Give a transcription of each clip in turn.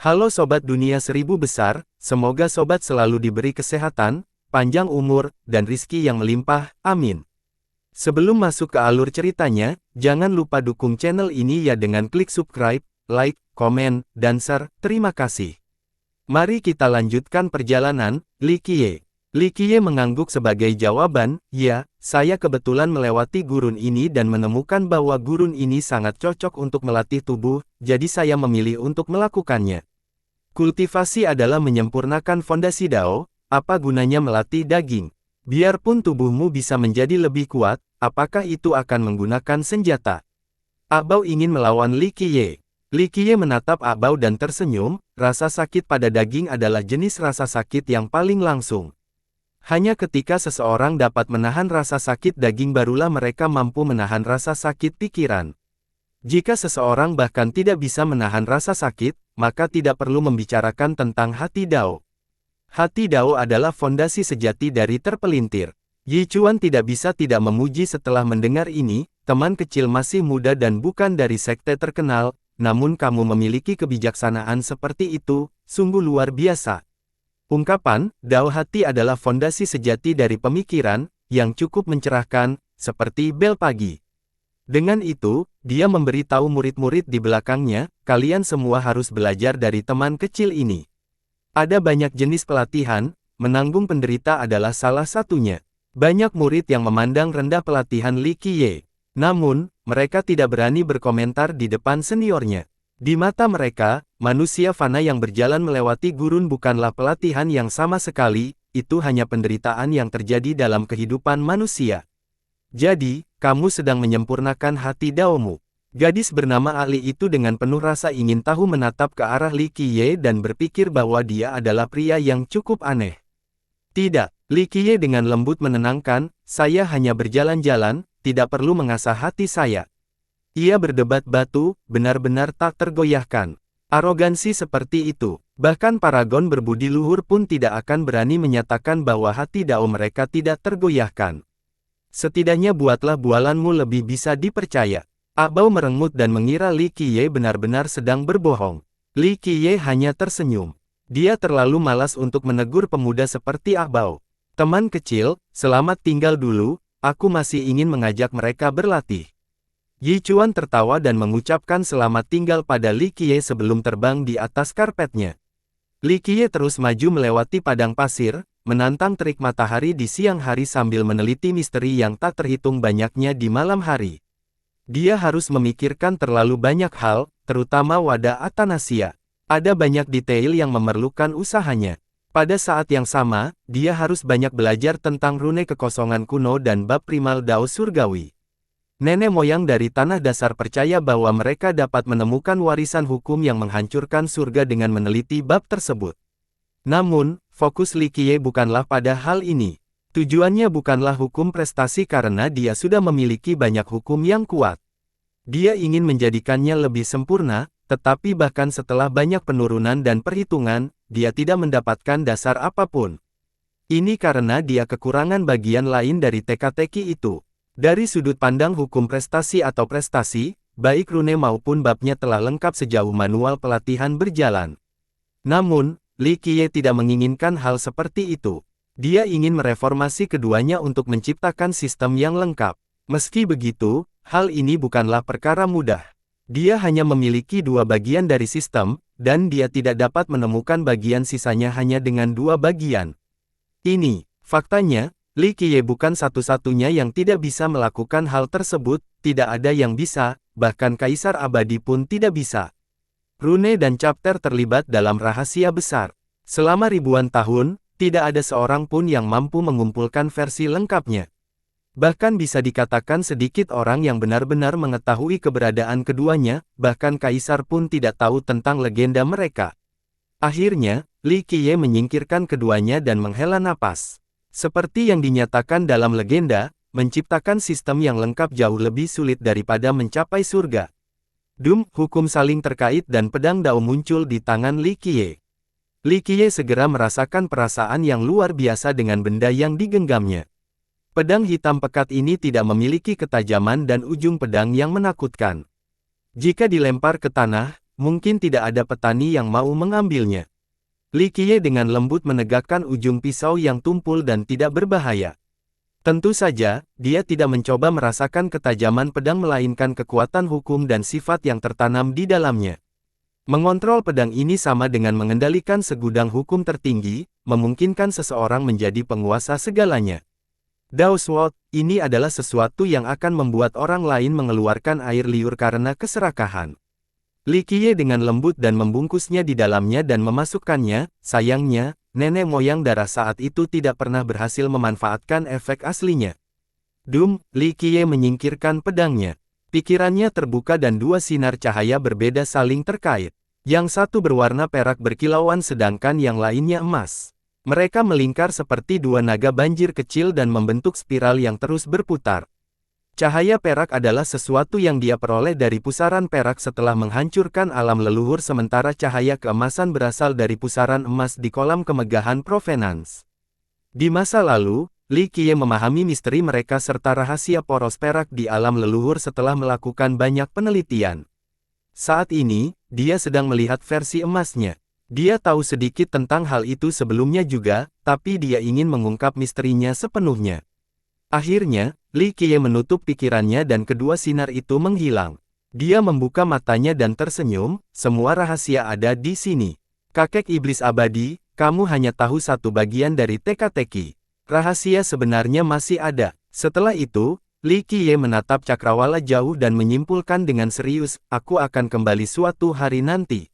Halo Sobat Dunia Seribu Besar, semoga Sobat selalu diberi kesehatan, panjang umur, dan rizki yang melimpah, amin. Sebelum masuk ke alur ceritanya, jangan lupa dukung channel ini ya dengan klik subscribe, like, komen, dan share, terima kasih. Mari kita lanjutkan perjalanan. Li Qiye. Li Qiye mengangguk sebagai jawaban, ya, saya kebetulan melewati gurun ini dan menemukan bahwa gurun ini sangat cocok untuk melatih tubuh, jadi saya memilih untuk melakukannya. Kultivasi adalah menyempurnakan fondasi Dao, apa gunanya melatih daging? Biarpun tubuhmu bisa menjadi lebih kuat, apakah itu akan menggunakan senjata? Abao ingin melawan Li Qiye. Li Qiye menatap Abao dan tersenyum, rasa sakit pada daging adalah jenis rasa sakit yang paling langsung. Hanya ketika seseorang dapat menahan rasa sakit daging barulah mereka mampu menahan rasa sakit pikiran. Jika seseorang bahkan tidak bisa menahan rasa sakit, maka tidak perlu membicarakan tentang hati Dao. Hati Dao adalah fondasi sejati dari terpelintir. Yi Chuan tidak bisa tidak memuji setelah mendengar ini, teman kecil masih muda dan bukan dari sekte terkenal, namun kamu memiliki kebijaksanaan seperti itu, sungguh luar biasa. Ungkapan, Dao hati adalah fondasi sejati dari pemikiran, yang cukup mencerahkan, seperti bel pagi. Dengan itu, dia memberitahu murid-murid di belakangnya, kalian semua harus belajar dari teman kecil ini. Ada banyak jenis pelatihan, menanggung penderita adalah salah satunya. Banyak murid yang memandang rendah pelatihan Li Qiye. Namun, mereka tidak berani berkomentar di depan seniornya. Di mata mereka, manusia fana yang berjalan melewati gurun bukanlah pelatihan yang sama sekali, itu hanya penderitaan yang terjadi dalam kehidupan manusia. Jadi, kamu sedang menyempurnakan hati Daomu. Gadis bernama Ali itu dengan penuh rasa ingin tahu menatap ke arah Li Qiye dan berpikir bahwa dia adalah pria yang cukup aneh. Tidak, Li Qiye dengan lembut menenangkan, saya hanya berjalan-jalan, tidak perlu mengasah hati saya. Ia berdebat batu, benar-benar tak tergoyahkan. Arogansi seperti itu, bahkan paragon berbudi luhur pun tidak akan berani menyatakan bahwa hati Dao mereka tidak tergoyahkan. Setidaknya buatlah bualanmu lebih bisa dipercaya. Abao merengut dan mengira Li Qiye benar-benar sedang berbohong. Li Qiye hanya tersenyum. Dia terlalu malas untuk menegur pemuda seperti Abao. Teman kecil, selamat tinggal dulu, aku masih ingin mengajak mereka berlatih. Yi Chuan tertawa dan mengucapkan selamat tinggal pada Li Qiye sebelum terbang di atas karpetnya. Li Qiye terus maju melewati padang pasir, menantang terik matahari di siang hari sambil meneliti misteri yang tak terhitung banyaknya di malam hari. Dia harus memikirkan terlalu banyak hal, terutama wadah Atanasia. Ada banyak detail yang memerlukan usahanya. Pada saat yang sama, dia harus banyak belajar tentang rune kekosongan kuno dan bab primal Dao surgawi. Nenek moyang dari tanah dasar percaya bahwa mereka dapat menemukan warisan hukum yang menghancurkan surga dengan meneliti bab tersebut. Namun, fokus Li Qiye bukanlah pada hal ini. Tujuannya bukanlah hukum prestasi karena dia sudah memiliki banyak hukum yang kuat. Dia ingin menjadikannya lebih sempurna, tetapi bahkan setelah banyak penurunan dan perhitungan, dia tidak mendapatkan dasar apapun. Ini karena dia kekurangan bagian lain dari teka-teki itu. Dari sudut pandang hukum prestasi atau prestasi, baik rune maupun babnya telah lengkap sejauh manual pelatihan berjalan. Namun, Li Qiye tidak menginginkan hal seperti itu. Dia ingin mereformasi keduanya untuk menciptakan sistem yang lengkap. Meski begitu, hal ini bukanlah perkara mudah. Dia hanya memiliki dua bagian dari sistem, dan dia tidak dapat menemukan bagian sisanya hanya dengan dua bagian. Ini, faktanya, Li Qiye bukan satu-satunya yang tidak bisa melakukan hal tersebut, tidak ada yang bisa, bahkan Kaisar Abadi pun tidak bisa. Rune dan chapter terlibat dalam rahasia besar. Selama ribuan tahun, tidak ada seorang pun yang mampu mengumpulkan versi lengkapnya. Bahkan bisa dikatakan sedikit orang yang benar-benar mengetahui keberadaan keduanya, bahkan Kaisar pun tidak tahu tentang legenda mereka. Akhirnya, Li Qiye menyingkirkan keduanya dan menghela napas. Seperti yang dinyatakan dalam legenda, menciptakan sistem yang lengkap jauh lebih sulit daripada mencapai surga. Hukum saling terkait dan pedang Dao muncul di tangan Li Qiye. Li Qiye segera merasakan perasaan yang luar biasa dengan benda yang digenggamnya. Pedang hitam pekat ini tidak memiliki ketajaman dan ujung pedang yang menakutkan. Jika dilempar ke tanah, mungkin tidak ada petani yang mau mengambilnya. Li Qiye dengan lembut menegakkan ujung pisau yang tumpul dan tidak berbahaya. Tentu saja, dia tidak mencoba merasakan ketajaman pedang melainkan kekuatan hukum dan sifat yang tertanam di dalamnya. Mengontrol pedang ini sama dengan mengendalikan segudang hukum tertinggi, memungkinkan seseorang menjadi penguasa segalanya. Dao Sword, ini adalah sesuatu yang akan membuat orang lain mengeluarkan air liur karena keserakahan. Li Qiye dengan lembut dan membungkusnya di dalamnya dan memasukkannya. Sayangnya, nenek moyang darah saat itu tidak pernah berhasil memanfaatkan efek aslinya. Li Qiye menyingkirkan pedangnya. Pikirannya terbuka dan dua sinar cahaya berbeda saling terkait. Yang satu berwarna perak berkilauan sedangkan yang lainnya emas. Mereka melingkar seperti dua naga banjir kecil dan membentuk spiral yang terus berputar. Cahaya perak adalah sesuatu yang dia peroleh dari pusaran perak setelah menghancurkan alam leluhur sementara cahaya keemasan berasal dari pusaran emas di kolam kemegahan Provenance. Di masa lalu, Li Qiye memahami misteri mereka serta rahasia poros perak di alam leluhur setelah melakukan banyak penelitian. Saat ini, dia sedang melihat versi emasnya. Dia tahu sedikit tentang hal itu sebelumnya juga, tapi dia ingin mengungkap misterinya sepenuhnya. Akhirnya, Li Qiye menutup pikirannya dan kedua sinar itu menghilang. Dia membuka matanya dan tersenyum, semua rahasia ada di sini. Kakek iblis abadi, kamu hanya tahu satu bagian dari teka-teki. Rahasia sebenarnya masih ada. Setelah itu, Li Qiye menatap cakrawala jauh dan menyimpulkan dengan serius, aku akan kembali suatu hari nanti.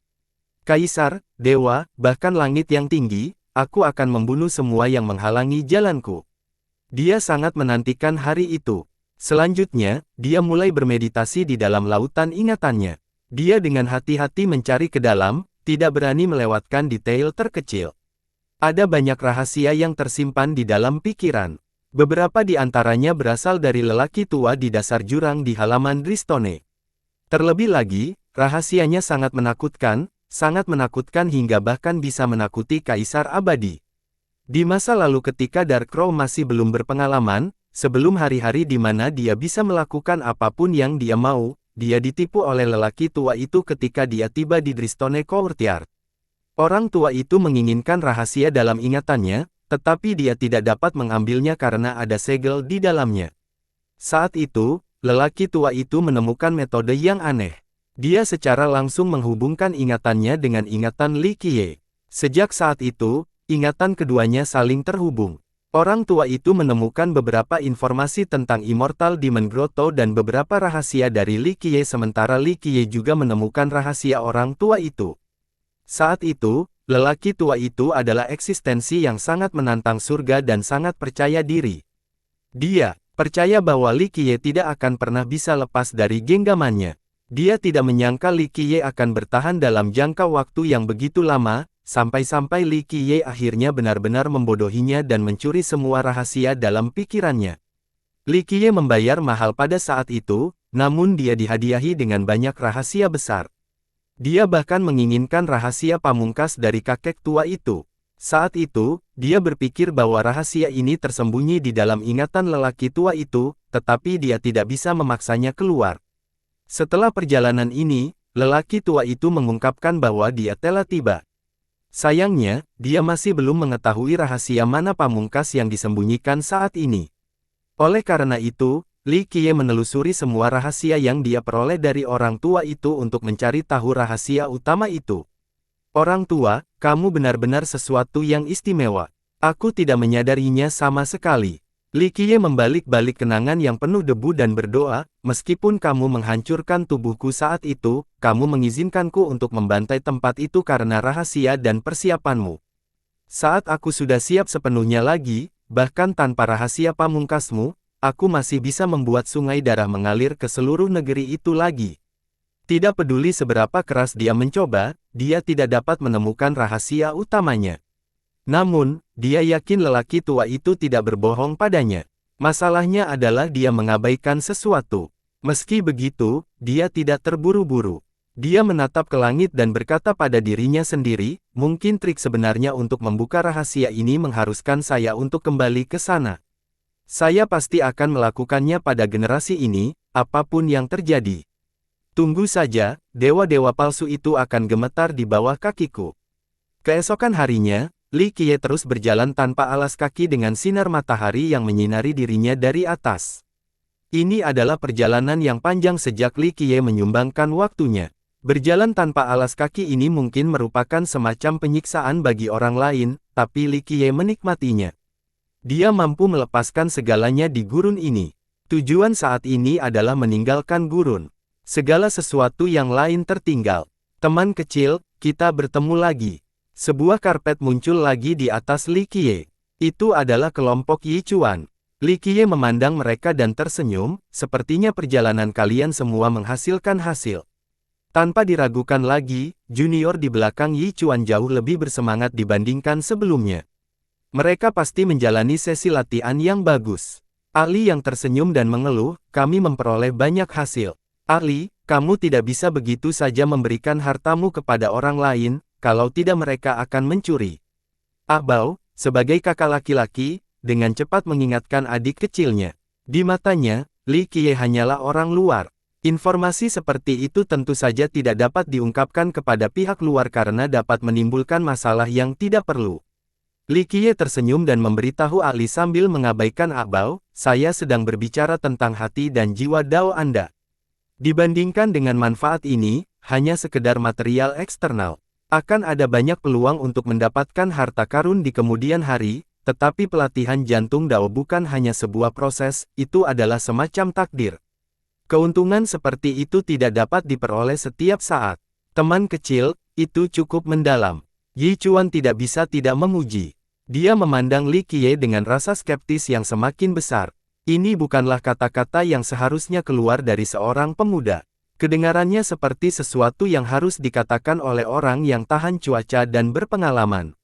Kaisar, dewa, bahkan langit yang tinggi, aku akan membunuh semua yang menghalangi jalanku. Dia sangat menantikan hari itu. Selanjutnya, dia mulai bermeditasi di dalam lautan ingatannya. Dia dengan hati-hati mencari ke dalam, tidak berani melewatkan detail terkecil. Ada banyak rahasia yang tersimpan di dalam pikiran. Beberapa di antaranya berasal dari lelaki tua di dasar jurang di halaman Dristone. Terlebih lagi, rahasianya sangat menakutkan hingga bahkan bisa menakuti Kaisar Abadi. Di masa lalu ketika Dark Crow masih belum berpengalaman, sebelum hari-hari di mana dia bisa melakukan apapun yang dia mau, dia ditipu oleh lelaki tua itu ketika dia tiba di Dristone Courtyard. Orang tua itu menginginkan rahasia dalam ingatannya, tetapi dia tidak dapat mengambilnya karena ada segel di dalamnya. Saat itu, lelaki tua itu menemukan metode yang aneh. Dia secara langsung menghubungkan ingatannya dengan ingatan Li Qiye. Sejak saat itu, ingatan keduanya saling terhubung. Orang tua itu menemukan beberapa informasi tentang Immortal Demon Grotto dan beberapa rahasia dari Li Qiye sementara Li Qiye juga menemukan rahasia orang tua itu. Saat itu, lelaki tua itu adalah eksistensi yang sangat menantang surga dan sangat percaya diri. Dia percaya bahwa Li Qiye tidak akan pernah bisa lepas dari genggamannya. Dia tidak menyangka Li Qiye akan bertahan dalam jangka waktu yang begitu lama, sampai-sampai Li Qiye akhirnya benar-benar membodohinya dan mencuri semua rahasia dalam pikirannya. Li Qiye membayar mahal pada saat itu, namun dia dihadiahi dengan banyak rahasia besar. Dia bahkan menginginkan rahasia pamungkas dari kakek tua itu. Saat itu, dia berpikir bahwa rahasia ini tersembunyi di dalam ingatan lelaki tua itu, tetapi dia tidak bisa memaksanya keluar. Setelah perjalanan ini, lelaki tua itu mengungkapkan bahwa dia telah tiba. Sayangnya, dia masih belum mengetahui rahasia mana pamungkas yang disembunyikan saat ini. Oleh karena itu, Li Qiye menelusuri semua rahasia yang dia peroleh dari orang tua itu untuk mencari tahu rahasia utama itu. Orang tua, kamu benar-benar sesuatu yang istimewa. Aku tidak menyadarinya sama sekali. Li Qiye membalik-balik kenangan yang penuh debu dan berdoa, meskipun kamu menghancurkan tubuhku saat itu, kamu mengizinkanku untuk membantai tempat itu karena rahasia dan persiapanmu. Saat aku sudah siap sepenuhnya lagi, bahkan tanpa rahasia pamungkasmu, aku masih bisa membuat sungai darah mengalir ke seluruh negeri itu lagi. Tidak peduli seberapa keras dia mencoba, dia tidak dapat menemukan rahasia utamanya. Namun, dia yakin lelaki tua itu tidak berbohong padanya. Masalahnya adalah dia mengabaikan sesuatu. Meski begitu, dia tidak terburu-buru. Dia menatap ke langit dan berkata pada dirinya sendiri, mungkin trik sebenarnya untuk membuka rahasia ini mengharuskan saya untuk kembali ke sana. Saya pasti akan melakukannya pada generasi ini, apapun yang terjadi. Tunggu saja, dewa-dewa palsu itu akan gemetar di bawah kakiku. Keesokan harinya, Li Qiye terus berjalan tanpa alas kaki dengan sinar matahari yang menyinari dirinya dari atas. Ini adalah perjalanan yang panjang sejak Li Qiye menyumbangkan waktunya. Berjalan tanpa alas kaki ini mungkin merupakan semacam penyiksaan bagi orang lain, tapi Li Qiye menikmatinya. Dia mampu melepaskan segalanya di gurun ini. Tujuan saat ini adalah meninggalkan gurun. Segala sesuatu yang lain tertinggal. Teman kecil, kita bertemu lagi. Sebuah karpet muncul lagi di atas Li Qiye. Itu adalah kelompok Yi Chuan. Li Qiye memandang mereka dan tersenyum, sepertinya perjalanan kalian semua menghasilkan hasil. Tanpa diragukan lagi, junior di belakang Yi Chuan jauh lebih bersemangat dibandingkan sebelumnya. Mereka pasti menjalani sesi latihan yang bagus. Ali yang tersenyum dan mengeluh, kami memperoleh banyak hasil. Ali, kamu tidak bisa begitu saja memberikan hartamu kepada orang lain, kalau tidak mereka akan mencuri. Ah Bao, sebagai kakak laki-laki, dengan cepat mengingatkan adik kecilnya. Di matanya, Li Qiye hanyalah orang luar. Informasi seperti itu tentu saja tidak dapat diungkapkan kepada pihak luar karena dapat menimbulkan masalah yang tidak perlu. Li Qiye tersenyum dan memberitahu Ali sambil mengabaikan Ah Bao, saya sedang berbicara tentang hati dan jiwa Dao Anda. Dibandingkan dengan manfaat ini, hanya sekedar material eksternal. Akan ada banyak peluang untuk mendapatkan harta karun di kemudian hari, tetapi pelatihan jantung Dao bukan hanya sebuah proses, itu adalah semacam takdir. Keuntungan seperti itu tidak dapat diperoleh setiap saat. Teman kecil, itu cukup mendalam. Yi Chuan tidak bisa tidak memuji. Dia memandang Li Qiye dengan rasa skeptis yang semakin besar. Ini bukanlah kata-kata yang seharusnya keluar dari seorang pemuda. Kedengarannya seperti sesuatu yang harus dikatakan oleh orang yang tahan cuaca dan berpengalaman.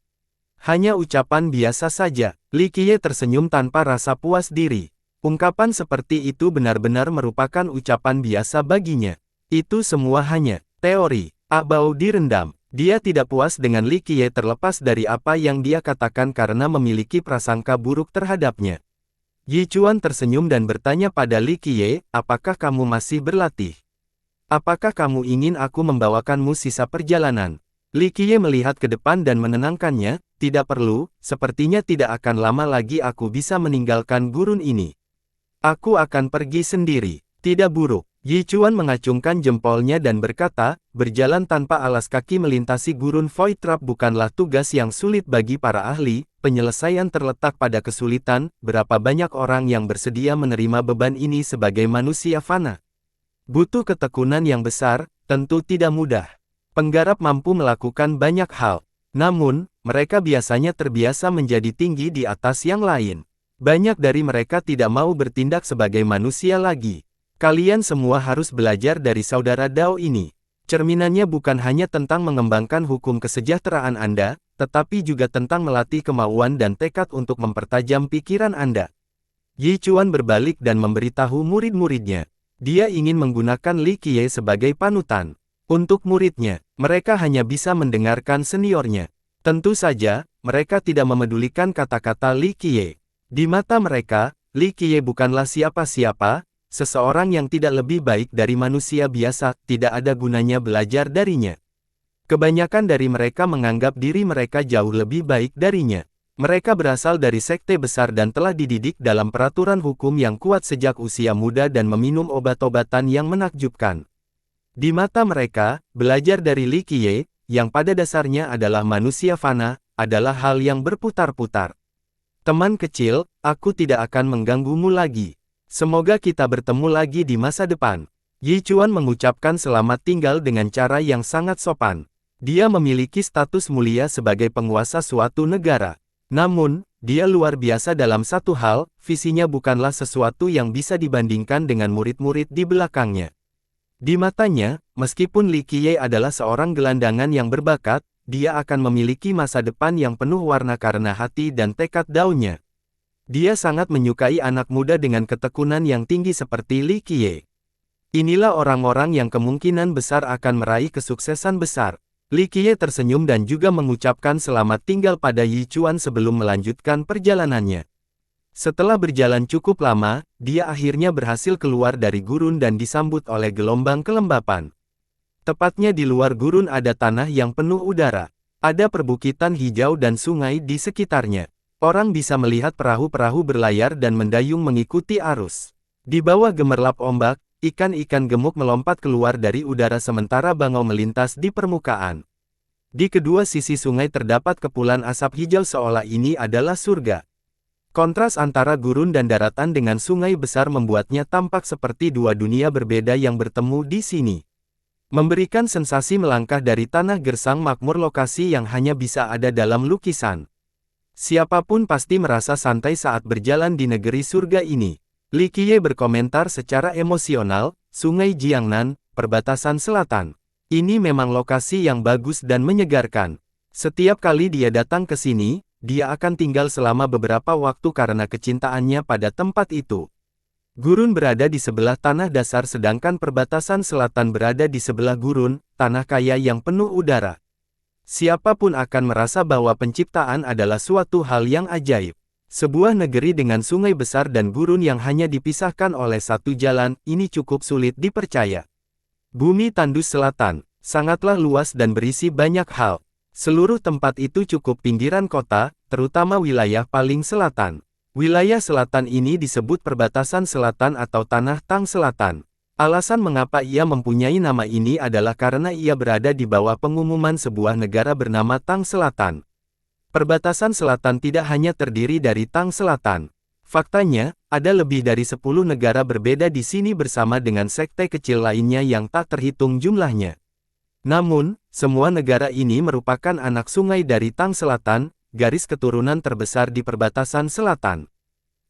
Hanya ucapan biasa saja. Li Qiye tersenyum tanpa rasa puas diri. Ungkapan seperti itu benar-benar merupakan ucapan biasa baginya. Itu semua hanya teori. Ah Bao direndam. Dia tidak puas dengan Li Qiye terlepas dari apa yang dia katakan karena memiliki prasangka buruk terhadapnya. Yi Chuan tersenyum dan bertanya pada Li Qiye, apakah kamu masih berlatih? Apakah kamu ingin aku membawakanmu sisa perjalanan? Li Qiye melihat ke depan dan menenangkannya, tidak perlu, sepertinya tidak akan lama lagi aku bisa meninggalkan gurun ini. Aku akan pergi sendiri. Tidak buruk. Yi Chuan mengacungkan jempolnya dan berkata, berjalan tanpa alas kaki melintasi gurun Void Trap bukanlah tugas yang sulit bagi para ahli, penyelesaian terletak pada kesulitan, berapa banyak orang yang bersedia menerima beban ini sebagai manusia fana. Butuh ketekunan yang besar, tentu tidak mudah. Penggarap mampu melakukan banyak hal. Namun, mereka biasanya terbiasa menjadi tinggi di atas yang lain. Banyak dari mereka tidak mau bertindak sebagai manusia lagi. Kalian semua harus belajar dari saudara Dao ini. Cerminannya bukan hanya tentang mengembangkan hukum kesejahteraan Anda, tetapi juga tentang melatih kemauan dan tekad untuk mempertajam pikiran Anda. Yi Chuan berbalik dan memberitahu murid-muridnya. Dia ingin menggunakan Li Qiye sebagai panutan. Untuk muridnya, mereka hanya bisa mendengarkan seniornya. Tentu saja, mereka tidak memedulikan kata-kata Li Qiye. Di mata mereka, Li Qiye bukanlah siapa-siapa, seseorang yang tidak lebih baik dari manusia biasa, tidak ada gunanya belajar darinya. Kebanyakan dari mereka menganggap diri mereka jauh lebih baik darinya. Mereka berasal dari sekte besar dan telah dididik dalam peraturan hukum yang kuat sejak usia muda dan meminum obat-obatan yang menakjubkan. Di mata mereka, belajar dari Li Qiye, yang pada dasarnya adalah manusia fana, adalah hal yang berputar-putar. Teman kecil, aku tidak akan mengganggumu lagi. Semoga kita bertemu lagi di masa depan. Yi Chuan mengucapkan selamat tinggal dengan cara yang sangat sopan. Dia memiliki status mulia sebagai penguasa suatu negara. Namun, dia luar biasa dalam satu hal, visinya bukanlah sesuatu yang bisa dibandingkan dengan murid-murid di belakangnya. Di matanya, meskipun Li Qiye adalah seorang gelandangan yang berbakat, dia akan memiliki masa depan yang penuh warna karena hati dan tekad Dao-nya. Dia sangat menyukai anak muda dengan ketekunan yang tinggi seperti Li Qiye. Inilah orang-orang yang kemungkinan besar akan meraih kesuksesan besar. Li Qiye tersenyum dan juga mengucapkan selamat tinggal pada Yi Chuan sebelum melanjutkan perjalanannya. Setelah berjalan cukup lama, dia akhirnya berhasil keluar dari gurun dan disambut oleh gelombang kelembapan. Tepatnya di luar gurun ada tanah yang penuh udara. Ada perbukitan hijau dan sungai di sekitarnya. Orang bisa melihat perahu-perahu berlayar dan mendayung mengikuti arus. Di bawah gemerlap ombak, ikan-ikan gemuk melompat keluar dari udara sementara bangau melintas di permukaan. Di kedua sisi sungai terdapat kepulan asap hijau seolah ini adalah surga. Kontras antara gurun dan daratan dengan sungai besar membuatnya tampak seperti dua dunia berbeda yang bertemu di sini. Memberikan sensasi melangkah dari tanah gersang makmur lokasi yang hanya bisa ada dalam lukisan. Siapapun pasti merasa santai saat berjalan di negeri surga ini. Li Qiye berkomentar secara emosional, Sungai Jiangnan, perbatasan selatan. Ini memang lokasi yang bagus dan menyegarkan. Setiap kali dia datang ke sini, dia akan tinggal selama beberapa waktu karena kecintaannya pada tempat itu. Gurun berada di sebelah tanah dasar sedangkan perbatasan selatan berada di sebelah gurun, tanah kaya yang penuh udara. Siapapun akan merasa bahwa penciptaan adalah suatu hal yang ajaib. Sebuah negeri dengan sungai besar dan gurun yang hanya dipisahkan oleh satu jalan, ini cukup sulit dipercaya. Bumi tandus selatan, sangatlah luas dan berisi banyak hal. Seluruh tempat itu cukup pinggiran kota, terutama wilayah paling selatan. Wilayah selatan ini disebut perbatasan selatan atau tanah Tang Selatan. Alasan mengapa ia mempunyai nama ini adalah karena ia berada di bawah pengumuman sebuah negara bernama Tang Selatan. Perbatasan selatan tidak hanya terdiri dari Tang Selatan. Faktanya, ada lebih dari 10 negara berbeda di sini bersama dengan sekte kecil lainnya yang tak terhitung jumlahnya. Namun, semua negara ini merupakan anak sungai dari Tang Selatan, garis keturunan terbesar di perbatasan selatan.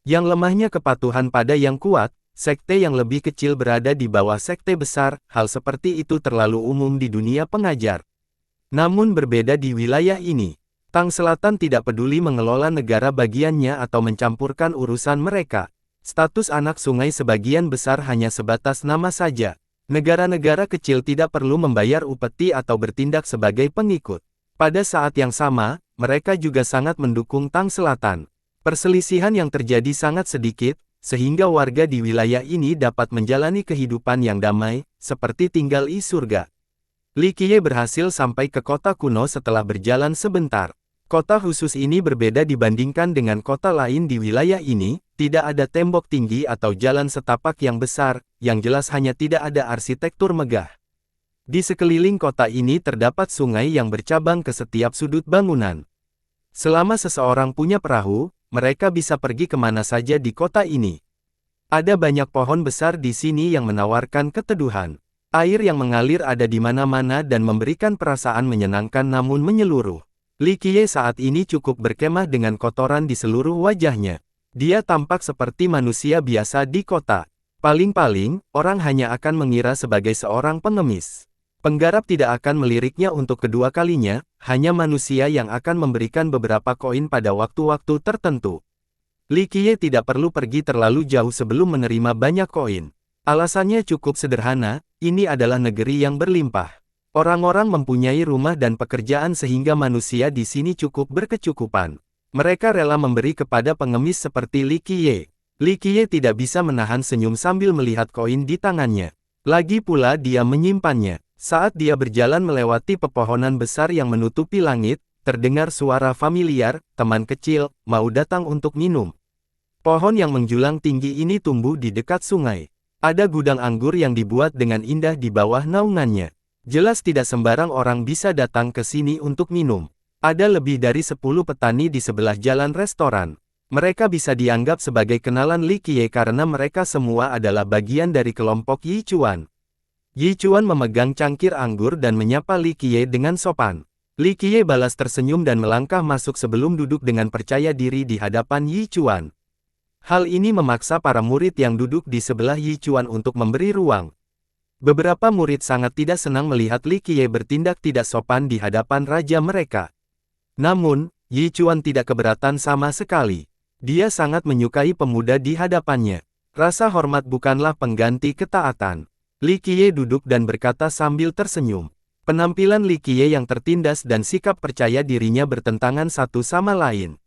Yang lemahnya kepatuhan pada yang kuat, sekte yang lebih kecil berada di bawah sekte besar, hal seperti itu terlalu umum di dunia pengajar. Namun berbeda di wilayah ini. Tang Selatan tidak peduli mengelola negara bagiannya atau mencampurkan urusan mereka. Status anak sungai sebagian besar hanya sebatas nama saja. Negara-negara kecil tidak perlu membayar upeti atau bertindak sebagai pengikut. Pada saat yang sama, mereka juga sangat mendukung Tang Selatan. Perselisihan yang terjadi sangat sedikit, sehingga warga di wilayah ini dapat menjalani kehidupan yang damai, seperti tinggal di surga. Li Qiye berhasil sampai ke kota kuno setelah berjalan sebentar. Kota khusus ini berbeda dibandingkan dengan kota lain di wilayah ini, tidak ada tembok tinggi atau jalan setapak yang besar, yang jelas hanya tidak ada arsitektur megah. Di sekeliling kota ini terdapat sungai yang bercabang ke setiap sudut bangunan. Selama seseorang punya perahu, mereka bisa pergi kemana saja di kota ini. Ada banyak pohon besar di sini yang menawarkan keteduhan. Air yang mengalir ada di mana-mana dan memberikan perasaan menyenangkan namun menyeluruh. Li Qiye saat ini cukup berkemah dengan kotoran di seluruh wajahnya. Dia tampak seperti manusia biasa di kota. Paling-paling, orang hanya akan mengira sebagai seorang pengemis. Penggarap tidak akan meliriknya untuk kedua kalinya, hanya manusia yang akan memberikan beberapa koin pada waktu-waktu tertentu. Li Qiye tidak perlu pergi terlalu jauh sebelum menerima banyak koin. Alasannya cukup sederhana, ini adalah negeri yang berlimpah. Orang-orang mempunyai rumah dan pekerjaan sehingga manusia di sini cukup berkecukupan. Mereka rela memberi kepada pengemis seperti Li Qiye. Li Qiye tidak bisa menahan senyum sambil melihat koin di tangannya. Lagi pula dia menyimpannya. Saat dia berjalan melewati pepohonan besar yang menutupi langit, terdengar suara familiar, teman kecil, mau datang untuk minum. Pohon yang menjulang tinggi ini tumbuh di dekat sungai. Ada gudang anggur yang dibuat dengan indah di bawah naungannya. Jelas tidak sembarang orang bisa datang ke sini untuk minum. Ada lebih dari 10 petani di sebelah jalan restoran. Mereka bisa dianggap sebagai kenalan Li Qiye karena mereka semua adalah bagian dari kelompok Yi Chuan. Yi Chuan memegang cangkir anggur dan menyapa Li Qiye dengan sopan. Li Qiye balas tersenyum dan melangkah masuk sebelum duduk dengan percaya diri di hadapan Yi Chuan. Hal ini memaksa para murid yang duduk di sebelah Yi Chuan untuk memberi ruang. Beberapa murid sangat tidak senang melihat Li Qiye bertindak tidak sopan di hadapan raja mereka. Namun, Yi Chuan tidak keberatan sama sekali. Dia sangat menyukai pemuda di hadapannya. Rasa hormat bukanlah pengganti ketaatan. Li Qiye duduk dan berkata sambil tersenyum. Penampilan Li Qiye yang tertindas dan sikap percaya dirinya bertentangan satu sama lain.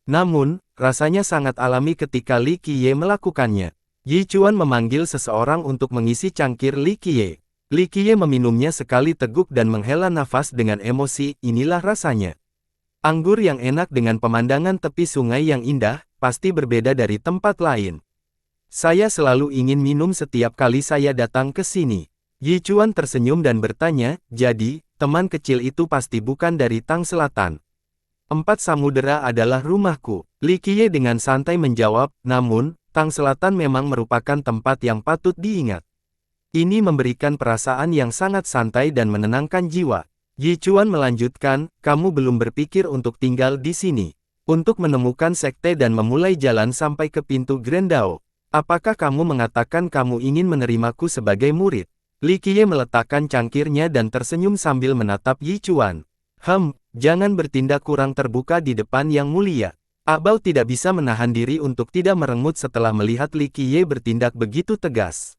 Namun, rasanya sangat alami ketika Li Qiye melakukannya. Yi Chuan memanggil seseorang untuk mengisi cangkir Li Qiye. Li Qiye meminumnya sekali teguk dan menghela nafas dengan emosi, inilah rasanya. Anggur yang enak dengan pemandangan tepi sungai yang indah, pasti berbeda dari tempat lain. Saya selalu ingin minum setiap kali saya datang ke sini. Yi Chuan tersenyum dan bertanya, jadi, teman kecil itu pasti bukan dari Tang Selatan. 4 Samudera adalah rumahku. Li Qiye dengan santai menjawab, namun, Tang Selatan memang merupakan tempat yang patut diingat. Ini memberikan perasaan yang sangat santai dan menenangkan jiwa. Yi Chuan melanjutkan, kamu belum berpikir untuk tinggal di sini. Untuk menemukan sekte dan memulai jalan sampai ke pintu Grand Dao. Apakah kamu mengatakan kamu ingin menerimaku sebagai murid? Li Qiye meletakkan cangkirnya dan tersenyum sambil menatap Yi Chuan. Jangan bertindak kurang terbuka di depan yang mulia. Abao tidak bisa menahan diri untuk tidak merengut setelah melihat Li Qiye bertindak begitu tegas.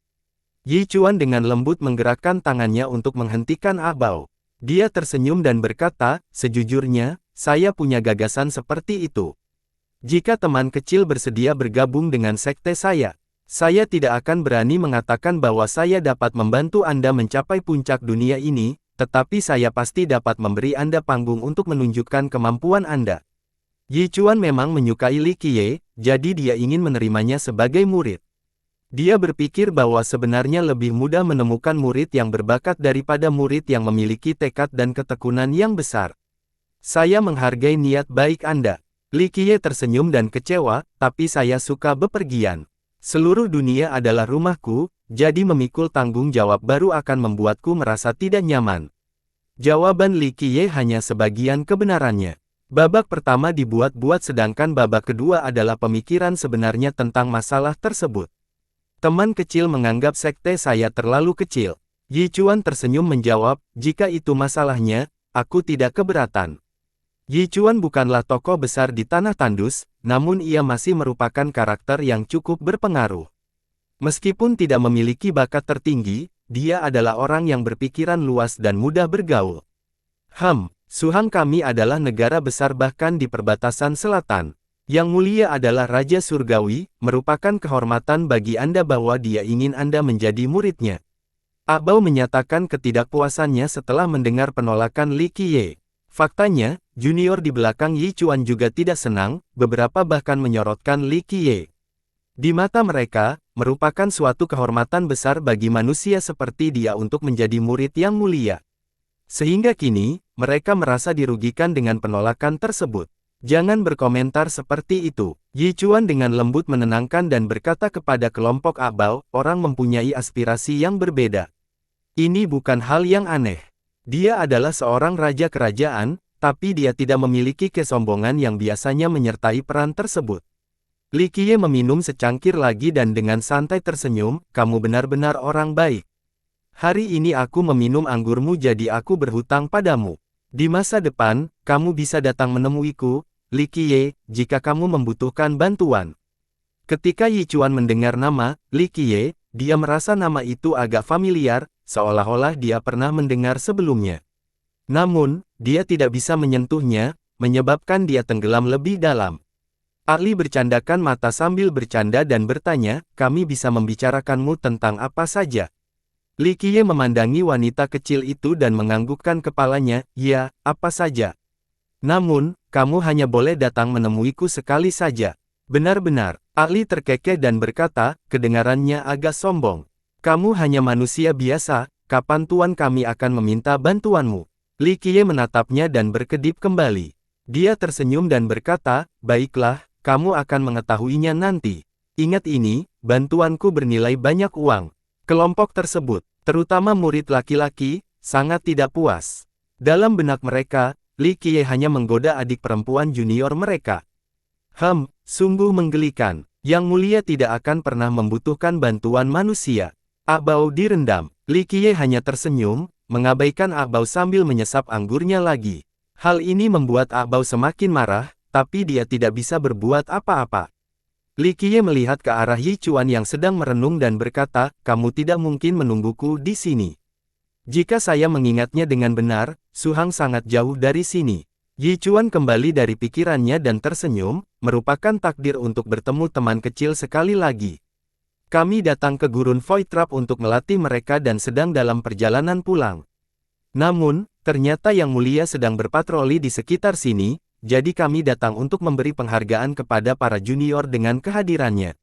Yi Chuan dengan lembut menggerakkan tangannya untuk menghentikan Abao. Dia tersenyum dan berkata, sejujurnya, saya punya gagasan seperti itu. Jika teman kecil bersedia bergabung dengan sekte saya tidak akan berani mengatakan bahwa saya dapat membantu Anda mencapai puncak dunia ini, tetapi saya pasti dapat memberi Anda panggung untuk menunjukkan kemampuan Anda. Yi Chuan memang menyukai Li Qiye, jadi dia ingin menerimanya sebagai murid. Dia berpikir bahwa sebenarnya lebih mudah menemukan murid yang berbakat daripada murid yang memiliki tekad dan ketekunan yang besar. Saya menghargai niat baik Anda. Li Qiye tersenyum dan kecewa, tapi saya suka bepergian. Seluruh dunia adalah rumahku, jadi memikul tanggung jawab baru akan membuatku merasa tidak nyaman. Jawaban Li Qiye hanya sebagian kebenarannya. Babak pertama dibuat-buat sedangkan babak kedua adalah pemikiran sebenarnya tentang masalah tersebut. Teman kecil menganggap sekte saya terlalu kecil. Yi Chuan tersenyum menjawab, jika itu masalahnya, aku tidak keberatan. Yi Chuan bukanlah tokoh besar di tanah tandus, namun ia masih merupakan karakter yang cukup berpengaruh. Meskipun tidak memiliki bakat tertinggi, dia adalah orang yang berpikiran luas dan mudah bergaul. Suhang kami adalah negara besar bahkan di perbatasan selatan. Yang mulia adalah Raja Surgawi, merupakan kehormatan bagi Anda bahwa dia ingin Anda menjadi muridnya. Abao menyatakan ketidakpuasannya setelah mendengar penolakan Li Qiye. Faktanya, junior di belakang Yi Chuan juga tidak senang, beberapa bahkan menyorotkan Li Qiye. Di mata mereka, merupakan suatu kehormatan besar bagi manusia seperti dia untuk menjadi murid yang mulia. Sehingga kini, mereka merasa dirugikan dengan penolakan tersebut. Jangan berkomentar seperti itu. Yi Chuan dengan lembut menenangkan dan berkata kepada kelompok Abao, orang mempunyai aspirasi yang berbeda. Ini bukan hal yang aneh. Dia adalah seorang raja kerajaan, tapi dia tidak memiliki kesombongan yang biasanya menyertai peran tersebut. Li Qiye meminum secangkir lagi dan dengan santai tersenyum, kamu benar-benar orang baik. Hari ini aku meminum anggurmu jadi aku berhutang padamu. Di masa depan, kamu bisa datang menemuiku, Li Qiye, jika kamu membutuhkan bantuan. Ketika Yi Chuan mendengar nama Li Qiye, dia merasa nama itu agak familiar, seolah-olah dia pernah mendengar sebelumnya. Namun, dia tidak bisa menyentuhnya, menyebabkan dia tenggelam lebih dalam. Ali bercandakan mata sambil bercanda dan bertanya, kami bisa membicarakanmu tentang apa saja. Li Qiye memandangi wanita kecil itu dan menganggukkan kepalanya, ya, apa saja. Namun, kamu hanya boleh datang menemuiku sekali saja. Benar-benar, Ali terkekeh dan berkata, kedengarannya agak sombong. Kamu hanya manusia biasa, kapan tuan kami akan meminta bantuanmu? Li Qiye menatapnya dan berkedip kembali. Dia tersenyum dan berkata, baiklah, kamu akan mengetahuinya nanti. Ingat ini, bantuanku bernilai banyak uang. Kelompok tersebut, terutama murid laki-laki, sangat tidak puas. Dalam benak mereka, Li Qiye hanya menggoda adik perempuan junior mereka. Sungguh menggelikan. Yang mulia tidak akan pernah membutuhkan bantuan manusia. Abao direndam. Li Qiye hanya tersenyum, mengabaikan Abao sambil menyesap anggurnya lagi. Hal ini membuat Abao semakin marah, tapi dia tidak bisa berbuat apa-apa. Li Qiye melihat ke arah Yi Chuan yang sedang merenung dan berkata, kamu tidak mungkin menungguku di sini. Jika saya mengingatnya dengan benar, Suhang sangat jauh dari sini. Yi Chuan kembali dari pikirannya dan tersenyum, merupakan takdir untuk bertemu teman kecil sekali lagi. Kami datang ke Gurun Void Trap untuk melatih mereka dan sedang dalam perjalanan pulang. Namun, ternyata Yang Mulia sedang berpatroli di sekitar sini, jadi kami datang untuk memberi penghargaan kepada para junior dengan kehadirannya.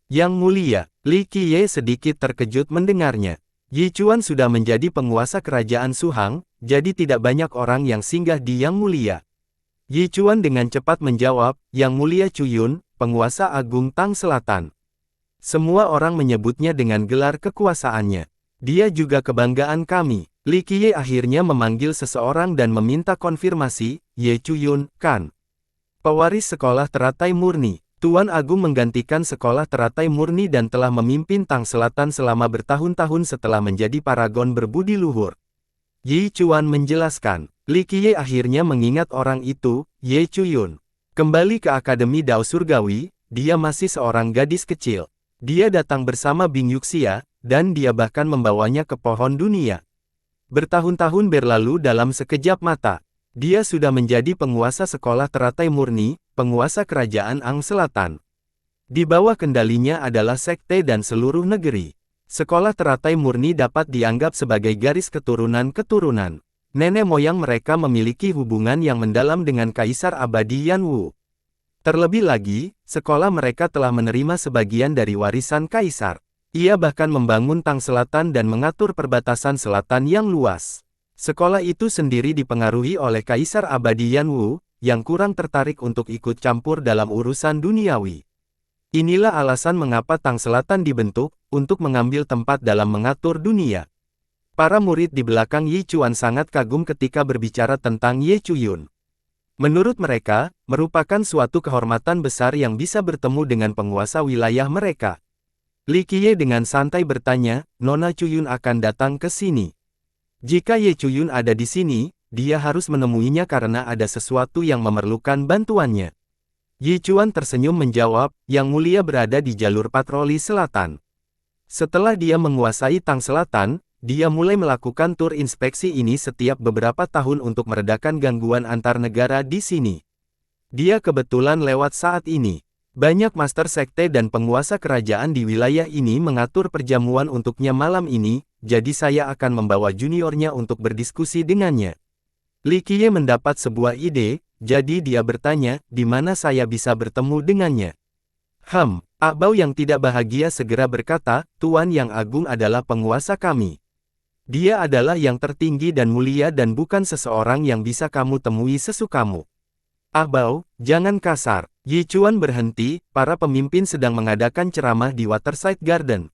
Yang Mulia, Li Qiye sedikit terkejut mendengarnya. Yi Chuan sudah menjadi penguasa kerajaan Suhang, jadi tidak banyak orang yang singgah di Yang Mulia. Yi Chuan dengan cepat menjawab, Yang Mulia Cuyun, penguasa agung Tang Selatan. Semua orang menyebutnya dengan gelar kekuasaannya. Dia juga kebanggaan kami. Li Qiye akhirnya memanggil seseorang dan meminta konfirmasi, Ye Cuyun, kan? Pewaris sekolah teratai murni. Tuan Agung menggantikan sekolah teratai murni dan telah memimpin Tang Selatan selama bertahun-tahun setelah menjadi paragon berbudi luhur. Yi Chuan menjelaskan. Li Qiye akhirnya mengingat orang itu, Ye Cuyun. Kembali ke Akademi Dao Surgawi, dia masih seorang gadis kecil. Dia datang bersama Bing Yuxia, dan dia bahkan membawanya ke pohon dunia. Bertahun-tahun berlalu dalam sekejap mata. Dia sudah menjadi penguasa sekolah teratai murni, penguasa kerajaan Ang Selatan. Di bawah kendalinya adalah sekte dan seluruh negeri. Sekolah teratai murni dapat dianggap sebagai garis keturunan-keturunan. Nenek moyang mereka memiliki hubungan yang mendalam dengan Kaisar Abadi Yan Wu. Terlebih lagi, sekolah mereka telah menerima sebagian dari warisan Kaisar. Ia bahkan membangun Tang Selatan dan mengatur perbatasan selatan yang luas. Sekolah itu sendiri dipengaruhi oleh Kaisar Abadi Yan Wu, yang kurang tertarik untuk ikut campur dalam urusan duniawi. Inilah alasan mengapa Tang Selatan dibentuk, untuk mengambil tempat dalam mengatur dunia. Para murid di belakang Yi Chuan sangat kagum ketika berbicara tentang Ye Cuyun. Menurut mereka, merupakan suatu kehormatan besar yang bisa bertemu dengan penguasa wilayah mereka. Li Qiye dengan santai bertanya, Nona Cuyun akan datang ke sini. Jika Ye Cuyun ada di sini, dia harus menemuinya karena ada sesuatu yang memerlukan bantuannya. Yi Chuan tersenyum menjawab, Yang Mulia berada di jalur patroli selatan. Setelah dia menguasai Tang Selatan, dia mulai melakukan tur inspeksi ini setiap beberapa tahun untuk meredakan gangguan antar negara di sini. Dia kebetulan lewat saat ini. Banyak master sekte dan penguasa kerajaan di wilayah ini mengatur perjamuan untuknya malam ini, jadi saya akan membawa juniornya untuk berdiskusi dengannya. Li Qiye mendapat sebuah ide, jadi dia bertanya, di mana saya bisa bertemu dengannya. Akbau yang tidak bahagia segera berkata, Tuan Yang Agung adalah penguasa kami. Dia adalah yang tertinggi dan mulia dan bukan seseorang yang bisa kamu temui sesukamu. Akbau, jangan kasar. Yi Chuan berhenti, para pemimpin sedang mengadakan ceramah di Waterside Garden.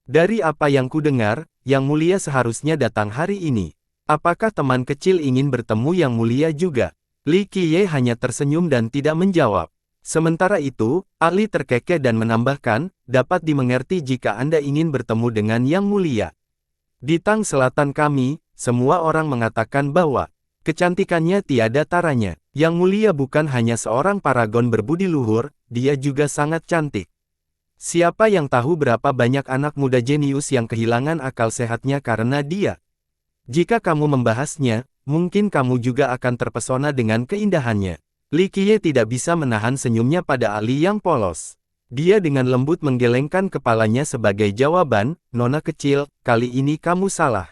Dari apa yang kudengar, Yang Mulia seharusnya datang hari ini. Apakah teman kecil ingin bertemu Yang Mulia juga? Li Qiye hanya tersenyum dan tidak menjawab. Sementara itu, ahli terkekeh dan menambahkan, dapat dimengerti jika Anda ingin bertemu dengan Yang Mulia. Di Tang Selatan kami, semua orang mengatakan bahwa kecantikannya tiada taranya. Yang Mulia bukan hanya seorang paragon berbudi luhur, dia juga sangat cantik. Siapa yang tahu berapa banyak anak muda jenius yang kehilangan akal sehatnya karena dia? Jika kamu membahasnya, mungkin kamu juga akan terpesona dengan keindahannya. Li Qiye tidak bisa menahan senyumnya pada ahli yang polos. Dia dengan lembut menggelengkan kepalanya sebagai jawaban, Nona kecil, kali ini kamu salah.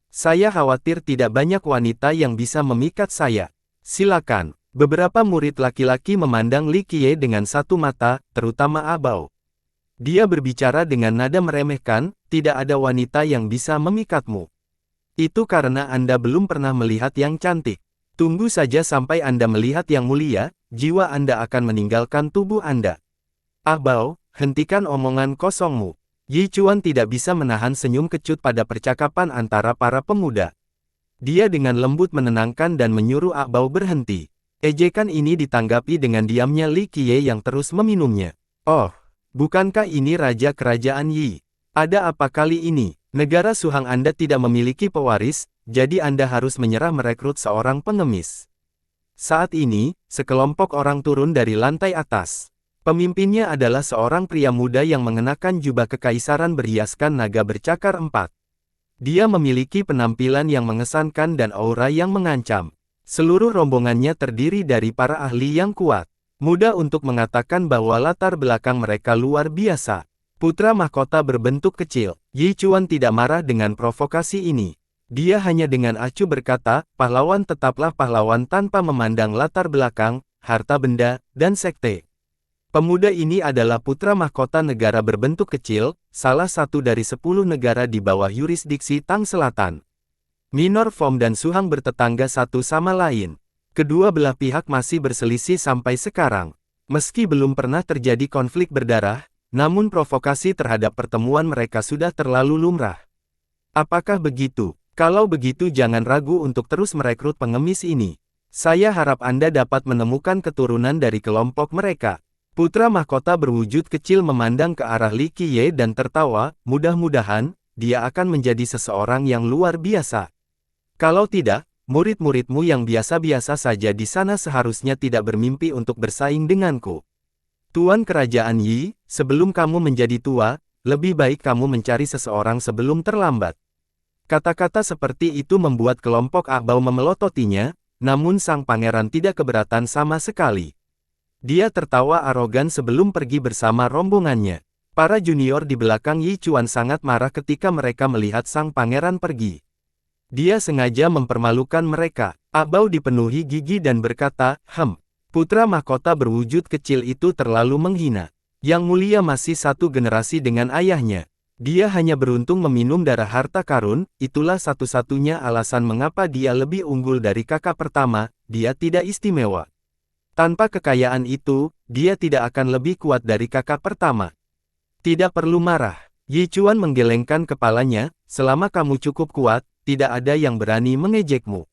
Saya khawatir tidak banyak wanita yang bisa memikat saya. Silakan. Beberapa murid laki-laki memandang Li Qiye dengan satu mata, terutama Akbau. Dia berbicara dengan nada meremehkan, tidak ada wanita yang bisa memikatmu. Itu karena Anda belum pernah melihat yang cantik. Tunggu saja sampai Anda melihat Yang Mulia, jiwa Anda akan meninggalkan tubuh Anda. Akbau, hentikan omongan kosongmu. Yi Chuan tidak bisa menahan senyum kecut pada percakapan antara para pemuda. Dia dengan lembut menenangkan dan menyuruh Akbau berhenti. Ejekan ini ditanggapi dengan diamnya Li Qiye yang terus meminumnya. Oh, bukankah ini Raja Kerajaan Yi? Ada apa kali ini? Negara Suhang Anda tidak memiliki pewaris, jadi Anda harus menyerah merekrut seorang pengemis. Saat ini, sekelompok orang turun dari lantai atas. Pemimpinnya adalah seorang pria muda yang mengenakan jubah kekaisaran berhiaskan naga bercakar 4. Dia memiliki penampilan yang mengesankan dan aura yang mengancam. Seluruh rombongannya terdiri dari para ahli yang kuat. Mudah untuk mengatakan bahwa latar belakang mereka luar biasa. Putra mahkota berbentuk kecil. Yi Chuan tidak marah dengan provokasi ini. Dia hanya dengan acuh berkata, pahlawan tetaplah pahlawan tanpa memandang latar belakang, harta benda, dan sekte. Pemuda ini adalah putra mahkota negara berbentuk kecil, salah satu dari 10 negara di bawah yurisdiksi Tang Selatan. Minor Fom dan Suhang bertetangga satu sama lain. Kedua belah pihak masih berselisih sampai sekarang. Meski belum pernah terjadi konflik berdarah, namun provokasi terhadap pertemuan mereka sudah terlalu lumrah. Apakah begitu? Kalau begitu jangan ragu untuk terus merekrut pengemis ini. Saya harap Anda dapat menemukan keturunan dari kelompok mereka. Putra mahkota berwujud kecil memandang ke arah Li Qiye dan tertawa, mudah-mudahan, dia akan menjadi seseorang yang luar biasa. Kalau tidak, murid-muridmu yang biasa-biasa saja di sana seharusnya tidak bermimpi untuk bersaing denganku. Tuan Kerajaan Yi, sebelum kamu menjadi tua, lebih baik kamu mencari seseorang sebelum terlambat. Kata-kata seperti itu membuat kelompok Ahbau memelototinya, namun sang pangeran tidak keberatan sama sekali. Dia tertawa arogan sebelum pergi bersama rombongannya. Para junior di belakang Yi Chuan sangat marah ketika mereka melihat sang pangeran pergi. Dia sengaja mempermalukan mereka. Ahbau dipenuhi gigi dan berkata, putra mahkota berwujud kecil itu terlalu menghina. Yang mulia masih satu generasi dengan ayahnya. Dia hanya beruntung meminum darah harta karun, itulah satu-satunya alasan mengapa dia lebih unggul dari kakak pertama, dia tidak istimewa. Tanpa kekayaan itu, dia tidak akan lebih kuat dari kakak pertama. Tidak perlu marah. Yi Chuan menggelengkan kepalanya, selama kamu cukup kuat, tidak ada yang berani mengejekmu.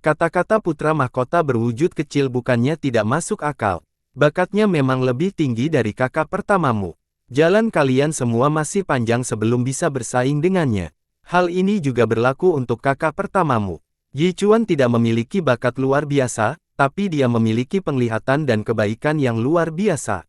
Kata-kata putra mahkota berwujud kecil bukannya tidak masuk akal. Bakatnya memang lebih tinggi dari kakak pertamamu. Jalan kalian semua masih panjang sebelum bisa bersaing dengannya. Hal ini juga berlaku untuk kakak pertamamu. Yi Chuan tidak memiliki bakat luar biasa, tapi dia memiliki penglihatan dan kebaikan yang luar biasa.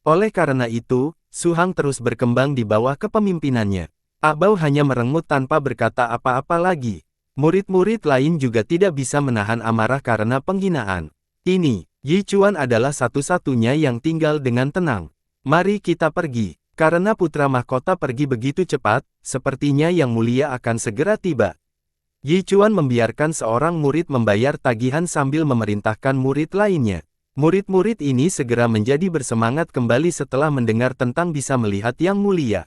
Oleh karena itu, Suhang terus berkembang di bawah kepemimpinannya. Ahbau hanya merengut tanpa berkata apa-apa lagi. Murid-murid lain juga tidak bisa menahan amarah karena penghinaan. Ini, Yi Chuan adalah satu-satunya yang tinggal dengan tenang. Mari kita pergi. Karena putra mahkota pergi begitu cepat, sepertinya yang mulia akan segera tiba. Yi Chuan membiarkan seorang murid membayar tagihan sambil memerintahkan murid lainnya. Murid-murid ini segera menjadi bersemangat kembali setelah mendengar tentang bisa melihat yang mulia.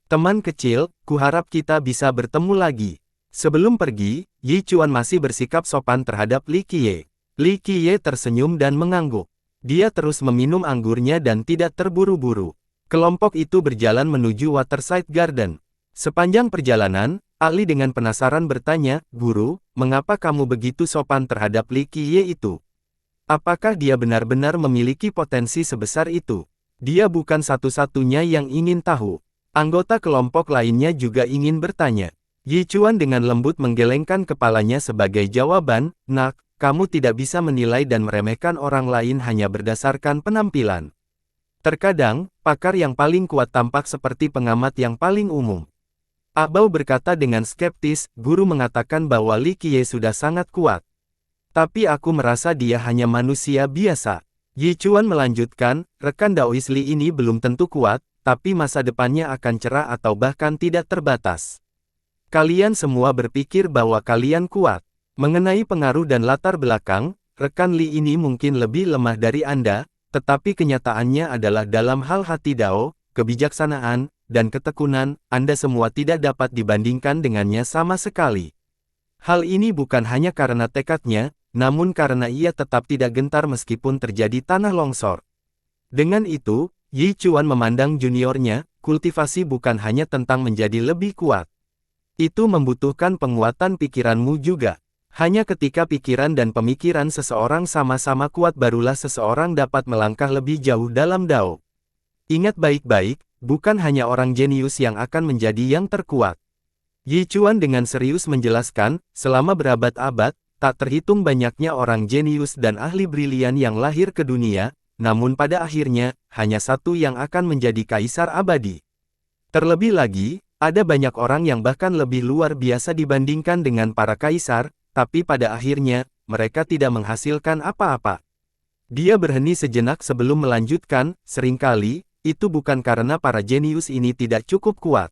Teman kecil, kuharap kita bisa bertemu lagi. Sebelum pergi, Yi Chuan masih bersikap sopan terhadap Li Qiye. Li Qiye tersenyum dan mengangguk. Dia terus meminum anggurnya dan tidak terburu-buru. Kelompok itu berjalan menuju Waterside Garden. Sepanjang perjalanan, Ali dengan penasaran bertanya, "Guru, mengapa kamu begitu sopan terhadap Li Qiye itu? Apakah dia benar-benar memiliki potensi sebesar itu?" Dia bukan satu-satunya yang ingin tahu. Anggota kelompok lainnya juga ingin bertanya. Yi Chuan dengan lembut menggelengkan kepalanya sebagai jawaban, "Nak, kamu tidak bisa menilai dan meremehkan orang lain hanya berdasarkan penampilan. Terkadang, pakar yang paling kuat tampak seperti pengamat yang paling umum." Ahbau berkata dengan skeptis, "Guru mengatakan bahwa Li Qiye sudah sangat kuat. Tapi aku merasa dia hanya manusia biasa." Yi Chuan melanjutkan, "Rekan Daois Li ini belum tentu kuat, tapi masa depannya akan cerah atau bahkan tidak terbatas. Kalian semua berpikir bahwa kalian kuat. Mengenai pengaruh dan latar belakang, rekan Li ini mungkin lebih lemah dari Anda, tetapi kenyataannya adalah dalam hal hati Dao, kebijaksanaan, dan ketekunan, Anda semua tidak dapat dibandingkan dengannya sama sekali. Hal ini bukan hanya karena tekadnya, namun karena ia tetap tidak gentar meskipun terjadi tanah longsor." Dengan itu, Yi Chuan memandang juniornya, kultivasi bukan hanya tentang menjadi lebih kuat. Itu membutuhkan penguatan pikiranmu juga. Hanya ketika pikiran dan pemikiran seseorang sama-sama kuat barulah seseorang dapat melangkah lebih jauh dalam Dao. Ingat baik-baik, bukan hanya orang jenius yang akan menjadi yang terkuat. Yi Chuan dengan serius menjelaskan, selama berabad-abad, tak terhitung banyaknya orang jenius dan ahli brilian yang lahir ke dunia, namun pada akhirnya, hanya satu yang akan menjadi kaisar abadi. Terlebih lagi, ada banyak orang yang bahkan lebih luar biasa dibandingkan dengan para kaisar, tapi pada akhirnya, mereka tidak menghasilkan apa-apa. Dia berhenti sejenak sebelum melanjutkan, seringkali, itu bukan karena para jenius ini tidak cukup kuat.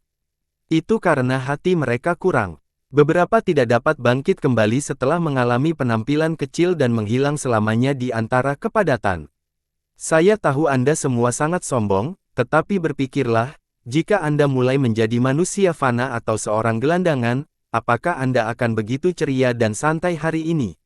Itu karena hati mereka kurang. Beberapa tidak dapat bangkit kembali setelah mengalami penampilan kecil dan menghilang selamanya di antara kepadatan. Saya tahu Anda semua sangat sombong, tetapi berpikirlah, jika Anda mulai menjadi manusia fana atau seorang gelandangan, apakah Anda akan begitu ceria dan santai hari ini?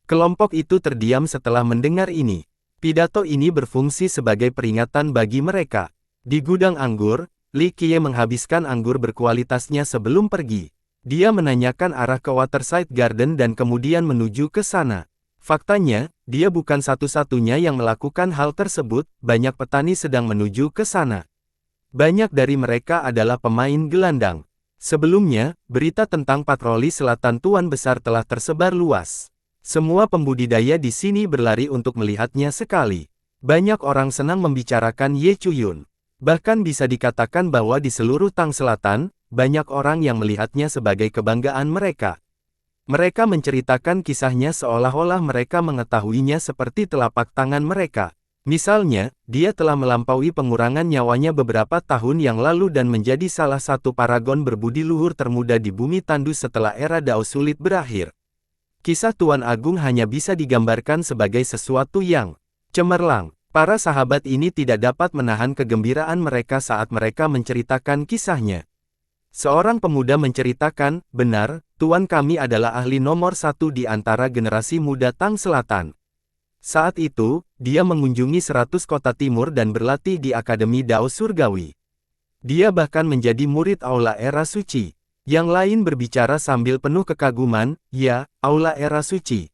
Kelompok itu terdiam setelah mendengar ini. Pidato ini berfungsi sebagai peringatan bagi mereka. Di gudang anggur, Li Qiye menghabiskan anggur berkualitasnya sebelum pergi. Dia menanyakan arah ke Waterside Garden dan kemudian menuju ke sana. Faktanya, dia bukan satu-satunya yang melakukan hal tersebut, banyak petani sedang menuju ke sana. Banyak dari mereka adalah pemain gelandang. Sebelumnya, berita tentang patroli selatan Tuan Besar telah tersebar luas. Semua pembudidaya di sini berlari untuk melihatnya sekali. Banyak orang senang membicarakan Ye Chuyun. Bahkan bisa dikatakan bahwa di seluruh Tang Selatan, banyak orang yang melihatnya sebagai kebanggaan mereka. Mereka menceritakan kisahnya seolah-olah mereka mengetahuinya seperti telapak tangan mereka. Misalnya, dia telah melampaui pengurangan nyawanya beberapa tahun yang lalu dan menjadi salah satu paragon berbudi luhur termuda di bumi tandus setelah era Dao sulit berakhir. Kisah Tuan Agung hanya bisa digambarkan sebagai sesuatu yang cemerlang. Para sahabat ini tidak dapat menahan kegembiraan mereka saat mereka menceritakan kisahnya. Seorang pemuda menceritakan, benar, Tuan kami adalah ahli nomor 1 di antara generasi muda Tang Selatan. Saat itu, dia mengunjungi 100 kota timur dan berlatih di Akademi Dao Surgawi. Dia bahkan menjadi murid Aula Era Suci. Yang lain berbicara sambil penuh kekaguman, ya, Aula Era Suci.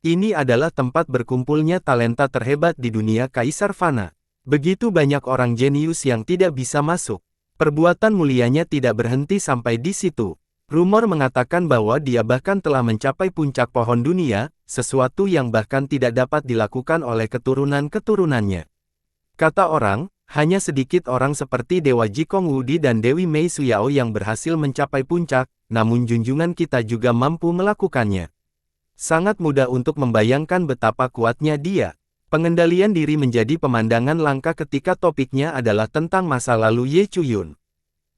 Ini adalah tempat berkumpulnya talenta terhebat di dunia Kaisar Fana. Begitu banyak orang jenius yang tidak bisa masuk. Perbuatan mulianya tidak berhenti sampai di situ. Rumor mengatakan bahwa dia bahkan telah mencapai puncak pohon dunia, sesuatu yang bahkan tidak dapat dilakukan oleh keturunan-keturunannya. Kata orang, hanya sedikit orang seperti Dewa Jikong Wudi dan Dewi Mei Suyao yang berhasil mencapai puncak, namun junjungan kita juga mampu melakukannya. Sangat mudah untuk membayangkan betapa kuatnya dia. Pengendalian diri menjadi pemandangan langka ketika topiknya adalah tentang masa lalu Ye Chuyun.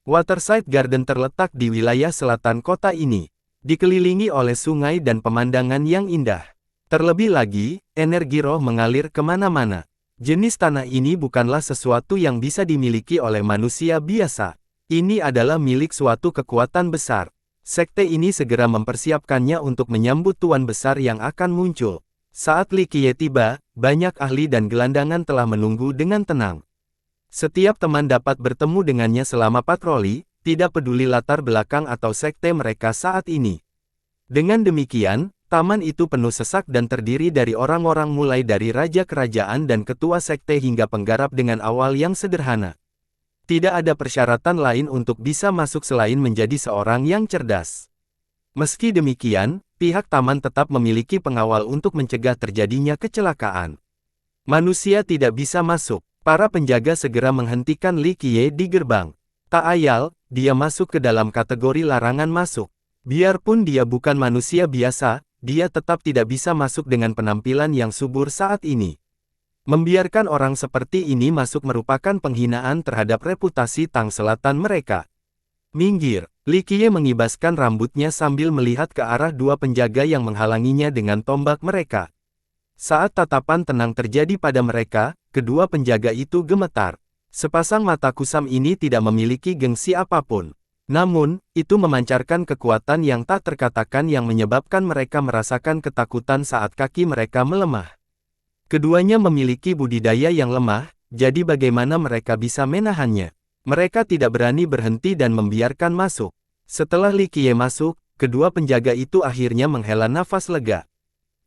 Waterside Garden terletak di wilayah selatan kota ini, dikelilingi oleh sungai dan pemandangan yang indah. Terlebih lagi, energi roh mengalir kemana-mana. Jenis tanah ini bukanlah sesuatu yang bisa dimiliki oleh manusia biasa. Ini adalah milik suatu kekuatan besar. Sekte ini segera mempersiapkannya untuk menyambut Tuan Besar yang akan muncul. Saat Li Qiye tiba, banyak ahli dan gelandangan telah menunggu dengan tenang. Setiap teman dapat bertemu dengannya selama patroli, tidak peduli latar belakang atau sekte mereka saat ini. Dengan demikian, taman itu penuh sesak dan terdiri dari orang-orang mulai dari raja kerajaan dan ketua sekte hingga penggarap dengan awal yang sederhana. Tidak ada persyaratan lain untuk bisa masuk selain menjadi seorang yang cerdas. Meski demikian, pihak taman tetap memiliki pengawal untuk mencegah terjadinya kecelakaan. Manusia tidak bisa masuk. Para penjaga segera menghentikan Li Qiye di gerbang. Tak ayal, dia masuk ke dalam kategori larangan masuk. Biarpun dia bukan manusia biasa, dia tetap tidak bisa masuk dengan penampilan yang subur saat ini. Membiarkan orang seperti ini masuk merupakan penghinaan terhadap reputasi Tang Selatan mereka. Minggir, Li Qiye mengibaskan rambutnya sambil melihat ke arah dua penjaga yang menghalanginya dengan tombak mereka. Saat tatapan tenang terjadi pada mereka, kedua penjaga itu gemetar. Sepasang mata kusam ini tidak memiliki gengsi apapun. Namun, itu memancarkan kekuatan yang tak terkatakan yang menyebabkan mereka merasakan ketakutan saat kaki mereka melemah. Keduanya memiliki budidaya yang lemah, jadi bagaimana mereka bisa menahannya? Mereka tidak berani berhenti dan membiarkan masuk. Setelah Li Qiye masuk, kedua penjaga itu akhirnya menghela nafas lega.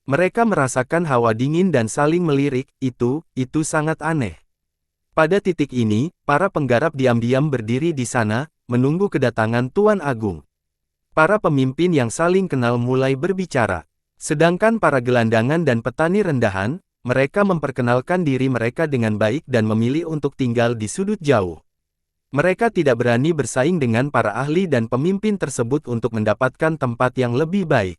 Mereka merasakan hawa dingin dan saling melirik, itu sangat aneh. Pada titik ini, para penggarap diam-diam berdiri di sana, menunggu kedatangan Tuan Agung. Para pemimpin yang saling kenal mulai berbicara. Sedangkan para gelandangan dan petani rendahan, mereka memperkenalkan diri mereka dengan baik dan memilih untuk tinggal di sudut jauh. Mereka tidak berani bersaing dengan para ahli dan pemimpin tersebut untuk mendapatkan tempat yang lebih baik.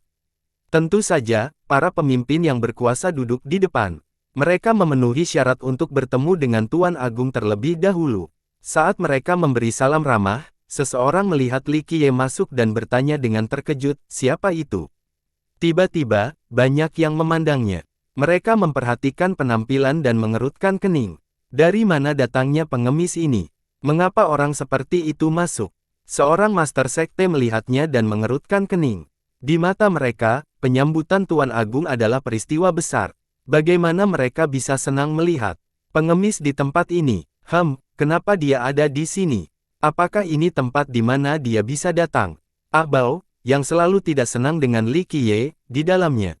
Tentu saja, para pemimpin yang berkuasa duduk di depan. Mereka memenuhi syarat untuk bertemu dengan Tuan Agung terlebih dahulu. Saat mereka memberi salam ramah, seseorang melihat Li Qiye masuk dan bertanya dengan terkejut, siapa itu? Tiba-tiba, banyak yang memandangnya. Mereka memperhatikan penampilan dan mengerutkan kening. Dari mana datangnya pengemis ini? Mengapa orang seperti itu masuk? Seorang master sekte melihatnya dan mengerutkan kening. Di mata mereka, penyambutan Tuan Agung adalah peristiwa besar. Bagaimana mereka bisa senang melihat pengemis di tempat ini? Kenapa dia ada di sini? Apakah ini tempat di mana dia bisa datang? Ah Bao, yang selalu tidak senang dengan Li Qiye, di dalamnya.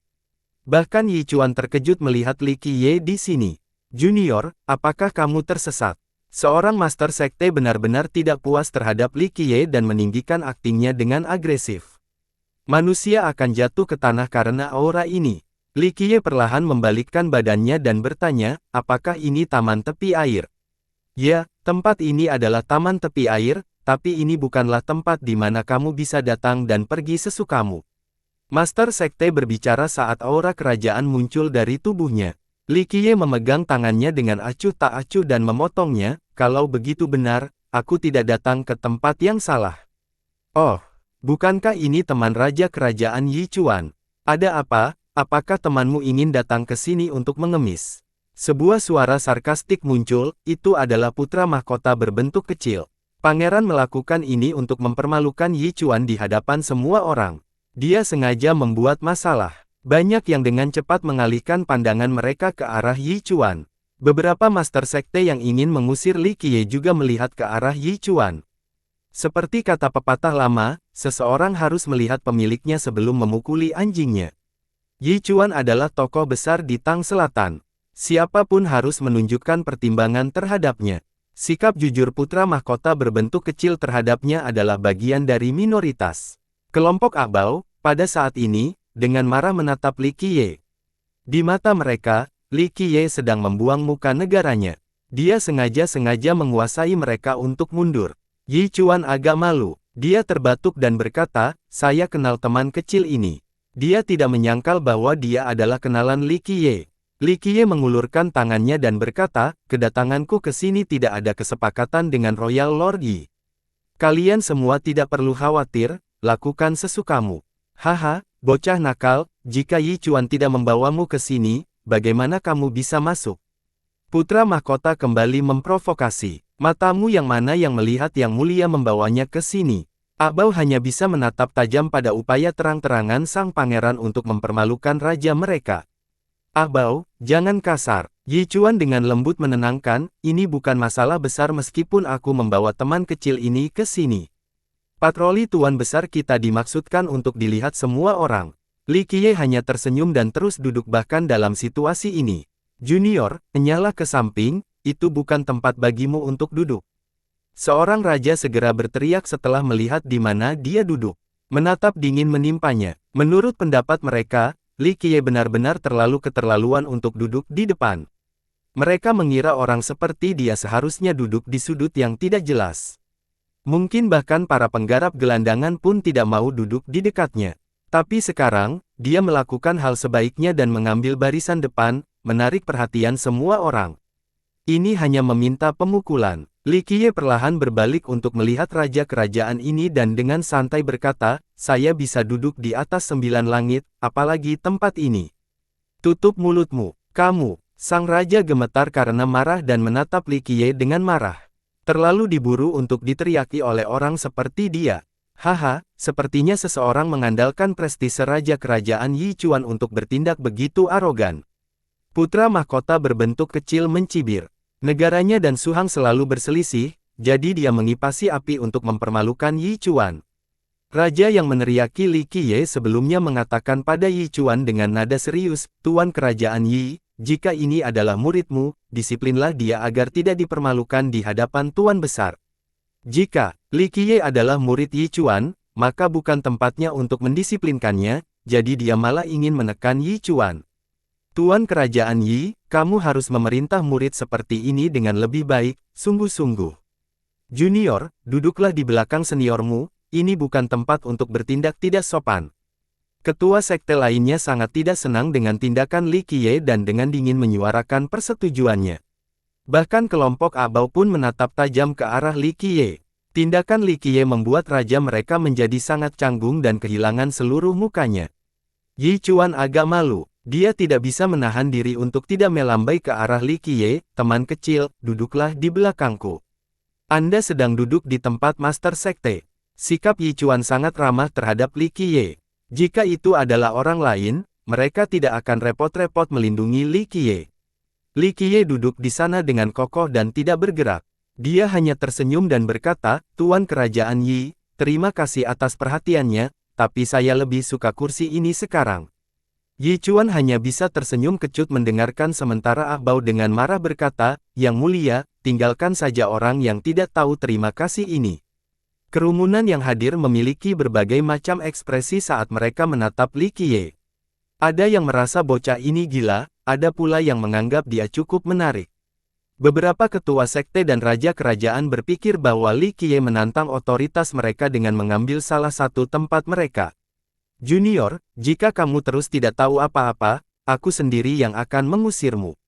Bahkan Yi Chuan terkejut melihat Li Qiye di sini. Junior, apakah kamu tersesat? Seorang master sekte benar-benar tidak puas terhadap Li Qiye dan meninggikan aktingnya dengan agresif. Manusia akan jatuh ke tanah karena aura ini. Li Qiye perlahan membalikkan badannya dan bertanya, apakah ini taman tepi air? Ya, tempat ini adalah taman tepi air, tapi ini bukanlah tempat di mana kamu bisa datang dan pergi sesukamu. Master sekte berbicara saat aura kerajaan muncul dari tubuhnya. Li Qiye memegang tangannya dengan acuh tak acuh dan memotongnya, kalau begitu benar, aku tidak datang ke tempat yang salah. Oh, bukankah ini teman raja kerajaan Yi Chuan? Ada apa? Apakah temanmu ingin datang ke sini untuk mengemis? Sebuah suara sarkastik muncul, itu adalah putra mahkota berbentuk kecil. Pangeran melakukan ini untuk mempermalukan Yi Chuan di hadapan semua orang. Dia sengaja membuat masalah. Banyak yang dengan cepat mengalihkan pandangan mereka ke arah Yi Chuan. Beberapa master sekte yang ingin mengusir Li Qiye juga melihat ke arah Yi Chuan. Seperti kata pepatah lama, seseorang harus melihat pemiliknya sebelum memukuli anjingnya. Yi Chuan adalah tokoh besar di Tang Selatan. Siapapun harus menunjukkan pertimbangan terhadapnya. Sikap jujur putra mahkota berbentuk kecil terhadapnya adalah bagian dari minoritas. Kelompok Ah Bao, pada saat ini, dengan marah menatap Li Qiye. Di mata mereka, Li Qiye sedang membuang muka negaranya. Dia sengaja menguasai mereka untuk mundur. Yi Chuan agak malu. Dia terbatuk dan berkata, saya kenal teman kecil ini. Dia tidak menyangkal bahwa dia adalah kenalan Li Qiye. Li Qiye mengulurkan tangannya dan berkata, kedatanganku ke sini tidak ada kesepakatan dengan Royal Lord Yi. Kalian semua tidak perlu khawatir, lakukan sesukamu. Haha, bocah nakal, jika Yi Chuan tidak membawamu ke sini, bagaimana kamu bisa masuk? Putra mahkota kembali memprovokasi. Matamu yang mana yang melihat yang mulia membawanya ke sini? Ah Bao hanya bisa menatap tajam pada upaya terang-terangan sang pangeran untuk mempermalukan raja mereka. Ah Bao, jangan kasar. Yi Chuan dengan lembut menenangkan, ini bukan masalah besar meskipun aku membawa teman kecil ini ke sini. Patroli Tuan Besar kita dimaksudkan untuk dilihat semua orang. Li Qiye hanya tersenyum dan terus duduk bahkan dalam situasi ini. Junior, enyalah ke samping, itu bukan tempat bagimu untuk duduk. Seorang raja segera berteriak setelah melihat di mana dia duduk. Menatap dingin menimpanya. Menurut pendapat mereka, Li Qiye benar-benar terlalu keterlaluan untuk duduk di depan. Mereka mengira orang seperti dia seharusnya duduk di sudut yang tidak jelas. Mungkin bahkan para penggarap gelandangan pun tidak mau duduk di dekatnya. Tapi sekarang, dia melakukan hal sebaiknya dan mengambil barisan depan, menarik perhatian semua orang. Ini hanya meminta pemukulan. Li Qiye perlahan berbalik untuk melihat raja kerajaan ini dan dengan santai berkata, saya bisa duduk di atas 9 langit, apalagi tempat ini. Tutup mulutmu, kamu. Sang raja gemetar karena marah dan menatap Li Qiye dengan marah. Terlalu diburu untuk diteriaki oleh orang seperti dia. Haha, sepertinya seseorang mengandalkan prestise raja kerajaan Yi Chuan untuk bertindak begitu arogan. Putra mahkota berbentuk kecil mencibir. Negaranya dan Su Hang selalu berselisih, jadi dia mengipasi api untuk mempermalukan Yi Chuan. Raja yang meneriaki Li Qiye sebelumnya mengatakan pada Yi Chuan dengan nada serius, Tuan Kerajaan Yi, jika ini adalah muridmu, disiplinlah dia agar tidak dipermalukan di hadapan Tuan Besar. Jika Li Qiye adalah murid Yi Chuan, maka bukan tempatnya untuk mendisiplinkannya, jadi dia malah ingin menekan Yi Chuan. Tuan Kerajaan Yi, kamu harus memerintah murid seperti ini dengan lebih baik, sungguh-sungguh. Junior, duduklah di belakang seniormu, ini bukan tempat untuk bertindak tidak sopan. Ketua sekte lainnya sangat tidak senang dengan tindakan Li Qiye dan dengan dingin menyuarakan persetujuannya. Bahkan kelompok Abao pun menatap tajam ke arah Li Qiye. Tindakan Li Qiye membuat raja mereka menjadi sangat canggung dan kehilangan seluruh mukanya. Yi Chuan agak malu. Dia tidak bisa menahan diri untuk tidak melambai ke arah Li Qiye. Teman kecil, duduklah di belakangku. Anda sedang duduk di tempat master sekte. Sikap Yi Chuan sangat ramah terhadap Li Qiye. Jika itu adalah orang lain, mereka tidak akan repot-repot melindungi Li Qiye. Li Qiye duduk di sana dengan kokoh dan tidak bergerak. Dia hanya tersenyum dan berkata, "Tuan Kerajaan Yi, terima kasih atas perhatiannya, tapi saya lebih suka kursi ini sekarang." Yi Chuan hanya bisa tersenyum kecut mendengarkan sementara Abao dengan marah berkata, "Yang mulia, tinggalkan saja orang yang tidak tahu terima kasih ini." Kerumunan yang hadir memiliki berbagai macam ekspresi saat mereka menatap Li Qiye. Ada yang merasa bocah ini gila, ada pula yang menganggap dia cukup menarik. Beberapa ketua sekte dan raja kerajaan berpikir bahwa Li Qiye menantang otoritas mereka dengan mengambil salah satu tempat mereka. "Junior, jika kamu terus tidak tahu apa-apa, aku sendiri yang akan mengusirmu."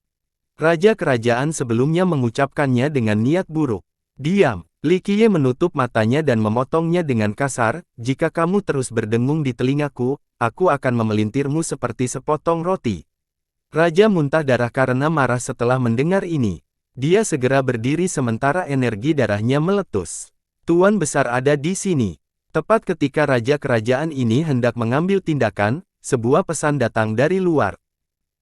Raja kerajaan sebelumnya mengucapkannya dengan niat buruk. "Diam." Li Qiye menutup matanya dan memotongnya dengan kasar, "Jika kamu terus berdengung di telingaku, aku akan memelintirmu seperti sepotong roti." Raja muntah darah karena marah setelah mendengar ini. Dia segera berdiri sementara energi darahnya meletus. "Tuan besar ada di sini." Tepat ketika raja kerajaan ini hendak mengambil tindakan, sebuah pesan datang dari luar.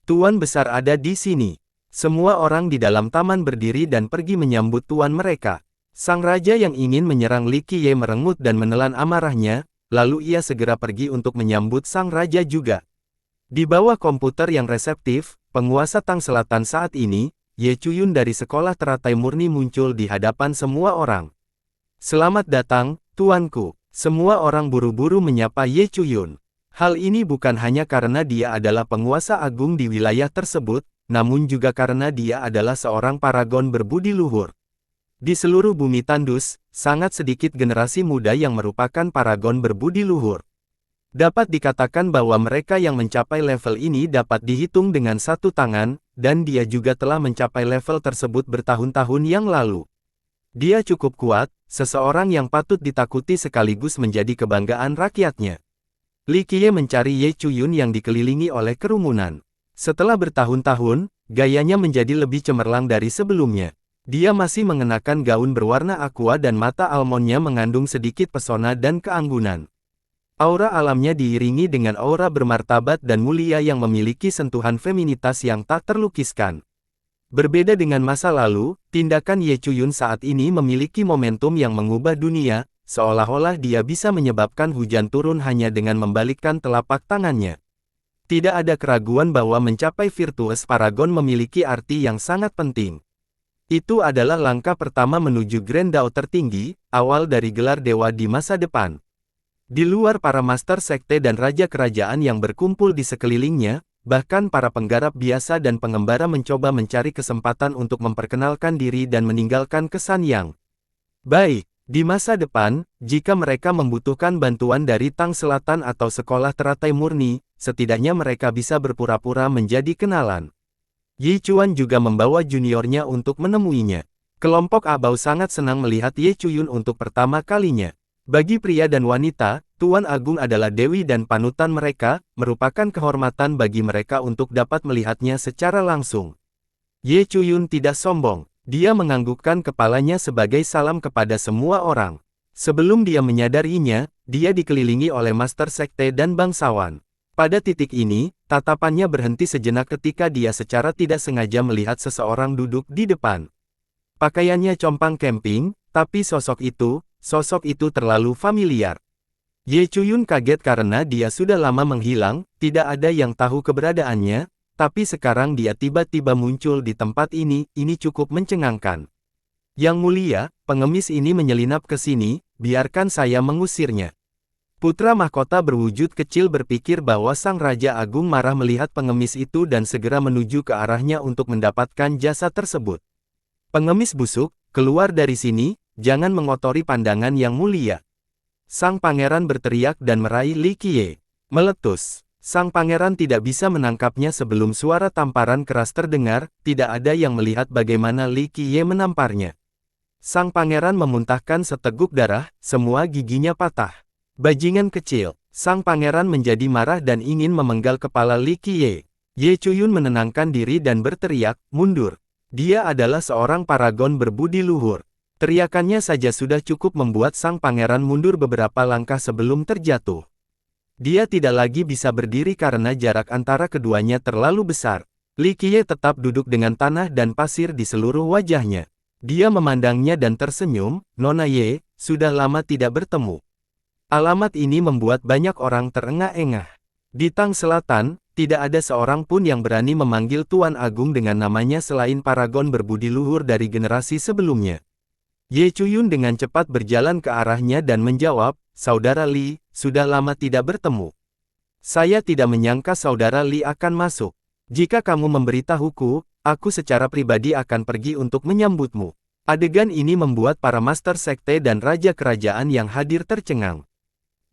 "Tuan besar ada di sini." Semua orang di dalam taman berdiri dan pergi menyambut tuan mereka. Sang raja yang ingin menyerang Li Qiye merengut dan menelan amarahnya, lalu ia segera pergi untuk menyambut sang raja juga. Di bawah komputer yang reseptif, penguasa Tang Selatan saat ini, Ye Chuyun dari sekolah teratai murni muncul di hadapan semua orang. "Selamat datang, tuanku." Semua orang buru-buru menyapa Ye Chuyun. Hal ini bukan hanya karena dia adalah penguasa agung di wilayah tersebut, namun juga karena dia adalah seorang paragon berbudi luhur. Di seluruh bumi tandus, sangat sedikit generasi muda yang merupakan paragon berbudi luhur. Dapat dikatakan bahwa mereka yang mencapai level ini dapat dihitung dengan satu tangan, dan dia juga telah mencapai level tersebut bertahun-tahun yang lalu. Dia cukup kuat, seseorang yang patut ditakuti sekaligus menjadi kebanggaan rakyatnya. Li Qiye mencari Ye Chuyun yang dikelilingi oleh kerumunan. Setelah bertahun-tahun, gayanya menjadi lebih cemerlang dari sebelumnya. Dia masih mengenakan gaun berwarna aqua dan mata almondnya mengandung sedikit pesona dan keanggunan. Aura alamnya diiringi dengan aura bermartabat dan mulia yang memiliki sentuhan feminitas yang tak terlukiskan. Berbeda dengan masa lalu, tindakan Ye Chuyun saat ini memiliki momentum yang mengubah dunia, seolah-olah dia bisa menyebabkan hujan turun hanya dengan membalikkan telapak tangannya. Tidak ada keraguan bahwa mencapai virtues paragon memiliki arti yang sangat penting. Itu adalah langkah pertama menuju Grand Dao tertinggi, awal dari gelar dewa di masa depan. Di luar para master sekte dan raja kerajaan yang berkumpul di sekelilingnya, bahkan para penggarap biasa dan pengembara mencoba mencari kesempatan untuk memperkenalkan diri dan meninggalkan kesan yang baik. Di masa depan, jika mereka membutuhkan bantuan dari Tang Selatan atau sekolah teratai murni, setidaknya mereka bisa berpura-pura menjadi kenalan. Yi Chuan juga membawa juniornya untuk menemuinya. Kelompok Abao sangat senang melihat Ye Chuyun untuk pertama kalinya. Bagi pria dan wanita, Tuan Agung adalah dewi dan panutan mereka, merupakan kehormatan bagi mereka untuk dapat melihatnya secara langsung. Ye Chuyun tidak sombong. Dia menganggukkan kepalanya sebagai salam kepada semua orang. Sebelum dia menyadarinya, dia dikelilingi oleh master sekte dan bangsawan. Pada titik ini, tatapannya berhenti sejenak ketika dia secara tidak sengaja melihat seseorang duduk di depan. Pakaiannya compang camping, tapi sosok itu terlalu familiar. Ye Chuyun kaget karena dia sudah lama menghilang, tidak ada yang tahu keberadaannya, tapi sekarang dia tiba-tiba muncul di tempat ini cukup mencengangkan. "Yang mulia, pengemis ini menyelinap ke sini, biarkan saya mengusirnya." Putra mahkota berwujud kecil berpikir bahwa sang Raja Agung marah melihat pengemis itu dan segera menuju ke arahnya untuk mendapatkan jasa tersebut. "Pengemis busuk, keluar dari sini, jangan mengotori pandangan yang mulia." Sang pangeran berteriak dan meraih Li Qiye. Meletus. Sang pangeran tidak bisa menangkapnya sebelum suara tamparan keras terdengar, tidak ada yang melihat bagaimana Li Qiye menamparnya. Sang pangeran memuntahkan seteguk darah, semua giginya patah. Bajingan kecil. Sang pangeran menjadi marah dan ingin memenggal kepala Li Qiye. Ye Chuyun menenangkan diri dan berteriak, mundur. Dia adalah seorang paragon berbudi luhur. Teriakannya saja sudah cukup membuat sang pangeran mundur beberapa langkah sebelum terjatuh. Dia tidak lagi bisa berdiri karena jarak antara keduanya terlalu besar. Li Qiye tetap duduk dengan tanah dan pasir di seluruh wajahnya. Dia memandangnya dan tersenyum, Nona Ye, sudah lama tidak bertemu. Alamat ini membuat banyak orang terengah-engah. Di Tang Selatan, tidak ada seorang pun yang berani memanggil Tuan Agung dengan namanya selain paragon berbudi luhur dari generasi sebelumnya. Ye Chuyun dengan cepat berjalan ke arahnya dan menjawab, Saudara Li, sudah lama tidak bertemu. Saya tidak menyangka Saudara Li akan masuk. Jika kamu memberitahuku, aku secara pribadi akan pergi untuk menyambutmu. Adegan ini membuat para master sekte dan raja kerajaan yang hadir tercengang.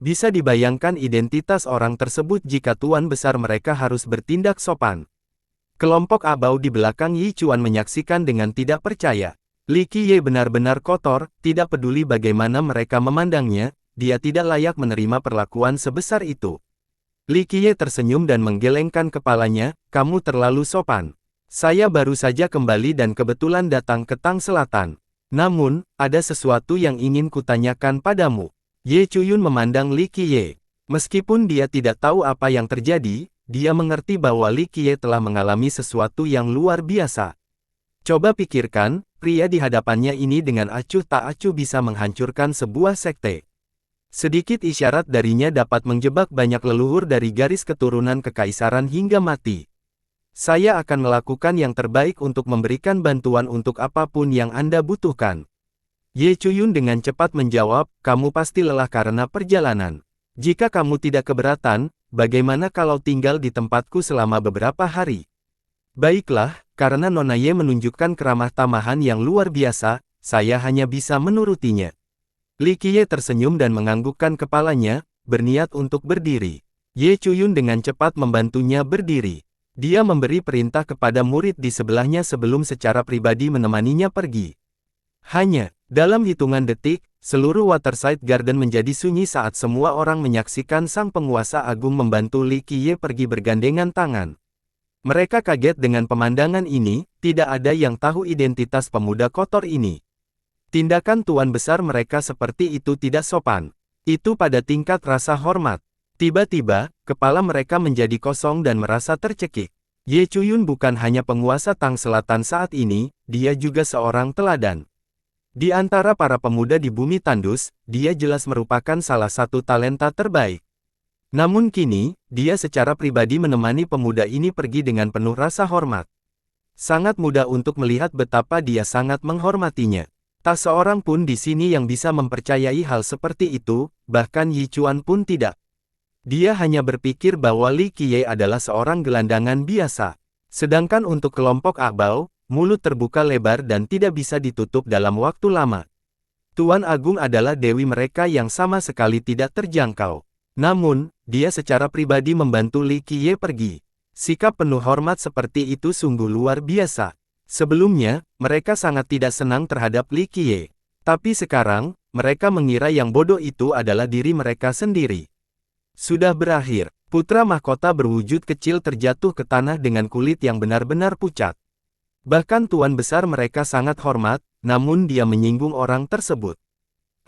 Bisa dibayangkan identitas orang tersebut jika tuan besar mereka harus bertindak sopan. Kelompok abau di belakang Yi Chuan menyaksikan dengan tidak percaya. Li Qiye benar-benar kotor, tidak peduli bagaimana mereka memandangnya, dia tidak layak menerima perlakuan sebesar itu. Li Qiye tersenyum dan menggelengkan kepalanya, kamu terlalu sopan. Saya baru saja kembali dan kebetulan datang ke Tang Selatan. Namun, ada sesuatu yang ingin kutanyakan padamu. Ye Chuyun memandang Li Qiye. Meskipun dia tidak tahu apa yang terjadi, dia mengerti bahwa Li Qiye telah mengalami sesuatu yang luar biasa. Coba pikirkan, pria di hadapannya ini dengan acuh tak acuh bisa menghancurkan sebuah sekte. Sedikit isyarat darinya dapat menjebak banyak leluhur dari garis keturunan kekaisaran hingga mati. Saya akan melakukan yang terbaik untuk memberikan bantuan untuk apapun yang Anda butuhkan. Ye Chuyun dengan cepat menjawab, kamu pasti lelah karena perjalanan. Jika kamu tidak keberatan, bagaimana kalau tinggal di tempatku selama beberapa hari? Baiklah, karena Nona Ye menunjukkan keramah tamahan yang luar biasa, saya hanya bisa menurutinya. Li Qiye tersenyum dan menganggukkan kepalanya, berniat untuk berdiri. Ye Chuyun dengan cepat membantunya berdiri. Dia memberi perintah kepada murid di sebelahnya sebelum secara pribadi menemaninya pergi. Hanya, dalam hitungan detik, seluruh Waterside Garden menjadi sunyi saat semua orang menyaksikan sang penguasa agung membantu Li Qiye pergi bergandengan tangan. Mereka kaget dengan pemandangan ini, tidak ada yang tahu identitas pemuda kotor ini. Tindakan tuan besar mereka seperti itu tidak sopan. Itu pada tingkat rasa hormat. Tiba-tiba, kepala mereka menjadi kosong dan merasa tercekik. Ye Chuyun bukan hanya penguasa Tang Selatan saat ini, dia juga seorang teladan. Di antara para pemuda di bumi tandus, dia jelas merupakan salah satu talenta terbaik. Namun kini, dia secara pribadi menemani pemuda ini pergi dengan penuh rasa hormat. Sangat mudah untuk melihat betapa dia sangat menghormatinya. Tak seorang pun di sini yang bisa mempercayai hal seperti itu, bahkan Yi Chuan pun tidak. Dia hanya berpikir bahwa Li Qiye adalah seorang gelandangan biasa. Sedangkan untuk kelompok abau, mulut terbuka lebar dan tidak bisa ditutup dalam waktu lama. Tuan Agung adalah dewi mereka yang sama sekali tidak terjangkau. Namun, dia secara pribadi membantu Li Qiye pergi. Sikap penuh hormat seperti itu sungguh luar biasa. Sebelumnya, mereka sangat tidak senang terhadap Li Qiye. Tapi sekarang, mereka mengira yang bodoh itu adalah diri mereka sendiri. Sudah berakhir, putra mahkota berwujud kecil terjatuh ke tanah dengan kulit yang benar-benar pucat. Bahkan tuan besar mereka sangat hormat, namun dia menyinggung orang tersebut.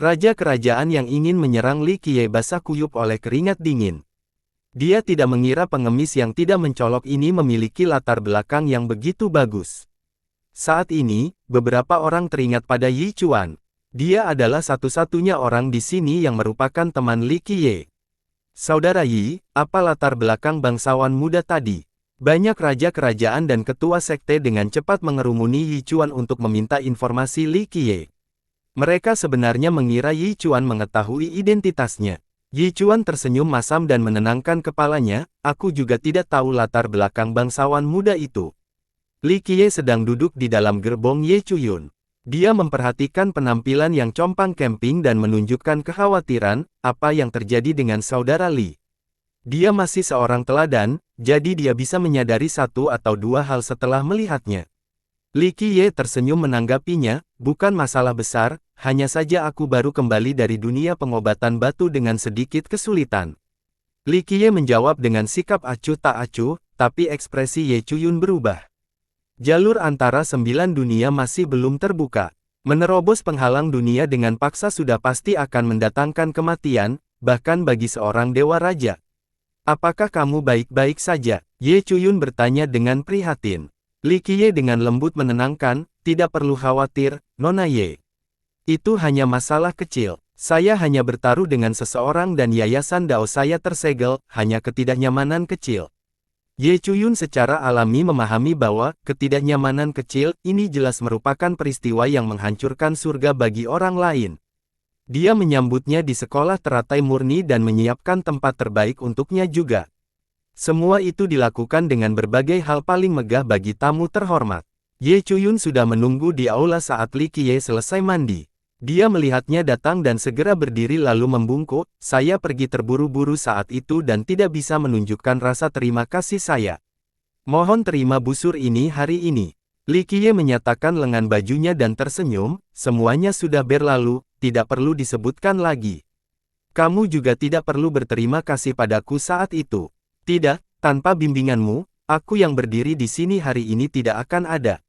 Raja kerajaan yang ingin menyerang Li Qiye basah kuyup oleh keringat dingin. Dia tidak mengira pengemis yang tidak mencolok ini memiliki latar belakang yang begitu bagus. Saat ini, beberapa orang teringat pada Yi Chuan. Dia adalah satu-satunya orang di sini yang merupakan teman Li Qiye. Saudara Yi, apa latar belakang bangsawan muda tadi? Banyak raja kerajaan dan ketua sekte dengan cepat mengerumuni Yi Chuan untuk meminta informasi Li Qiye. Mereka sebenarnya mengira Yi Chuan mengetahui identitasnya. Yi Chuan tersenyum masam dan menenangkan kepalanya, aku juga tidak tahu latar belakang bangsawan muda itu. Li Qiye sedang duduk di dalam gerbong Ye Chuyun. Dia memperhatikan penampilan yang compang-camping dan menunjukkan kekhawatiran, apa yang terjadi dengan saudara Li. Dia masih seorang teladan, jadi dia bisa menyadari satu atau dua hal setelah melihatnya. Li Qiye tersenyum menanggapinya, bukan masalah besar, hanya saja aku baru kembali dari dunia pengobatan batu dengan sedikit kesulitan. Li Qiye menjawab dengan sikap acuh tak acuh, tapi ekspresi Ye Chuyun berubah. Jalur antara 9 dunia masih belum terbuka. Menerobos penghalang dunia dengan paksa sudah pasti akan mendatangkan kematian, bahkan bagi seorang dewa raja. Apakah kamu baik-baik saja? Ye Chuyun bertanya dengan prihatin. Li Qiye dengan lembut menenangkan, tidak perlu khawatir, Nona Ye. Itu hanya masalah kecil. Saya hanya bertaruh dengan seseorang dan yayasan Dao saya tersegel, hanya ketidaknyamanan kecil. Ye Chuyun secara alami memahami bahwa ketidaknyamanan kecil ini jelas merupakan peristiwa yang menghancurkan surga bagi orang lain. Dia menyambutnya di sekolah teratai murni dan menyiapkan tempat terbaik untuknya juga. Semua itu dilakukan dengan berbagai hal paling megah bagi tamu terhormat. Ye Chuyun sudah menunggu di aula saat Li Qiye selesai mandi. Dia melihatnya datang dan segera berdiri lalu membungkuk, saya pergi terburu-buru saat itu dan tidak bisa menunjukkan rasa terima kasih saya. Mohon terima busur ini hari ini. Li Qiye menyatakan lengan bajunya dan tersenyum, semuanya sudah berlalu, tidak perlu disebutkan lagi. Kamu juga tidak perlu berterima kasih padaku saat itu. Tidak, tanpa bimbinganmu, aku yang berdiri di sini hari ini tidak akan ada.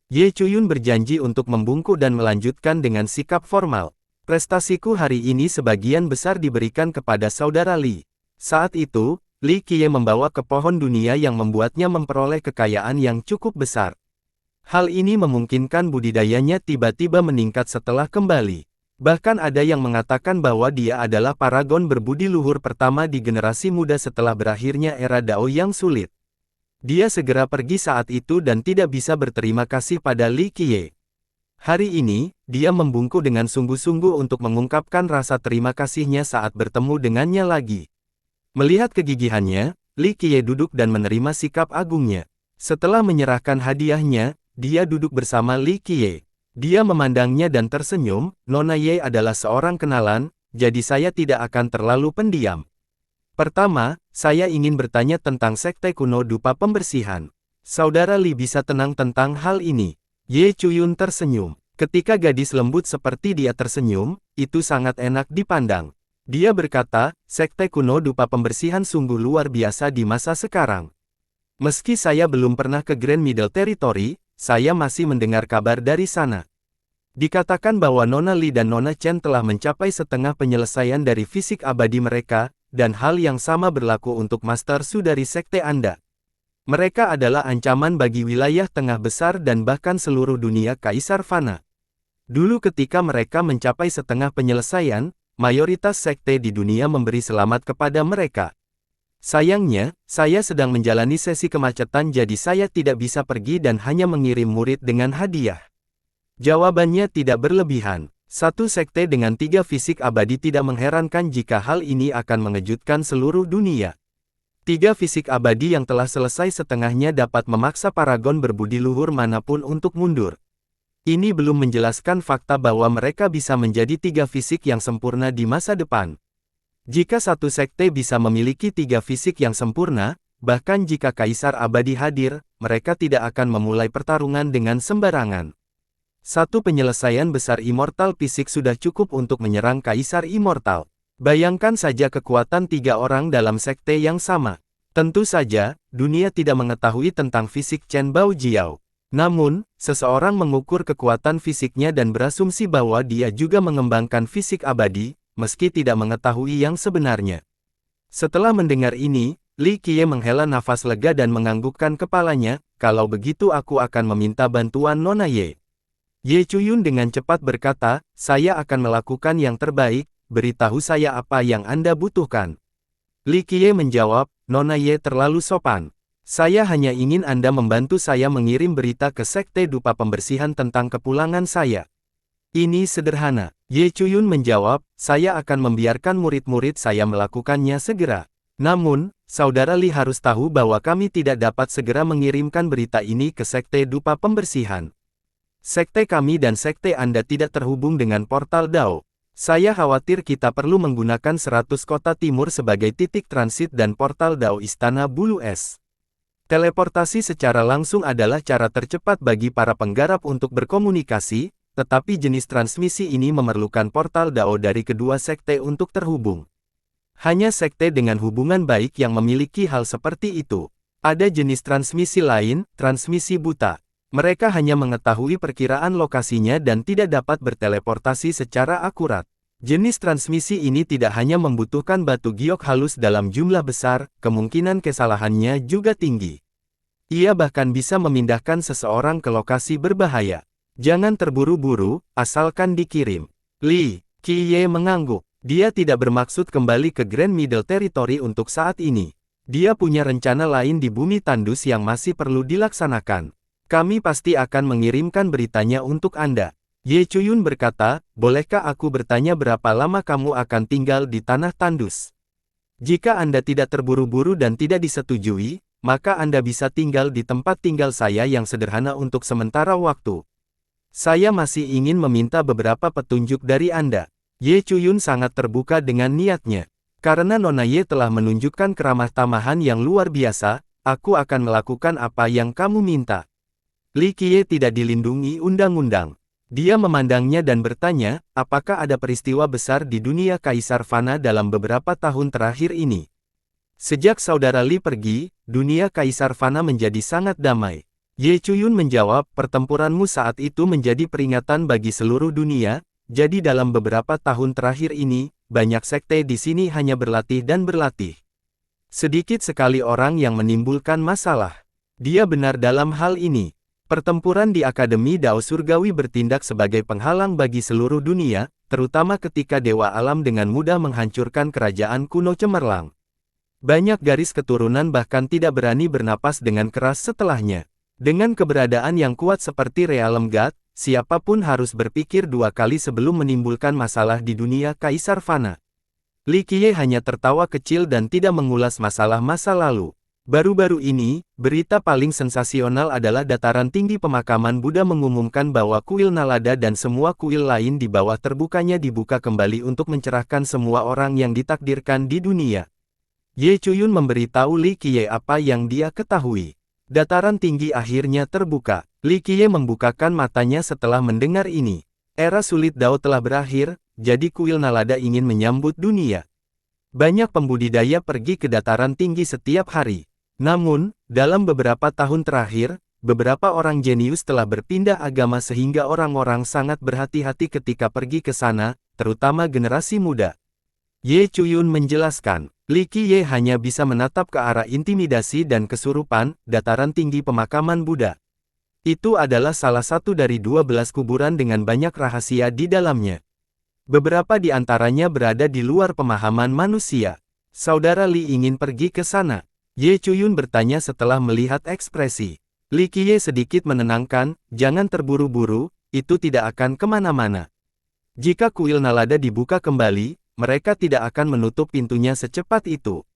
Ye Chuyun berjanji untuk membungkuk dan melanjutkan dengan sikap formal. Prestasiku hari ini sebagian besar diberikan kepada saudara Li. Saat itu, Li Qiye membawa ke pohon dunia yang membuatnya memperoleh kekayaan yang cukup besar. Hal ini memungkinkan budidayanya tiba-tiba meningkat setelah kembali. Bahkan ada yang mengatakan bahwa dia adalah paragon berbudi luhur pertama di generasi muda setelah berakhirnya era Dao yang sulit. Dia segera pergi saat itu dan tidak bisa berterima kasih pada Li Qiye. Hari ini, dia membungkuk dengan sungguh-sungguh untuk mengungkapkan rasa terima kasihnya saat bertemu dengannya lagi. Melihat kegigihannya, Li Qiye duduk dan menerima sikap agungnya. Setelah menyerahkan hadiahnya, dia duduk bersama Li Qiye. Dia memandangnya dan tersenyum, Nona Ye adalah seorang kenalan, jadi saya tidak akan terlalu pendiam. Pertama, saya ingin bertanya tentang sekte kuno dupa pembersihan. Saudara Li bisa tenang tentang hal ini. Ye Chuyun tersenyum. Ketika gadis lembut seperti dia tersenyum, itu sangat enak dipandang. Dia berkata, sekte kuno dupa pembersihan sungguh luar biasa di masa sekarang. Meski saya belum pernah ke Grand Middle Territory, saya masih mendengar kabar dari sana. Dikatakan bahwa Nona Li dan Nona Chen telah mencapai setengah penyelesaian dari fisik abadi mereka, dan hal yang sama berlaku untuk Master Su dari sekte Anda. Mereka adalah ancaman bagi wilayah tengah besar dan bahkan seluruh dunia Kaisar Fana. Dulu ketika mereka mencapai setengah penyelesaian, mayoritas sekte di dunia memberi selamat kepada mereka. Sayangnya, saya sedang menjalani sesi kemacetan jadi saya tidak bisa pergi dan hanya mengirim murid dengan hadiah. Jawabannya tidak berlebihan. Satu sekte dengan 3 fisik abadi tidak mengherankan jika hal ini akan mengejutkan seluruh dunia. 3 fisik abadi yang telah selesai setengahnya dapat memaksa paragon berbudi luhur manapun untuk mundur. Ini belum menjelaskan fakta bahwa mereka bisa menjadi 3 fisik yang sempurna di masa depan. Jika satu sekte bisa memiliki 3 fisik yang sempurna, bahkan jika Kaisar Abadi hadir, mereka tidak akan memulai pertarungan dengan sembarangan. Satu penyelesaian besar Immortal fisik sudah cukup untuk menyerang Kaisar Immortal. Bayangkan saja kekuatan 3 orang dalam sekte yang sama. Tentu saja, dunia tidak mengetahui tentang fisik Chen Baojiao. Namun, seseorang mengukur kekuatan fisiknya dan berasumsi bahwa dia juga mengembangkan fisik abadi, meski tidak mengetahui yang sebenarnya. Setelah mendengar ini, Li Qiye menghela nafas lega dan menganggukkan kepalanya, kalau begitu aku akan meminta bantuan Nona Ye. Ye Chuyun dengan cepat berkata, saya akan melakukan yang terbaik, beritahu saya apa yang Anda butuhkan. Li Qiye menjawab, Nona Ye terlalu sopan. Saya hanya ingin Anda membantu saya mengirim berita ke sekte dupa pembersihan tentang kepulangan saya. Ini sederhana. Ye Chuyun menjawab, saya akan membiarkan murid-murid saya melakukannya segera. Namun, Saudara Li harus tahu bahwa kami tidak dapat segera mengirimkan berita ini ke sekte dupa pembersihan. Sekte kami dan sekte Anda tidak terhubung dengan portal Dao. Saya khawatir kita perlu menggunakan 100 kota timur sebagai titik transit dan portal Dao Istana Bulu Es. Teleportasi secara langsung adalah cara tercepat bagi para penggarap untuk berkomunikasi, tetapi jenis transmisi ini memerlukan portal Dao dari kedua sekte untuk terhubung. Hanya sekte dengan hubungan baik yang memiliki hal seperti itu. Ada jenis transmisi lain, transmisi buta. Mereka hanya mengetahui perkiraan lokasinya dan tidak dapat berteleportasi secara akurat. Jenis transmisi ini tidak hanya membutuhkan batu giok halus dalam jumlah besar, kemungkinan kesalahannya juga tinggi. Ia bahkan bisa memindahkan seseorang ke lokasi berbahaya. Jangan terburu-buru, asalkan dikirim. Li Qiye mengangguk. Dia tidak bermaksud kembali ke Grand Middle Territory untuk saat ini. Dia punya rencana lain di bumi tandus yang masih perlu dilaksanakan. Kami pasti akan mengirimkan beritanya untuk Anda. Ye Chuyun berkata, bolehkah aku bertanya berapa lama kamu akan tinggal di tanah tandus? Jika Anda tidak terburu-buru dan tidak disetujui, maka Anda bisa tinggal di tempat tinggal saya yang sederhana untuk sementara waktu. Saya masih ingin meminta beberapa petunjuk dari Anda. Ye Chuyun sangat terbuka dengan niatnya. Karena Nona Ye telah menunjukkan keramah tamahan yang luar biasa, aku akan melakukan apa yang kamu minta. Li Qiye tidak dilindungi undang-undang. Dia memandangnya dan bertanya, apakah ada peristiwa besar di dunia Kaisar Fana dalam beberapa tahun terakhir ini? Sejak saudara Li pergi, dunia Kaisar Fana menjadi sangat damai. Ye Chuyun menjawab, pertempuranmu saat itu menjadi peringatan bagi seluruh dunia, jadi dalam beberapa tahun terakhir ini, banyak sekte di sini hanya berlatih dan berlatih. Sedikit sekali orang yang menimbulkan masalah. Dia benar dalam hal ini. Pertempuran di Akademi Dao Surgawi bertindak sebagai penghalang bagi seluruh dunia, terutama ketika Dewa Alam dengan mudah menghancurkan kerajaan kuno cemerlang. Banyak garis keturunan bahkan tidak berani bernapas dengan keras setelahnya. Dengan keberadaan yang kuat seperti Realm God, siapapun harus berpikir dua kali sebelum menimbulkan masalah di dunia Kaisar Fana. Li Qiye hanya tertawa kecil dan tidak mengulas masalah masa lalu. Baru-baru ini, berita paling sensasional adalah dataran tinggi pemakaman Buddha mengumumkan bahwa kuil Nalada dan semua kuil lain di bawah terbukanya dibuka kembali untuk mencerahkan semua orang yang ditakdirkan di dunia. Ye Chuyun memberitahu Li Qiye apa yang dia ketahui. Dataran tinggi akhirnya terbuka. Li Qiye membukakan matanya setelah mendengar ini. Era sulit Dao telah berakhir, jadi kuil Nalada ingin menyambut dunia. Banyak pembudidaya pergi ke dataran tinggi setiap hari. Namun, dalam beberapa tahun terakhir, beberapa orang jenius telah berpindah agama sehingga orang-orang sangat berhati-hati ketika pergi ke sana, terutama generasi muda. Ye Chuyun menjelaskan, Li Qiye hanya bisa menatap ke arah intimidasi dan kesurupan, dataran tinggi pemakaman Buddha. Itu adalah salah satu dari 12 kuburan dengan banyak rahasia di dalamnya. Beberapa di antaranya berada di luar pemahaman manusia. Saudara Li ingin pergi ke sana. Ye Chuyun bertanya setelah melihat ekspresi. Li Qiye sedikit menenangkan, jangan terburu-buru, itu tidak akan kemana-mana. Jika kuil Nalada dibuka kembali, mereka tidak akan menutup pintunya secepat itu.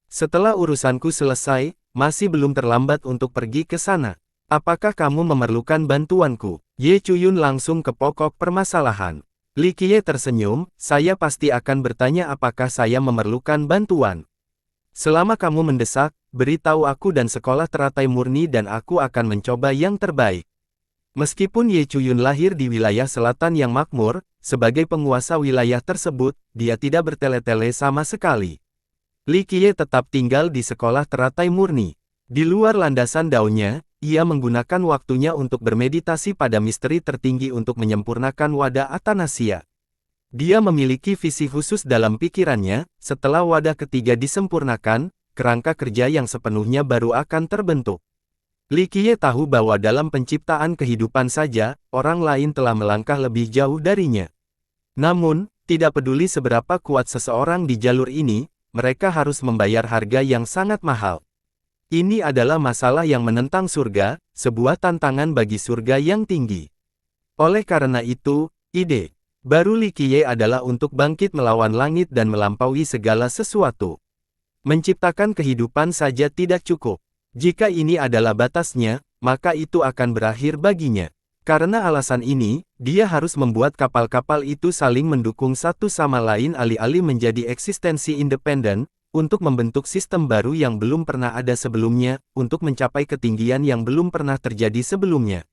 Setelah urusanku selesai, masih belum terlambat untuk pergi ke sana. Apakah kamu memerlukan bantuanku? Ye Chuyun langsung ke pokok permasalahan. Li Qiye tersenyum, saya pasti akan bertanya apakah saya memerlukan bantuan. Selama kamu mendesak, beritahu aku dan sekolah teratai murni dan aku akan mencoba yang terbaik. Meskipun Ye Chuyun lahir di wilayah selatan yang makmur, sebagai penguasa wilayah tersebut, dia tidak bertele-tele sama sekali. Li Qiye tetap tinggal di sekolah teratai murni. Di luar landasan daunnya, ia menggunakan waktunya untuk bermeditasi pada misteri tertinggi untuk menyempurnakan wadah Atanasia. Dia memiliki visi khusus dalam pikirannya, setelah wadah ketiga disempurnakan, kerangka kerja yang sepenuhnya baru akan terbentuk. Li Qiye tahu bahwa dalam penciptaan kehidupan saja, orang lain telah melangkah lebih jauh darinya. Namun, tidak peduli seberapa kuat seseorang di jalur ini, mereka harus membayar harga yang sangat mahal. Ini adalah masalah yang menentang surga, sebuah tantangan bagi surga yang tinggi. Oleh karena itu, ide baru Li Qiye adalah untuk bangkit melawan langit dan melampaui segala sesuatu. Menciptakan kehidupan saja tidak cukup. Jika ini adalah batasnya, maka itu akan berakhir baginya. Karena alasan ini, dia harus membuat kapal-kapal itu saling mendukung satu sama lain alih-alih menjadi eksistensi independen, untuk membentuk sistem baru yang belum pernah ada sebelumnya, untuk mencapai ketinggian yang belum pernah terjadi sebelumnya.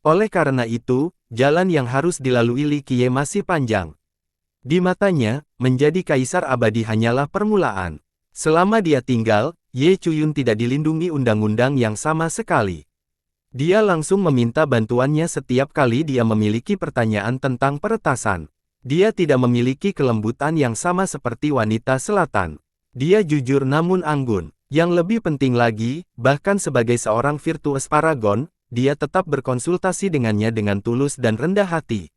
Oleh karena itu, jalan yang harus dilalui Li Qiye masih panjang. Di matanya, menjadi kaisar abadi hanyalah permulaan. Selama dia tinggal, Ye Chuyun tidak dilindungi undang-undang yang sama sekali. Dia langsung meminta bantuannya setiap kali dia memiliki pertanyaan tentang peretasan. Dia tidak memiliki kelembutan yang sama seperti wanita selatan. Dia jujur namun anggun. Yang lebih penting lagi, bahkan sebagai seorang virtuous paragon, dia tetap berkonsultasi dengannya dengan tulus dan rendah hati.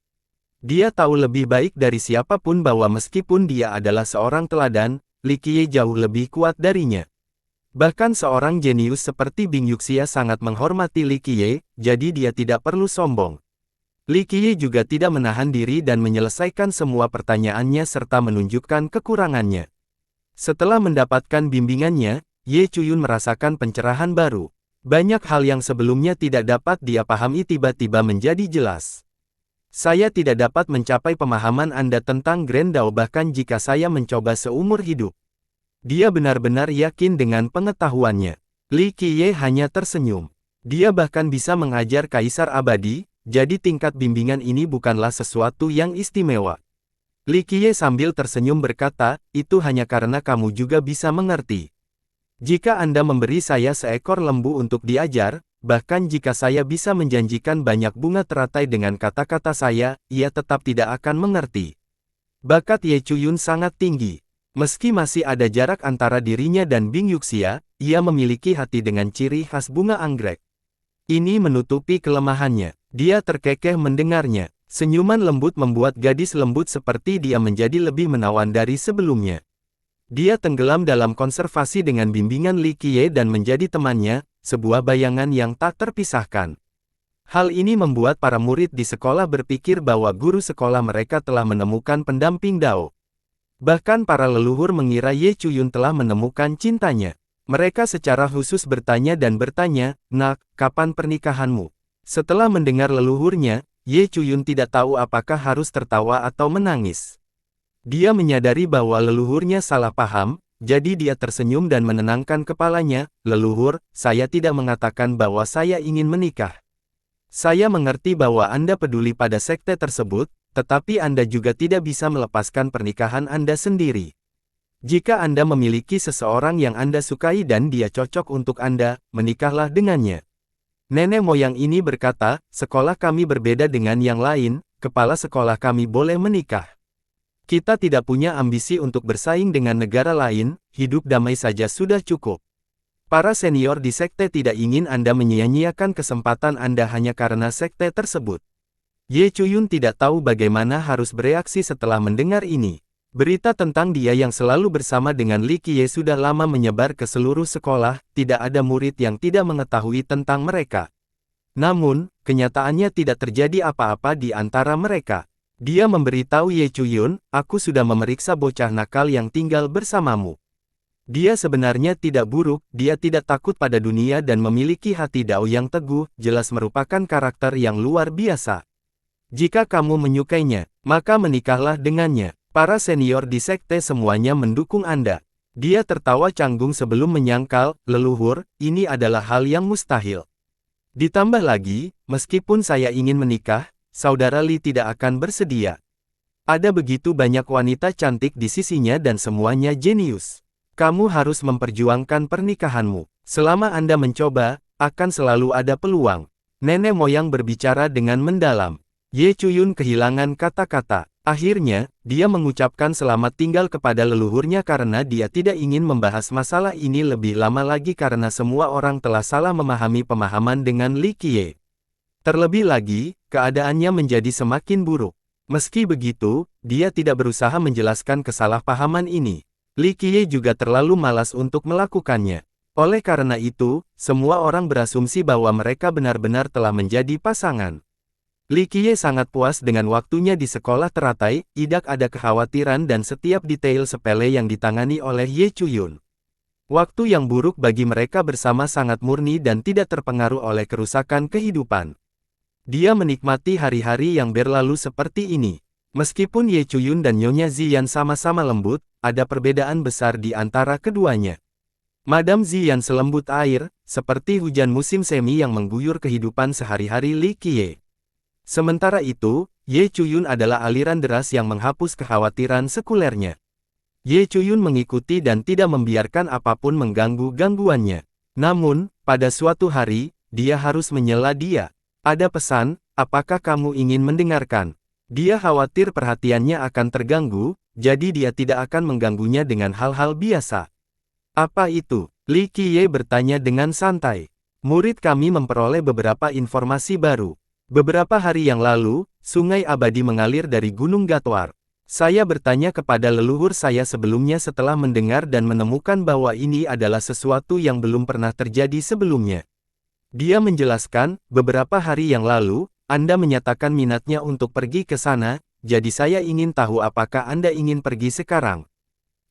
Dia tahu lebih baik dari siapapun bahwa meskipun dia adalah seorang teladan, Li Qiye jauh lebih kuat darinya. Bahkan seorang jenius seperti Bing Yuxia sangat menghormati Li Qiye, jadi dia tidak perlu sombong. Li Qiye juga tidak menahan diri dan menyelesaikan semua pertanyaannya serta menunjukkan kekurangannya. Setelah mendapatkan bimbingannya, Ye Chuyun merasakan pencerahan baru. Banyak hal yang sebelumnya tidak dapat dia pahami tiba-tiba menjadi jelas. Saya tidak dapat mencapai pemahaman Anda tentang Grand Dao bahkan jika saya mencoba seumur hidup. Dia benar-benar yakin dengan pengetahuannya. Li Qiye hanya tersenyum. Dia bahkan bisa mengajar kaisar abadi, jadi tingkat bimbingan ini bukanlah sesuatu yang istimewa. Li Qiye sambil tersenyum berkata, itu hanya karena kamu juga bisa mengerti. Jika Anda memberi saya seekor lembu untuk diajar, bahkan jika saya bisa menjanjikan banyak bunga teratai dengan kata-kata saya, ia tetap tidak akan mengerti. Bakat Ye Chuyun sangat tinggi. Meski masih ada jarak antara dirinya dan Bing Yuxia, ia memiliki hati dengan ciri khas bunga anggrek. Ini menutupi kelemahannya. Dia terkekeh mendengarnya. Senyuman lembut membuat gadis lembut seperti dia menjadi lebih menawan dari sebelumnya. Dia tenggelam dalam konservasi dengan bimbingan Li Qiye dan menjadi temannya, sebuah bayangan yang tak terpisahkan. Hal ini membuat para murid di sekolah berpikir bahwa guru sekolah mereka telah menemukan pendamping Dao. Bahkan para leluhur mengira Ye Chuyun telah menemukan cintanya. Mereka secara khusus bertanya dan bertanya, "Nak, kapan pernikahanmu?" Setelah mendengar leluhurnya, Ye Chuyun tidak tahu apakah harus tertawa atau menangis. Dia menyadari bahwa leluhurnya salah paham, jadi dia tersenyum dan menenangkan kepalanya, "Leluhur, saya tidak mengatakan bahwa saya ingin menikah. Saya mengerti bahwa Anda peduli pada sekte tersebut, tetapi Anda juga tidak bisa melepaskan pernikahan Anda sendiri. Jika Anda memiliki seseorang yang Anda sukai dan dia cocok untuk Anda, menikahlah dengannya." Nenek moyang ini berkata, "Sekolah kami berbeda dengan yang lain, kepala sekolah kami boleh menikah. Kita tidak punya ambisi untuk bersaing dengan negara lain, hidup damai saja sudah cukup. Para senior di sekte tidak ingin Anda menyia-nyiakan kesempatan Anda hanya karena sekte tersebut." Ye Chuyun tidak tahu bagaimana harus bereaksi setelah mendengar ini. Berita tentang dia yang selalu bersama dengan Li Qiye sudah lama menyebar ke seluruh sekolah, tidak ada murid yang tidak mengetahui tentang mereka. Namun, kenyataannya tidak terjadi apa-apa di antara mereka. Dia memberitahu Ye Chuyun, "Aku sudah memeriksa bocah nakal yang tinggal bersamamu. Dia sebenarnya tidak buruk, dia tidak takut pada dunia dan memiliki hati Dao yang teguh, jelas merupakan karakter yang luar biasa. Jika kamu menyukainya, maka menikahlah dengannya." Para senior di sekte semuanya mendukung Anda. Dia tertawa canggung sebelum menyangkal, "Leluhur, ini adalah hal yang mustahil. Ditambah lagi, meskipun saya ingin menikah, saudara Li tidak akan bersedia. Ada begitu banyak wanita cantik di sisinya dan semuanya jenius. Kamu harus memperjuangkan pernikahanmu. Selama Anda mencoba, akan selalu ada peluang." Nenek moyang berbicara dengan mendalam. Ye Chuyun kehilangan kata-kata. Akhirnya, dia mengucapkan selamat tinggal kepada leluhurnya karena dia tidak ingin membahas masalah ini lebih lama lagi karena semua orang telah salah memahami pemahaman dengan Li Qiye. Terlebih lagi, keadaannya menjadi semakin buruk. Meski begitu, dia tidak berusaha menjelaskan kesalahpahaman ini. Li Qiye juga terlalu malas untuk melakukannya. Oleh karena itu, semua orang berasumsi bahwa mereka benar-benar telah menjadi pasangan. Li Qiye sangat puas dengan waktunya di sekolah teratai, tidak ada kekhawatiran dan setiap detail sepele yang ditangani oleh Ye Chuyun. Waktu yang buruk bagi mereka bersama sangat murni dan tidak terpengaruh oleh kerusakan kehidupan. Dia menikmati hari-hari yang berlalu seperti ini. Meskipun Ye Chuyun dan Nyonya Ziyan sama-sama lembut, ada perbedaan besar di antara keduanya. Madam Ziyan selembut air, seperti hujan musim semi yang mengguyur kehidupan sehari-hari Li Qiye. Sementara itu, Ye Chuyun adalah aliran deras yang menghapus kekhawatiran sekulernya. Ye Chuyun mengikuti dan tidak membiarkan apapun mengganggu gangguannya. Namun, pada suatu hari, dia harus menyela dia. Ada pesan, apakah kamu ingin mendengarkan? Dia khawatir perhatiannya akan terganggu, jadi dia tidak akan mengganggunya dengan hal-hal biasa. Apa itu? Li Qiye bertanya dengan santai. Murid kami memperoleh beberapa informasi baru. Beberapa hari yang lalu, sungai abadi mengalir dari Gunung Gatwar. Saya bertanya kepada leluhur saya sebelumnya setelah mendengar dan menemukan bahwa ini adalah sesuatu yang belum pernah terjadi sebelumnya. Dia menjelaskan, beberapa hari yang lalu, Anda menyatakan minatnya untuk pergi ke sana, jadi saya ingin tahu apakah Anda ingin pergi sekarang.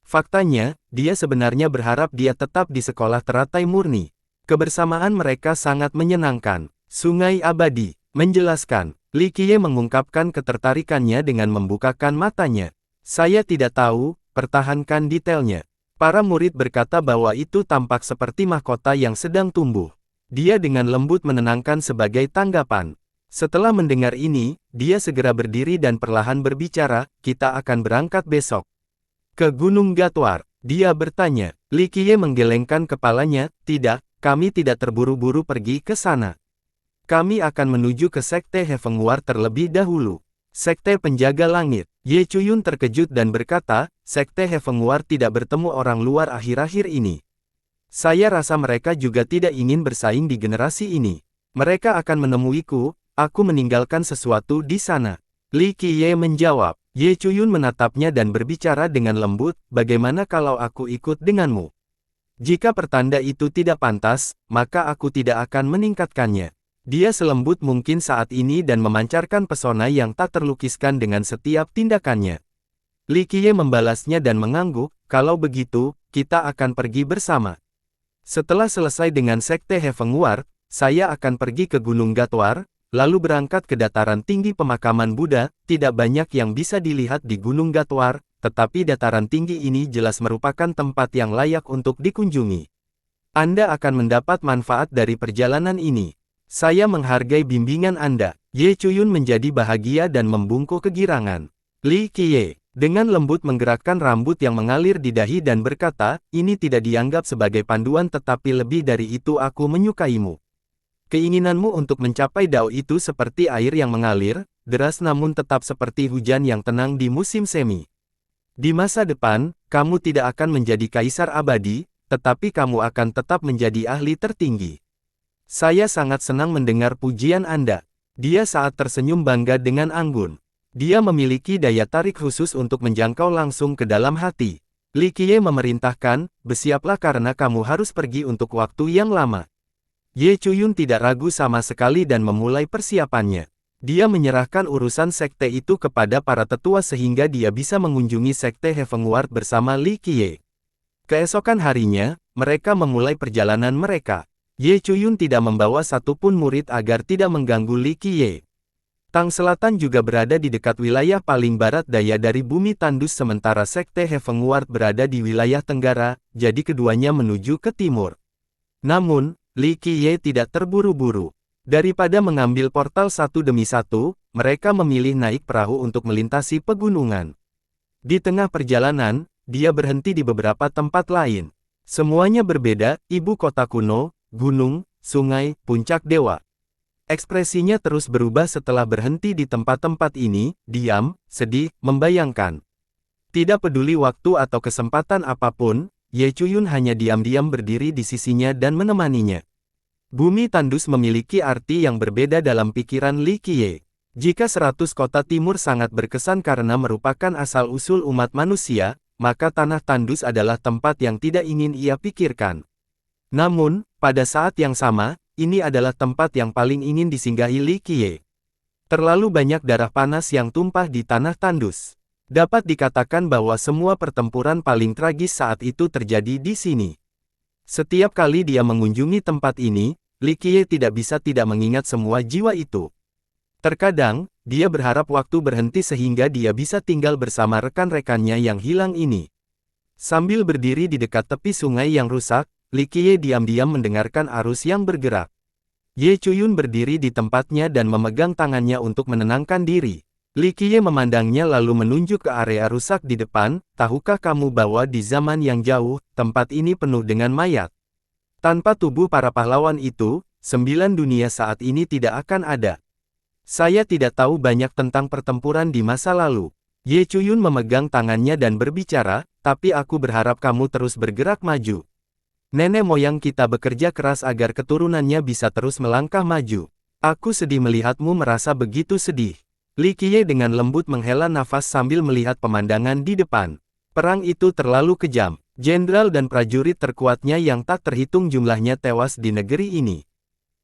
Faktanya, dia sebenarnya berharap dia tetap di sekolah teratai murni. Kebersamaan mereka sangat menyenangkan. Sungai abadi. Menjelaskan, Li Qiye mengungkapkan ketertarikannya dengan membukakan matanya. Saya tidak tahu, pertahankan detailnya. Para murid berkata bahwa itu tampak seperti mahkota yang sedang tumbuh. Dia dengan lembut menenangkan sebagai tanggapan. Setelah mendengar ini, dia segera berdiri dan perlahan berbicara, kita akan berangkat besok. Ke Gunung Gatwar, dia bertanya. Li Qiye menggelengkan kepalanya, tidak, kami tidak terburu-buru pergi ke sana. Kami akan menuju ke Sekte Hefengwar terlebih dahulu. Sekte Penjaga Langit. Ye Chuyun terkejut dan berkata, Sekte Hefengwar tidak bertemu orang luar akhir-akhir ini. Saya rasa mereka juga tidak ingin bersaing di generasi ini. Mereka akan menemuiku, aku meninggalkan sesuatu di sana. Li Qiye menjawab. Ye Chuyun menatapnya dan berbicara dengan lembut, bagaimana kalau aku ikut denganmu? Jika pertanda itu tidak pantas, maka aku tidak akan meningkatkannya. Dia selembut mungkin saat ini dan memancarkan pesona yang tak terlukiskan dengan setiap tindakannya. Li Qiye membalasnya dan mengangguk, kalau begitu, kita akan pergi bersama. Setelah selesai dengan Sekte Hefengwar, saya akan pergi ke Gunung Gatwar, lalu berangkat ke dataran tinggi pemakaman Buddha. Tidak banyak yang bisa dilihat di Gunung Gatwar, tetapi dataran tinggi ini jelas merupakan tempat yang layak untuk dikunjungi. Anda akan mendapat manfaat dari perjalanan ini. Saya menghargai bimbingan Anda. Ye Chuyun menjadi bahagia dan membungkuk kegirangan. Li Qiye, dengan lembut menggerakkan rambut yang mengalir di dahi dan berkata, ini tidak dianggap sebagai panduan tetapi lebih dari itu aku menyukaimu. Keinginanmu untuk mencapai dao itu seperti air yang mengalir, deras namun tetap seperti hujan yang tenang di musim semi. Di masa depan, kamu tidak akan menjadi kaisar abadi, tetapi kamu akan tetap menjadi ahli tertinggi. Saya sangat senang mendengar pujian Anda. Dia saat tersenyum bangga dengan anggun. Dia memiliki daya tarik khusus untuk menjangkau langsung ke dalam hati. Li Qiye memerintahkan, bersiaplah karena kamu harus pergi untuk waktu yang lama. Ye Chuyun tidak ragu sama sekali dan memulai persiapannya. Dia menyerahkan urusan sekte itu kepada para tetua sehingga dia bisa mengunjungi Sekte Hefengwar bersama Li Qiye. Keesokan harinya, mereka memulai perjalanan mereka. Ye Chuyun tidak membawa satupun murid agar tidak mengganggu Li Qiye. Tang Selatan juga berada di dekat wilayah paling barat daya dari bumi tandus sementara Sekte Hefengwar berada di wilayah tenggara, jadi keduanya menuju ke timur. Namun, Li Qiye tidak terburu-buru. Daripada mengambil portal satu demi satu, mereka memilih naik perahu untuk melintasi pegunungan. Di tengah perjalanan, dia berhenti di beberapa tempat lain. Semuanya berbeda, ibu kota kuno, gunung, sungai, puncak dewa. Ekspresinya terus berubah setelah berhenti di tempat-tempat ini, diam, sedih, membayangkan. Tidak peduli waktu atau kesempatan apapun, Ye Chuyun hanya diam-diam berdiri di sisinya dan menemaninya. Bumi tandus memiliki arti yang berbeda dalam pikiran Li Qiye. Jika 100 kota timur sangat berkesan karena merupakan asal-usul umat manusia, maka tanah tandus adalah tempat yang tidak ingin ia pikirkan. Namun, pada saat yang sama, ini adalah tempat yang paling ingin disinggahi Li Qiye. Terlalu banyak darah panas yang tumpah di tanah tandus. Dapat dikatakan bahwa semua pertempuran paling tragis saat itu terjadi di sini. Setiap kali dia mengunjungi tempat ini, Li Qiye tidak bisa tidak mengingat semua jiwa itu. Terkadang, dia berharap waktu berhenti sehingga dia bisa tinggal bersama rekan-rekannya yang hilang ini. Sambil berdiri di dekat tepi sungai yang rusak, Li Qiye diam-diam mendengarkan arus yang bergerak. Ye Chuyun berdiri di tempatnya dan memegang tangannya untuk menenangkan diri. Li Qiye memandangnya lalu menunjuk ke area rusak di depan, tahukah kamu bahwa di zaman yang jauh, tempat ini penuh dengan mayat? Tanpa tubuh para pahlawan itu, 9 dunia saat ini tidak akan ada. Saya tidak tahu banyak tentang pertempuran di masa lalu. Ye Chuyun memegang tangannya dan berbicara, tapi aku berharap kamu terus bergerak maju. Nenek moyang kita bekerja keras agar keturunannya bisa terus melangkah maju. Aku sedih melihatmu merasa begitu sedih. Li Qiye dengan lembut menghela nafas sambil melihat pemandangan di depan. Perang itu terlalu kejam. Jenderal dan prajurit terkuatnya yang tak terhitung jumlahnya tewas di negeri ini.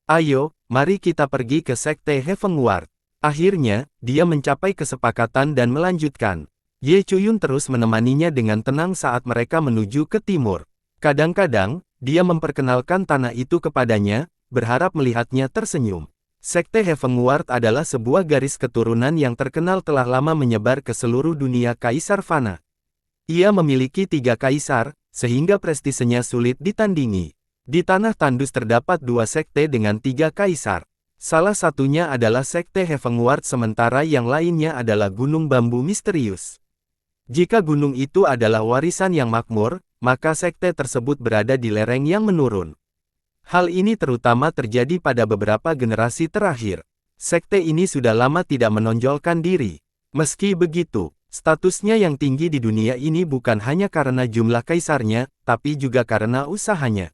Ayo, mari kita pergi ke Sekte Heavenward. Akhirnya, dia mencapai kesepakatan dan melanjutkan. Ye Chuyun terus menemaninya dengan tenang saat mereka menuju ke timur. Kadang-kadang, dia memperkenalkan tanah itu kepadanya, berharap melihatnya tersenyum. Sekte Heavenward adalah sebuah garis keturunan yang terkenal telah lama menyebar ke seluruh dunia Kaisar Fana. Ia memiliki 3 kaisar, sehingga prestisenya sulit ditandingi. Di Tanah Tandus terdapat 2 sekte dengan 3 kaisar. Salah satunya adalah Sekte Heavenward sementara yang lainnya adalah Gunung Bambu Misterius. Jika gunung itu adalah warisan yang makmur, maka sekte tersebut berada di lereng yang menurun. Hal ini terutama terjadi pada beberapa generasi terakhir. Sekte ini sudah lama tidak menonjolkan diri. Meski begitu, statusnya yang tinggi di dunia ini bukan hanya karena jumlah kaisarnya, tapi juga karena usahanya.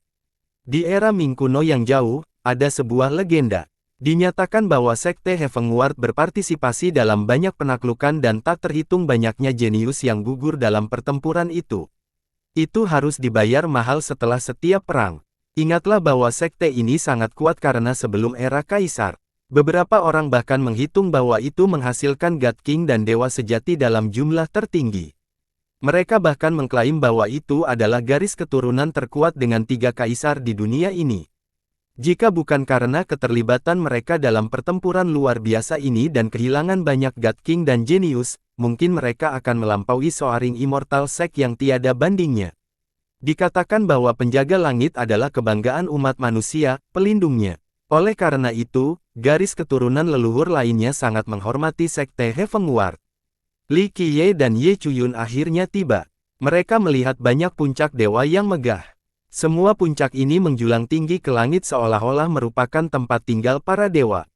Di era Ming kuno yang jauh, ada sebuah legenda. Dinyatakan bahwa Sekte Heavenward berpartisipasi dalam banyak penaklukan dan tak terhitung banyaknya jenius yang gugur dalam pertempuran itu. Itu harus dibayar mahal setelah setiap perang. Ingatlah bahwa sekte ini sangat kuat karena sebelum era kaisar. Beberapa orang bahkan menghitung bahwa itu menghasilkan God King dan dewa sejati dalam jumlah tertinggi. Mereka bahkan mengklaim bahwa itu adalah garis keturunan terkuat dengan 3 kaisar di dunia ini. Jika bukan karena keterlibatan mereka dalam pertempuran luar biasa ini dan kehilangan banyak God King dan jenius, mungkin mereka akan melampaui Soaring Immortal Sect yang tiada bandingnya. Dikatakan bahwa penjaga langit adalah kebanggaan umat manusia, pelindungnya. Oleh karena itu, garis keturunan leluhur lainnya sangat menghormati Sekte Heavenward. Li Qiye dan Ye Chuyun akhirnya tiba. Mereka melihat banyak puncak dewa yang megah. Semua puncak ini menjulang tinggi ke langit seolah-olah merupakan tempat tinggal para dewa.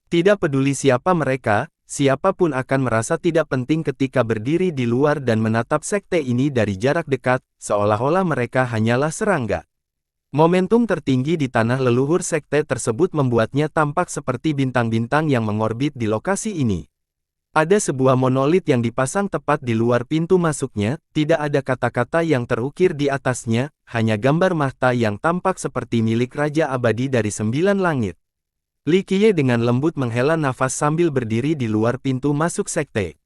Tidak peduli siapa mereka, siapapun akan merasa tidak penting ketika berdiri di luar dan menatap sekte ini dari jarak dekat, seolah-olah mereka hanyalah serangga. Momentum tertinggi di tanah leluhur sekte tersebut membuatnya tampak seperti bintang-bintang yang mengorbit di lokasi ini. Ada sebuah monolit yang dipasang tepat di luar pintu masuknya, tidak ada kata-kata yang terukir di atasnya, hanya gambar mahta yang tampak seperti milik Raja Abadi dari 9 langit. Li Qiye dengan lembut menghela nafas sambil berdiri di luar pintu masuk sekte.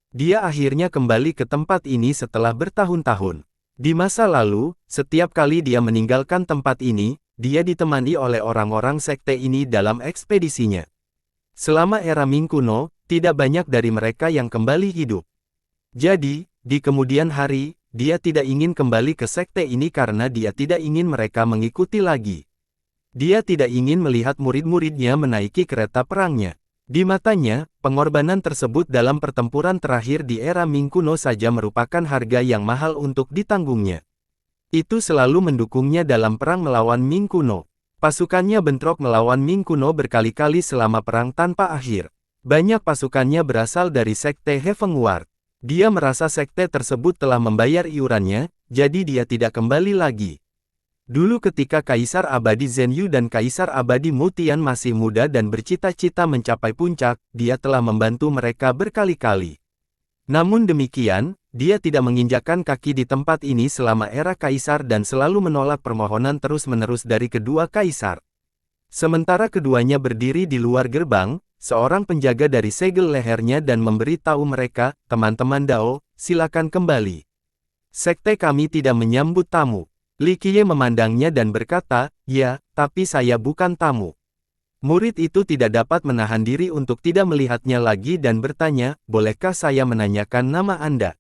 Dia akhirnya kembali ke tempat ini setelah bertahun-tahun. Di masa lalu, setiap kali dia meninggalkan tempat ini, dia ditemani oleh orang-orang sekte ini dalam ekspedisinya. Selama era Ming kuno, tidak banyak dari mereka yang kembali hidup. Jadi, di kemudian hari, dia tidak ingin kembali ke sekte ini karena dia tidak ingin mereka mengikuti lagi. Dia tidak ingin melihat murid-muridnya menaiki kereta perangnya. Di matanya, pengorbanan tersebut dalam pertempuran terakhir di era Ming kuno saja merupakan harga yang mahal untuk ditanggungnya. Itu selalu mendukungnya dalam perang melawan Ming kuno. Pasukannya bentrok melawan Ming kuno berkali-kali selama perang tanpa akhir. Banyak pasukannya berasal dari Sekte Heavenward. Dia merasa sekte tersebut telah membayar iurannya, jadi dia tidak kembali lagi. Dulu ketika Kaisar Abadi Zhenyu dan Kaisar Abadi Mutian masih muda dan bercita-cita mencapai puncak, dia telah membantu mereka berkali-kali. Namun demikian, dia tidak menginjakkan kaki di tempat ini selama era Kaisar dan selalu menolak permohonan terus-menerus dari kedua Kaisar. Sementara keduanya berdiri di luar gerbang, seorang penjaga dari segel lehernya dan memberi tahu mereka, teman-teman Dao, silakan kembali. Sekte kami tidak menyambut tamu. Li Qiye memandangnya dan berkata, ya, tapi saya bukan tamu. Murid itu tidak dapat menahan diri untuk tidak melihatnya lagi dan bertanya, bolehkah saya menanyakan nama Anda?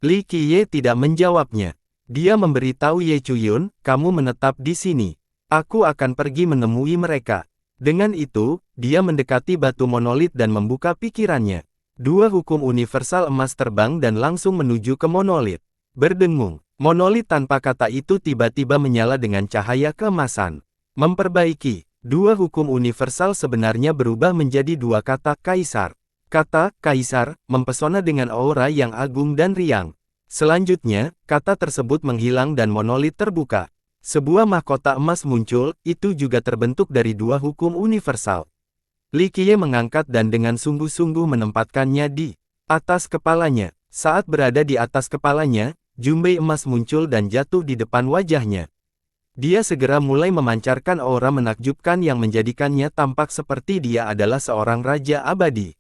Li Qiye tidak menjawabnya. Dia memberitahu Ye Chuyun, kamu menetap di sini. Aku akan pergi menemui mereka. Dengan itu, dia mendekati batu monolit dan membuka pikirannya. Dua hukum universal emas terbang dan langsung menuju ke monolit. Berdengung, monolit tanpa kata itu tiba-tiba menyala dengan cahaya keemasan. Memperbaiki. Dua hukum universal sebenarnya berubah menjadi dua kata kaisar. Kata kaisar mempesona dengan aura yang agung dan riang. Selanjutnya, kata tersebut menghilang dan monolit terbuka. Sebuah mahkota emas muncul, itu juga terbentuk dari dua hukum universal. Li Qiye mengangkat dan dengan sungguh-sungguh menempatkannya di atas kepalanya. Saat berada di atas kepalanya, jumbai emas muncul dan jatuh di depan wajahnya. Dia segera mulai memancarkan aura menakjubkan yang menjadikannya tampak seperti dia adalah seorang raja abadi.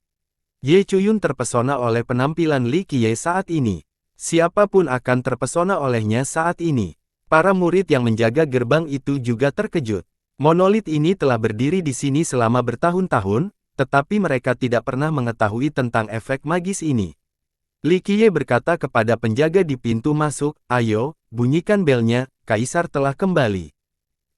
Ye Chuyun terpesona oleh penampilan Li Qiye saat ini. Siapapun akan terpesona olehnya saat ini. Para murid yang menjaga gerbang itu juga terkejut. Monolit ini telah berdiri di sini selama bertahun-tahun, tetapi mereka tidak pernah mengetahui tentang efek magis ini. Li Qiye berkata kepada penjaga di pintu masuk, ayo, bunyikan belnya, Kaisar telah kembali.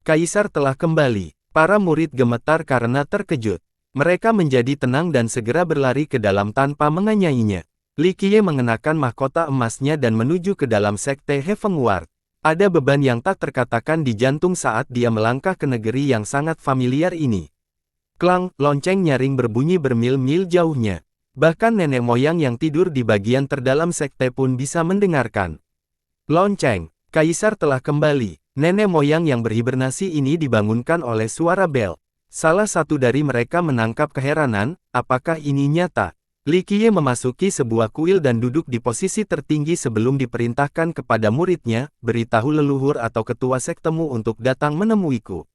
Kaisar telah kembali. Para murid gemetar karena terkejut. Mereka menjadi tenang dan segera berlari ke dalam tanpa menanyainya. Li Qiye mengenakan mahkota emasnya dan menuju ke dalam sekte Heavenward. Ada beban yang tak terkatakan di jantung saat dia melangkah ke negeri yang sangat familiar ini. Klang, lonceng nyaring berbunyi bermil-mil jauhnya. Bahkan nenek moyang yang tidur di bagian terdalam sekte pun bisa mendengarkan. Lonceng, Kaisar telah kembali. Nenek moyang yang berhibernasi ini dibangunkan oleh suara bel. Salah satu dari mereka menangkap keheranan, apakah ini nyata? Li Qiye memasuki sebuah kuil dan duduk di posisi tertinggi sebelum diperintahkan kepada muridnya, beritahu leluhur atau ketua sektemu untuk datang menemuiku.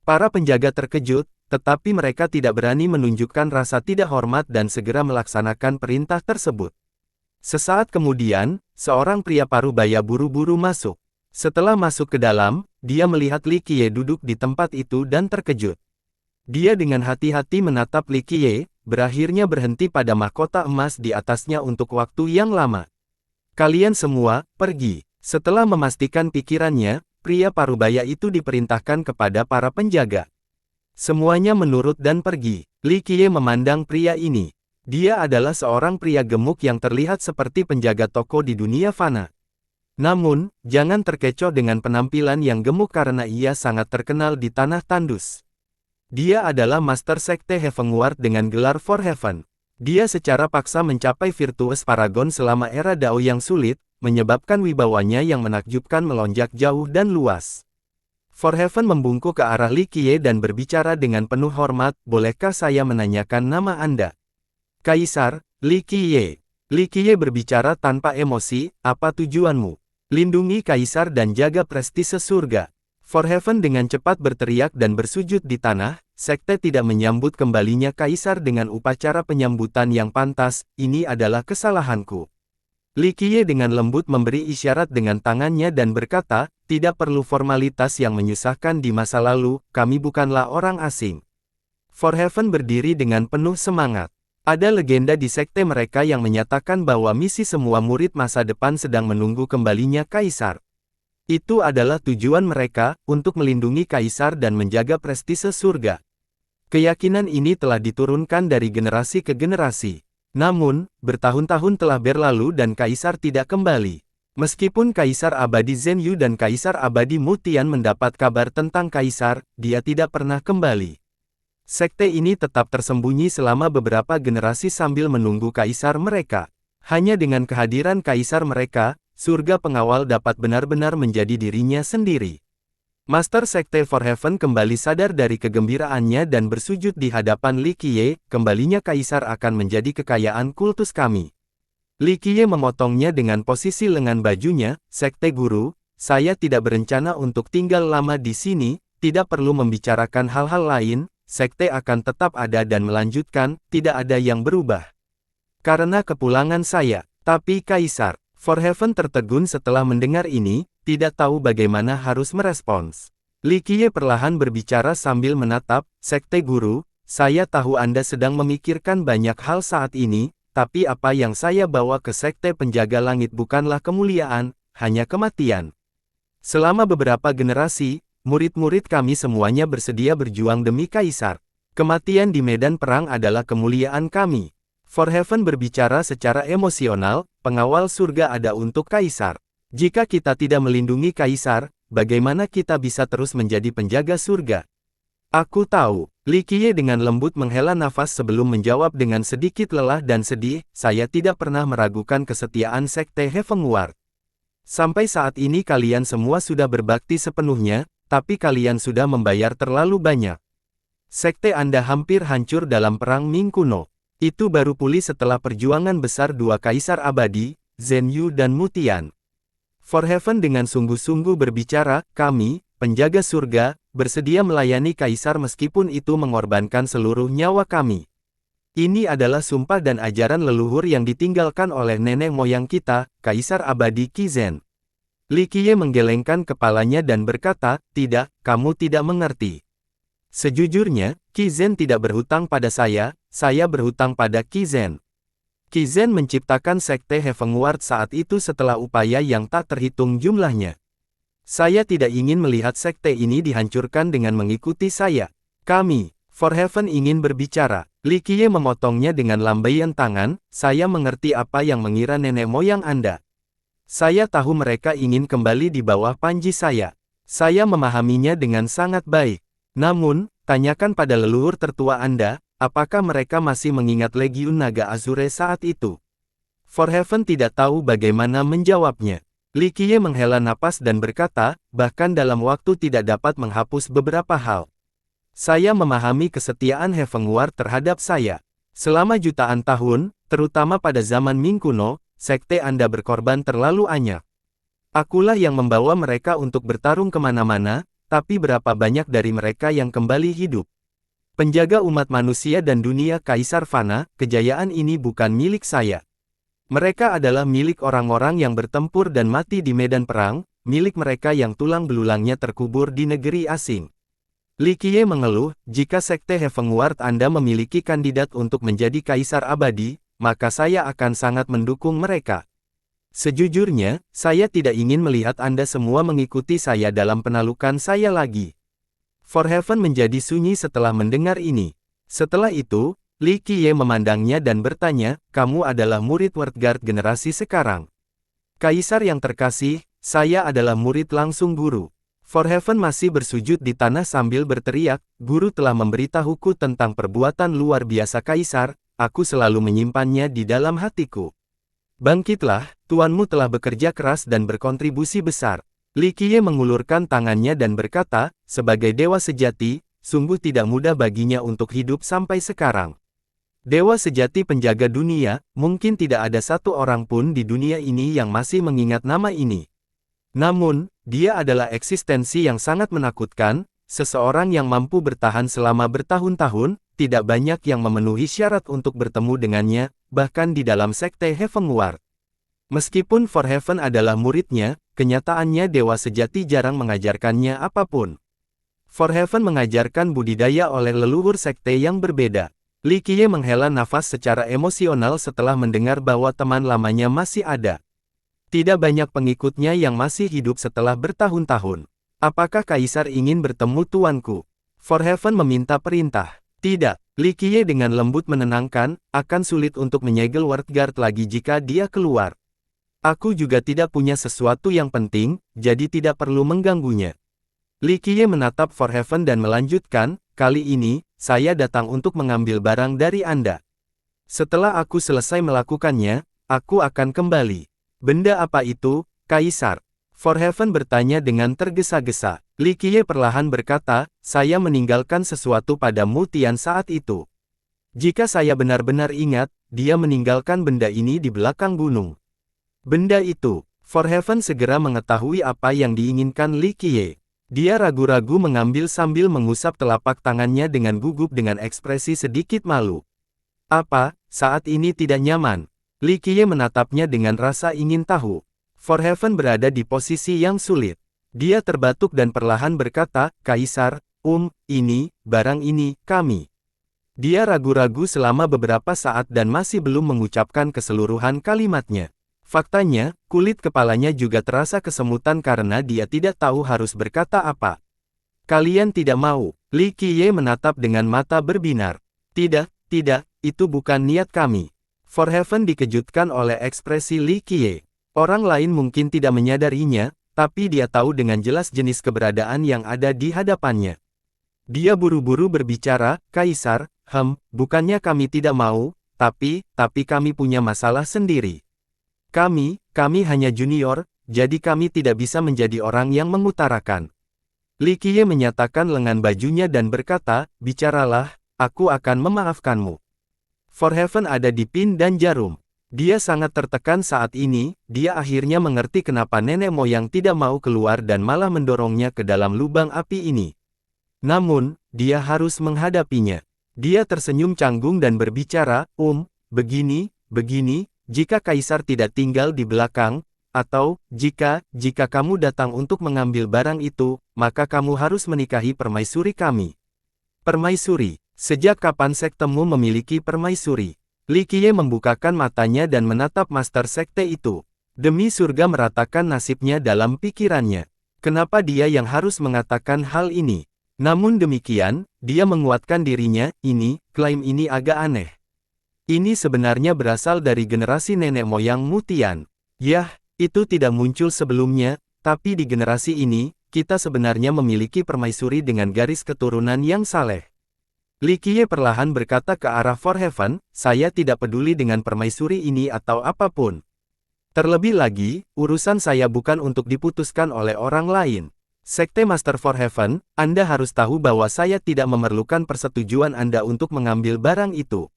Para penjaga terkejut, tetapi mereka tidak berani menunjukkan rasa tidak hormat dan segera melaksanakan perintah tersebut. Sesaat kemudian, seorang pria parubaya buru-buru masuk. Setelah masuk ke dalam, dia melihat Li Qiye duduk di tempat itu dan terkejut. Dia dengan hati-hati menatap Li Qiye, berakhirnya berhenti pada mahkota emas di atasnya untuk waktu yang lama. Kalian semua, pergi. Setelah memastikan pikirannya, pria parubaya itu diperintahkan kepada para penjaga. Semuanya menurut dan pergi. Li Qiye memandang pria ini. Dia adalah seorang pria gemuk yang terlihat seperti penjaga toko di dunia fana. Namun, jangan terkecoh dengan penampilan yang gemuk karena ia sangat terkenal di tanah tandus. Dia adalah Master Sekte Heavenward dengan gelar For Heaven. Dia secara paksa mencapai Virtuous Paragon selama era Dao yang sulit, menyebabkan wibawanya yang menakjubkan melonjak jauh dan luas. For Heaven membungkuk ke arah Li Qiye dan berbicara dengan penuh hormat, bolehkah saya menanyakan nama Anda? Kaisar, Li Qiye. Li Qiye berbicara tanpa emosi, apa tujuanmu? Lindungi Kaisar dan jaga prestise surga. For Heaven dengan cepat berteriak dan bersujud di tanah, sekte tidak menyambut kembalinya Kaisar dengan upacara penyambutan yang pantas, ini adalah kesalahanku. Li Qiye dengan lembut memberi isyarat dengan tangannya dan berkata, tidak perlu formalitas yang menyusahkan di masa lalu, kami bukanlah orang asing. For Heaven berdiri dengan penuh semangat. Ada legenda di sekte mereka yang menyatakan bahwa misi semua murid masa depan sedang menunggu kembalinya Kaisar. Itu adalah tujuan mereka, untuk melindungi Kaisar dan menjaga prestise surga. Keyakinan ini telah diturunkan dari generasi ke generasi. Namun, bertahun-tahun telah berlalu dan Kaisar tidak kembali. Meskipun Kaisar Abadi Zhen Yu dan Kaisar Abadi Mu Tian mendapat kabar tentang Kaisar, dia tidak pernah kembali. Sekte ini tetap tersembunyi selama beberapa generasi sambil menunggu Kaisar mereka. Hanya dengan kehadiran Kaisar mereka, surga pengawal dapat benar-benar menjadi dirinya sendiri. Master Sekte For Heaven kembali sadar dari kegembiraannya dan bersujud di hadapan Li Qiye, kembalinya Kaisar akan menjadi kekayaan kultus kami. Li Qiye memotongnya dengan posisi lengan bajunya, Sekte Guru, saya tidak berencana untuk tinggal lama di sini, tidak perlu membicarakan hal-hal lain, sekte akan tetap ada dan melanjutkan, tidak ada yang berubah. Karena kepulangan saya, tapi Kaisar, For Heaven tertegun setelah mendengar ini, tidak tahu bagaimana harus merespons. Li Qiye perlahan berbicara sambil menatap, Sekte Guru, saya tahu Anda sedang memikirkan banyak hal saat ini, tapi apa yang saya bawa ke Sekte Penjaga Langit bukanlah kemuliaan, hanya kematian. Selama beberapa generasi, murid-murid kami semuanya bersedia berjuang demi Kaisar. Kematian di medan perang adalah kemuliaan kami. For Heaven berbicara secara emosional, pengawal surga ada untuk Kaisar. Jika kita tidak melindungi Kaisar, bagaimana kita bisa terus menjadi penjaga surga? Aku tahu. Li Qiye dengan lembut menghela nafas sebelum menjawab dengan sedikit lelah dan sedih, saya tidak pernah meragukan kesetiaan Sekte Heavenward. Sampai saat ini kalian semua sudah berbakti sepenuhnya, tapi kalian sudah membayar terlalu banyak. Sekte Anda hampir hancur dalam Perang Ming kuno. Itu baru pulih setelah perjuangan besar dua kaisar abadi, Zhen Yu dan Mutian. For Heaven dengan sungguh-sungguh berbicara, kami, penjaga surga, bersedia melayani kaisar meskipun itu mengorbankan seluruh nyawa kami. Ini adalah sumpah dan ajaran leluhur yang ditinggalkan oleh nenek moyang kita, Kaisar Abadi Qi Zhen. Li Qiye menggelengkan kepalanya dan berkata, tidak, kamu tidak mengerti. Sejujurnya, Qi Zhen tidak berhutang pada saya berhutang pada Qi Zhen. Qi Zhen menciptakan Sekte Heavenward saat itu setelah upaya yang tak terhitung jumlahnya. Saya tidak ingin melihat sekte ini dihancurkan dengan mengikuti saya. Kami, For Heaven ingin berbicara. Li Qiye memotongnya dengan lambaian tangan, saya mengerti apa yang mengira nenek moyang Anda. Saya tahu mereka ingin kembali di bawah panji saya. Saya memahaminya dengan sangat baik. Namun, tanyakan pada leluhur tertua Anda, apakah mereka masih mengingat Legiun Naga Azure saat itu? For Heaven tidak tahu bagaimana menjawabnya. Li Qiye menghela napas dan berkata, bahkan dalam waktu tidak dapat menghapus beberapa hal. Saya memahami kesetiaan Heavenward terhadap saya. Selama jutaan tahun, terutama pada zaman Ming kuno, sekte Anda berkorban terlalu banyak. Akulah yang membawa mereka untuk bertarung kemana-mana, tapi berapa banyak dari mereka yang kembali hidup? Penjaga umat manusia dan dunia Kaisar Fana, kejayaan ini bukan milik saya. Mereka adalah milik orang-orang yang bertempur dan mati di medan perang, milik mereka yang tulang belulangnya terkubur di negeri asing. Li Qiye mengeluh, jika Sekte Heavenward Anda memiliki kandidat untuk menjadi Kaisar Abadi, maka saya akan sangat mendukung mereka. Sejujurnya, saya tidak ingin melihat Anda semua mengikuti saya dalam penalukan saya lagi. For Heaven menjadi sunyi setelah mendengar ini. Setelah itu, Li Qiye memandangnya dan bertanya, kamu adalah murid Wordguard generasi sekarang. Kaisar yang terkasih, saya adalah murid langsung guru. For Heaven masih bersujud di tanah sambil berteriak, guru telah memberitahuku tentang perbuatan luar biasa Kaisar, aku selalu menyimpannya di dalam hatiku. Bangkitlah, tuanmu telah bekerja keras dan berkontribusi besar. Li Qiye mengulurkan tangannya dan berkata, sebagai dewa sejati, sungguh tidak mudah baginya untuk hidup sampai sekarang. Dewa sejati penjaga dunia, mungkin tidak ada satu orang pun di dunia ini yang masih mengingat nama ini. Namun, dia adalah eksistensi yang sangat menakutkan, seseorang yang mampu bertahan selama bertahun-tahun, tidak banyak yang memenuhi syarat untuk bertemu dengannya, bahkan di dalam sekte Heavenward. Meskipun For Heaven adalah muridnya, kenyataannya dewa sejati jarang mengajarkannya apapun. For Heaven mengajarkan budidaya oleh leluhur sekte yang berbeda. Li Qiye menghela nafas secara emosional setelah mendengar bahwa teman lamanya masih ada. Tidak banyak pengikutnya yang masih hidup setelah bertahun-tahun. Apakah Kaisar ingin bertemu tuanku? For Heaven meminta perintah. Tidak. Li Qiye dengan lembut menenangkan, akan sulit untuk menyegel Wordguard lagi jika dia keluar. Aku juga tidak punya sesuatu yang penting, jadi tidak perlu mengganggunya. Li Qiye menatap For Heaven dan melanjutkan, kali ini, saya datang untuk mengambil barang dari Anda. Setelah aku selesai melakukannya, aku akan kembali. Benda apa itu, Kaisar? For Heaven bertanya dengan tergesa-gesa. Li Qiye perlahan berkata, saya meninggalkan sesuatu pada Mutian saat itu. Jika saya benar-benar ingat, dia meninggalkan benda ini di belakang gunung. Benda itu, For Heaven segera mengetahui apa yang diinginkan Li Qiye. Dia ragu-ragu mengambil sambil mengusap telapak tangannya dengan gugup dengan ekspresi sedikit malu. Apa, saat ini tidak nyaman? Li Qiye menatapnya dengan rasa ingin tahu. For Heaven berada di posisi yang sulit. Dia terbatuk dan perlahan berkata, Kaisar, barang ini, kami. Dia ragu-ragu selama beberapa saat dan masih belum mengucapkan keseluruhan kalimatnya. Faktanya, kulit kepalanya juga terasa kesemutan karena dia tidak tahu harus berkata apa. Kalian tidak mau. Li Qiye menatap dengan mata berbinar. Tidak, itu bukan niat kami. Forheaven dikejutkan oleh ekspresi Li Qiye. Orang lain mungkin tidak menyadarinya, tapi dia tahu dengan jelas jenis keberadaan yang ada di hadapannya. Dia buru-buru berbicara, Kaisar, bukannya kami tidak mau, tapi kami punya masalah sendiri. Kami hanya junior, jadi kami tidak bisa menjadi orang yang mengutarakan. Li Qiye menyatakan lengan bajunya dan berkata, bicaralah, aku akan memaafkanmu. Forheaven ada di pin dan jarum. Dia sangat tertekan saat ini, dia akhirnya mengerti kenapa nenek moyang tidak mau keluar dan malah mendorongnya ke dalam lubang api ini. Namun, dia harus menghadapinya. Dia tersenyum canggung dan berbicara, begini, jika Kaisar tidak tinggal di belakang, atau, jika kamu datang untuk mengambil barang itu, maka kamu harus menikahi permaisuri kami. Permaisuri, sejak kapan sektemu memiliki permaisuri? Li Qiye membukakan matanya dan menatap master sekte itu. Demi surga meratakan nasibnya dalam pikirannya. Kenapa dia yang harus mengatakan hal ini? Namun demikian, dia menguatkan dirinya, klaim ini agak aneh. Ini sebenarnya berasal dari generasi nenek moyang Mutian. Yah, itu tidak muncul sebelumnya, tapi di generasi ini, kita sebenarnya memiliki permaisuri dengan garis keturunan yang saleh. Li Qiye perlahan berkata ke arah Forheaven, saya tidak peduli dengan permaisuri ini atau apapun. Terlebih lagi, urusan saya bukan untuk diputuskan oleh orang lain. Sekte Master Forheaven, Anda harus tahu bahwa saya tidak memerlukan persetujuan Anda untuk mengambil barang itu.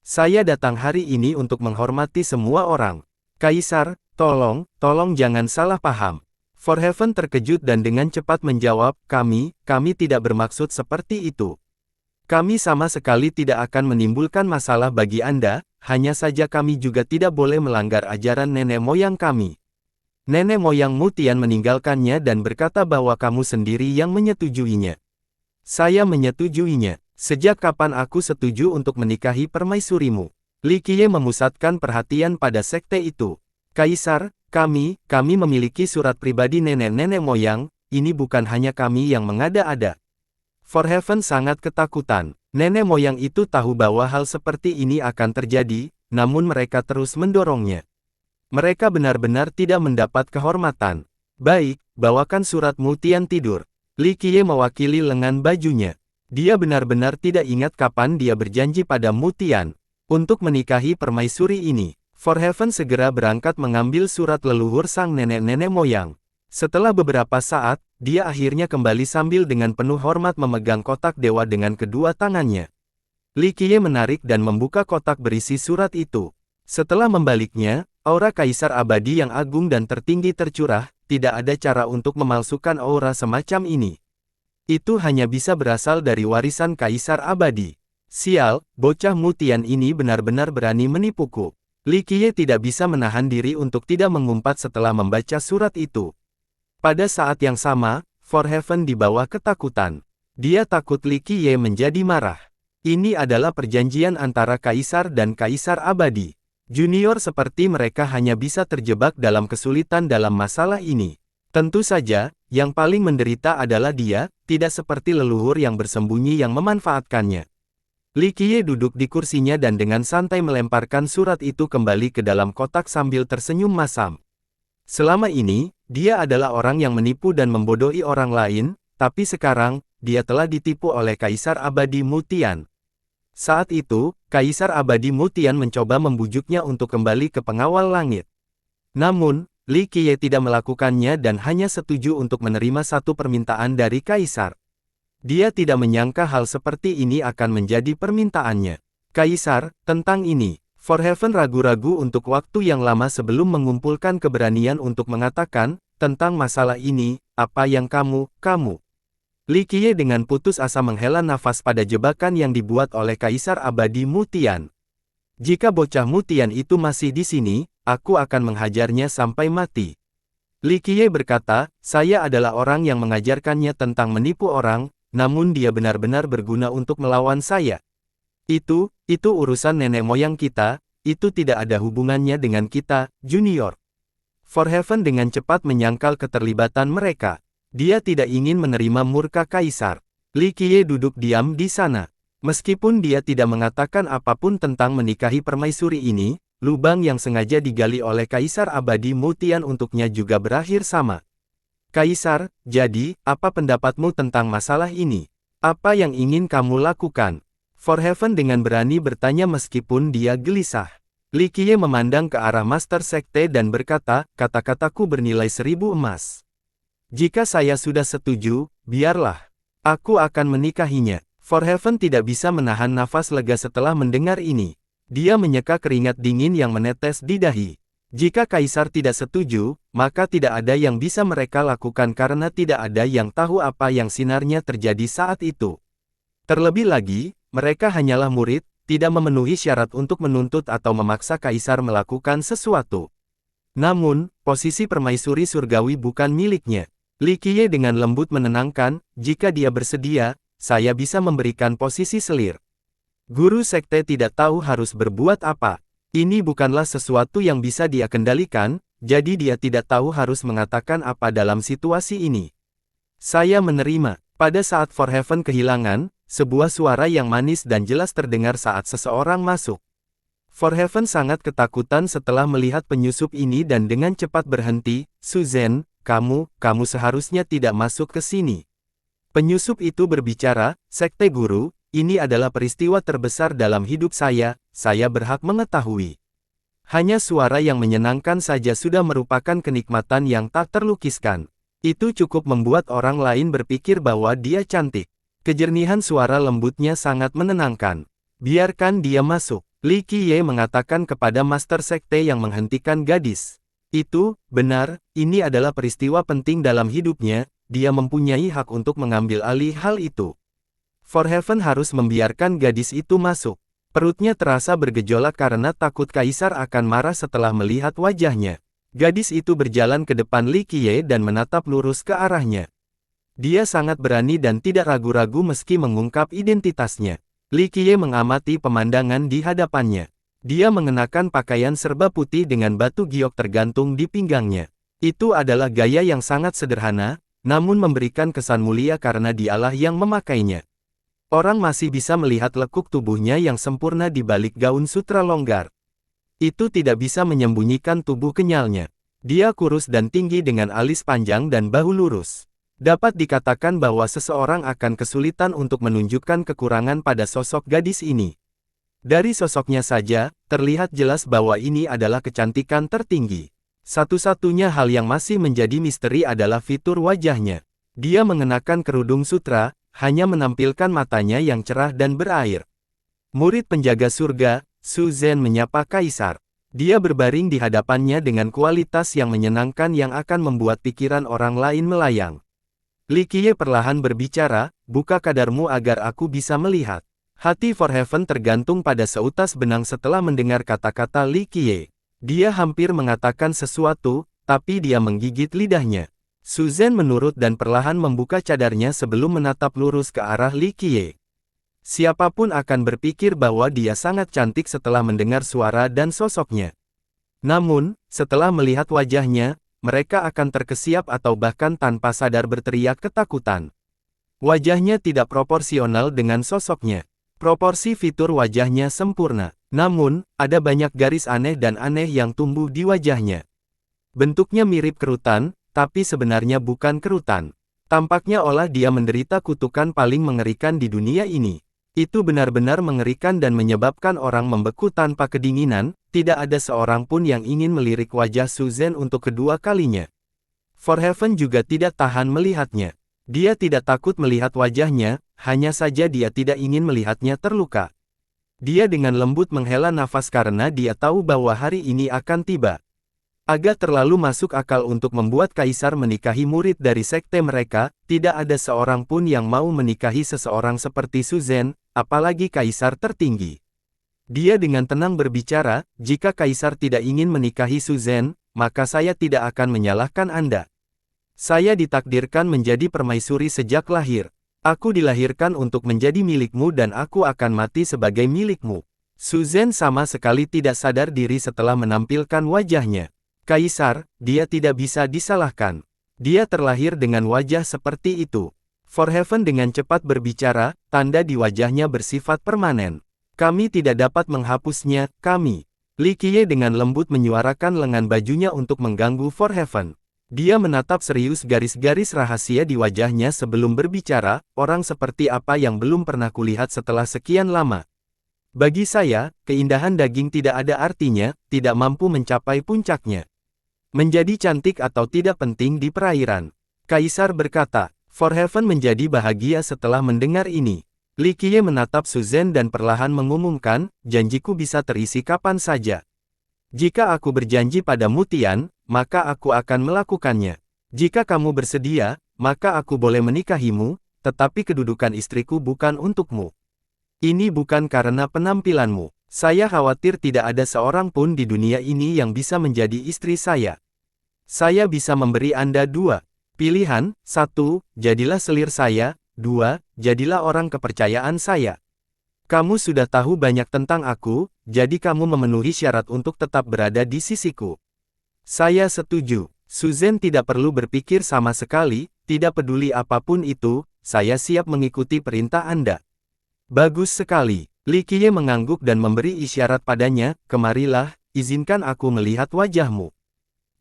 Saya datang hari ini untuk menghormati semua orang. Kaisar, tolong jangan salah paham. Forheaven terkejut dan dengan cepat menjawab, kami tidak bermaksud seperti itu. Kami sama sekali tidak akan menimbulkan masalah bagi Anda, hanya saja kami juga tidak boleh melanggar ajaran nenek moyang kami. Nenek moyang Mutian meninggalkannya dan berkata bahwa kamu sendiri yang menyetujuinya. Saya menyetujuinya. Sejak kapan aku setuju untuk menikahi permaisurimu? Li Qiye memusatkan perhatian pada sekte itu. Kaisar, kami memiliki surat pribadi nenek-nenek moyang, ini bukan hanya kami yang mengada-ada. Forheaven sangat ketakutan. Nenek moyang itu tahu bahwa hal seperti ini akan terjadi, namun mereka terus mendorongnya. Mereka benar-benar tidak mendapat kehormatan. Baik, bawakan surat Mutian tidur. Li Qiye mewakili lengan bajunya. Dia benar-benar tidak ingat kapan dia berjanji pada Mutian untuk menikahi permaisuri ini. Forheaven segera berangkat mengambil surat leluhur sang nenek-nenek moyang. Setelah beberapa saat, dia akhirnya kembali sambil dengan penuh hormat memegang kotak dewa dengan kedua tangannya. Li Qiye menarik dan membuka kotak berisi surat itu. Setelah membaliknya, aura Kaisar Abadi yang agung dan tertinggi tercurah, tidak ada cara untuk memalsukan aura semacam ini. Itu hanya bisa berasal dari warisan Kaisar Abadi. Sial, bocah Mutian ini benar-benar berani menipuku. Li Qiye tidak bisa menahan diri untuk tidak mengumpat setelah membaca surat itu. Pada saat yang sama, Forheaven di bawah ketakutan. Dia takut Li Qiye menjadi marah. Ini adalah perjanjian antara Kaisar dan Kaisar Abadi. Junior seperti mereka hanya bisa terjebak dalam kesulitan dalam masalah ini. Tentu saja, yang paling menderita adalah dia, tidak seperti leluhur yang bersembunyi yang memanfaatkannya. Li Qiye duduk di kursinya dan dengan santai melemparkan surat itu kembali ke dalam kotak sambil tersenyum masam. Selama ini, dia adalah orang yang menipu dan membodohi orang lain, tapi sekarang, dia telah ditipu oleh Kaisar Abadi Mutian. Saat itu, Kaisar Abadi Mutian mencoba membujuknya untuk kembali ke pengawal langit. Namun, Li Qiye tidak melakukannya dan hanya setuju untuk menerima satu permintaan dari Kaisar. Dia tidak menyangka hal seperti ini akan menjadi permintaannya. Kaisar, tentang ini, Forheaven ragu-ragu untuk waktu yang lama sebelum mengumpulkan keberanian untuk mengatakan, tentang masalah ini, apa yang kamu. Li Qiye dengan putus asa menghela nafas pada jebakan yang dibuat oleh Kaisar Abadi Mutian. Jika bocah Mutian itu masih di sini, aku akan menghajarnya sampai mati. Li Qiye berkata, saya adalah orang yang mengajarkannya tentang menipu orang, namun dia benar-benar berguna untuk melawan saya. Itu urusan nenek moyang kita, itu tidak ada hubungannya dengan kita, Junior. Forheaven dengan cepat menyangkal keterlibatan mereka. Dia tidak ingin menerima murka kaisar. Li Qiye duduk diam di sana. Meskipun dia tidak mengatakan apapun tentang menikahi permaisuri ini, lubang yang sengaja digali oleh Kaisar Abadi Mutian untuknya juga berakhir sama. Kaisar, jadi, apa pendapatmu tentang masalah ini? Apa yang ingin kamu lakukan? Forheaven dengan berani bertanya meskipun dia gelisah. Li Qiye memandang ke arah Master Sekte dan berkata, kata-kataku bernilai 1000 emas. Jika saya sudah setuju, biarlah. Aku akan menikahinya. Forheaven tidak bisa menahan nafas lega setelah mendengar ini. Dia menyeka keringat dingin yang menetes di dahi. Jika Kaisar tidak setuju, maka tidak ada yang bisa mereka lakukan karena tidak ada yang tahu apa yang sinarnya terjadi saat itu. Terlebih lagi, mereka hanyalah murid, tidak memenuhi syarat untuk menuntut atau memaksa Kaisar melakukan sesuatu. Namun, posisi permaisuri surgawi bukan miliknya. Li Qiye dengan lembut menenangkan, jika dia bersedia, saya bisa memberikan posisi selir. Guru sekte tidak tahu harus berbuat apa. Ini bukanlah sesuatu yang bisa dia kendalikan, jadi dia tidak tahu harus mengatakan apa dalam situasi ini. Saya menerima. Pada saat Forheaven kehilangan, sebuah suara yang manis dan jelas terdengar saat seseorang masuk. Forheaven sangat ketakutan setelah melihat penyusup ini dan dengan cepat berhenti. Suzhen, kamu seharusnya tidak masuk ke sini. Penyusup itu berbicara, Sekte Guru, ini adalah peristiwa terbesar dalam hidup saya berhak mengetahui. Hanya suara yang menyenangkan saja sudah merupakan kenikmatan yang tak terlukiskan. Itu cukup membuat orang lain berpikir bahwa dia cantik. Kejernihan suara lembutnya sangat menenangkan. Biarkan dia masuk. Li Qiye mengatakan kepada Master Sekte yang menghentikan gadis. Itu, benar, ini adalah peristiwa penting dalam hidupnya, dia mempunyai hak untuk mengambil alih hal itu. Forheaven harus membiarkan gadis itu masuk. Perutnya terasa bergejolak karena takut Kaisar akan marah setelah melihat wajahnya. Gadis itu berjalan ke depan Li Qiye dan menatap lurus ke arahnya. Dia sangat berani dan tidak ragu-ragu meski mengungkap identitasnya. Li Qiye mengamati pemandangan di hadapannya. Dia mengenakan pakaian serba putih dengan batu giok tergantung di pinggangnya. Itu adalah gaya yang sangat sederhana, namun memberikan kesan mulia karena dialah yang memakainya. Orang masih bisa melihat lekuk tubuhnya yang sempurna di balik gaun sutra longgar. Itu tidak bisa menyembunyikan tubuh kenyalnya. Dia kurus dan tinggi dengan alis panjang dan bahu lurus. Dapat dikatakan bahwa seseorang akan kesulitan untuk menunjukkan kekurangan pada sosok gadis ini. Dari sosoknya saja, terlihat jelas bahwa ini adalah kecantikan tertinggi. Satu-satunya hal yang masih menjadi misteri adalah fitur wajahnya. Dia mengenakan kerudung sutra, hanya menampilkan matanya yang cerah dan berair. Murid penjaga surga, Suzhen menyapa Kaisar. Dia berbaring di hadapannya dengan kualitas yang menyenangkan yang akan membuat pikiran orang lain melayang. Li Qiye perlahan berbicara, buka kadarmu agar aku bisa melihat. Hati Forheaven tergantung pada seutas benang setelah mendengar kata-kata Li Qiye. Dia hampir mengatakan sesuatu, tapi dia menggigit lidahnya. Suzhen menurut dan perlahan membuka cadarnya sebelum menatap lurus ke arah Li Qiye. Siapapun akan berpikir bahwa dia sangat cantik setelah mendengar suara dan sosoknya. Namun, setelah melihat wajahnya, mereka akan terkesiap atau bahkan tanpa sadar berteriak ketakutan. Wajahnya tidak proporsional dengan sosoknya. Proporsi fitur wajahnya sempurna. Namun, ada banyak garis aneh dan aneh yang tumbuh di wajahnya. Bentuknya mirip kerutan, tapi sebenarnya bukan kerutan. Tampaknya olah dia menderita kutukan paling mengerikan di dunia ini. Itu benar-benar mengerikan dan menyebabkan orang membeku tanpa kedinginan, tidak ada seorang pun yang ingin melirik wajah Suzhen untuk kedua kalinya. Forheaven juga tidak tahan melihatnya. Dia tidak takut melihat wajahnya, hanya saja dia tidak ingin melihatnya terluka. Dia dengan lembut menghela nafas karena dia tahu bahwa hari ini akan tiba. Agak terlalu masuk akal untuk membuat Kaisar menikahi murid dari sekte mereka, tidak ada seorang pun yang mau menikahi seseorang seperti Suzhen, apalagi Kaisar tertinggi. Dia dengan tenang berbicara, jika Kaisar tidak ingin menikahi Suzhen, maka saya tidak akan menyalahkan Anda. Saya ditakdirkan menjadi permaisuri sejak lahir. Aku dilahirkan untuk menjadi milikmu dan aku akan mati sebagai milikmu. Suzanne sama sekali tidak sadar diri setelah menampilkan wajahnya. Kaisar, dia tidak bisa disalahkan. Dia terlahir dengan wajah seperti itu. Forheaven dengan cepat berbicara, tanda di wajahnya bersifat permanen. Kami tidak dapat menghapusnya, kami. Li Qiye dengan lembut menyuarakan lengan bajunya untuk mengganggu Forheaven. Dia menatap serius garis-garis rahasia di wajahnya sebelum berbicara, orang seperti apa yang belum pernah kulihat setelah sekian lama. Bagi saya, keindahan daging tidak ada artinya, tidak mampu mencapai puncaknya. Menjadi cantik atau tidak penting di perairan. Kaisar berkata, Forheaven menjadi bahagia setelah mendengar ini. Li Qiye menatap Suzanne dan perlahan mengumumkan, janjiku bisa terisi kapan saja. Jika aku berjanji padamu Tian, maka aku akan melakukannya. Jika kamu bersedia, maka aku boleh menikahimu, tetapi kedudukan istriku bukan untukmu. Ini bukan karena penampilanmu. Saya khawatir tidak ada seorang pun di dunia ini yang bisa menjadi istri saya. Saya bisa memberi Anda dua pilihan, 1, jadilah selir saya, 2, jadilah orang kepercayaan saya. Kamu sudah tahu banyak tentang aku, jadi kamu memenuhi syarat untuk tetap berada di sisiku. Saya setuju. Suzanne tidak perlu berpikir sama sekali, tidak peduli apapun itu, saya siap mengikuti perintah Anda. Bagus sekali. Li Qiye mengangguk dan memberi isyarat padanya, kemarilah, izinkan aku melihat wajahmu.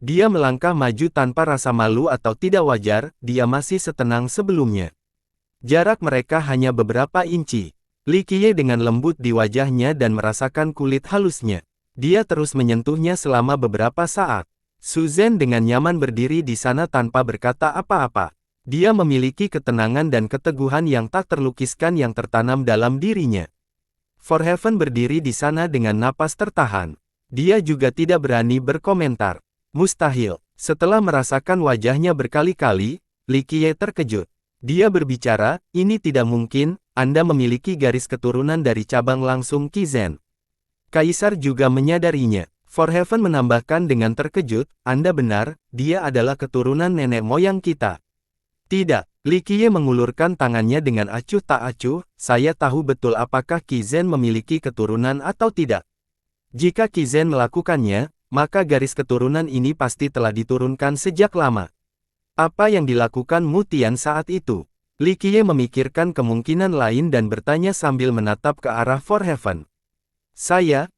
Dia melangkah maju tanpa rasa malu atau tidak wajar, dia masih setenang sebelumnya. Jarak mereka hanya beberapa inci. Li Qiye dengan lembut di wajahnya dan merasakan kulit halusnya. Dia terus menyentuhnya selama beberapa saat. Suzanne dengan nyaman berdiri di sana tanpa berkata apa-apa. Dia memiliki ketenangan dan keteguhan yang tak terlukiskan yang tertanam dalam dirinya. Forheaven berdiri di sana dengan napas tertahan. Dia juga tidak berani berkomentar. Mustahil. Setelah merasakan wajahnya berkali-kali, Li Qiye terkejut. Dia berbicara, ini tidak mungkin, Anda memiliki garis keturunan dari cabang langsung Qi Zhen. Kaisar juga menyadarinya. Forheaven menambahkan dengan terkejut, Anda benar, dia adalah keturunan nenek moyang kita. Tidak, Li Qiye mengulurkan tangannya dengan acuh tak acuh, saya tahu betul apakah Qi Zhen memiliki keturunan atau tidak. Jika Qi Zhen melakukannya, maka garis keturunan ini pasti telah diturunkan sejak lama. Apa yang dilakukan Mu Tian saat itu? Li Qiye memikirkan kemungkinan lain dan bertanya sambil menatap ke arah Forheaven. Saya,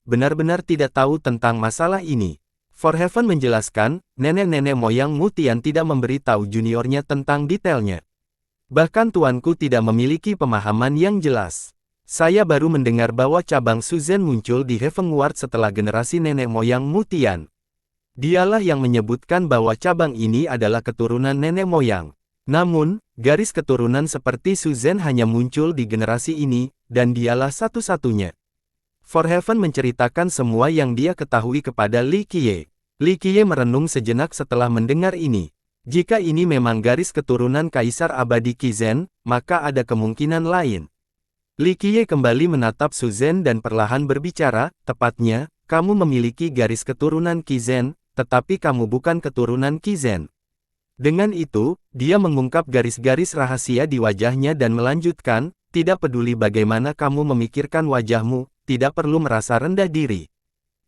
benar-benar tidak tahu tentang masalah ini. Forheaven menjelaskan, nenek-nenek moyang Mu Tian tidak memberitahu juniornya tentang detailnya. Bahkan tuanku tidak memiliki pemahaman yang jelas. Saya baru mendengar bahwa cabang Suzanne muncul di Heavenward setelah generasi nenek moyang Mu Tian. Dialah yang menyebutkan bahwa cabang ini adalah keturunan nenek moyang. Namun, garis keturunan seperti Suzanne hanya muncul di generasi ini, dan dialah satu-satunya. Forheaven menceritakan semua yang dia ketahui kepada Li Qiye. Li Qiye merenung sejenak setelah mendengar ini. Jika ini memang garis keturunan Kaisar Abadi Qi Zhen, maka ada kemungkinan lain. Li Qiye kembali menatap Suzanne dan perlahan berbicara, tepatnya, kamu memiliki garis keturunan Qi Zhen, tetapi kamu bukan keturunan Qi Zhen. Dengan itu, dia mengungkap garis-garis rahasia di wajahnya dan melanjutkan, tidak peduli bagaimana kamu memikirkan wajahmu, tidak perlu merasa rendah diri.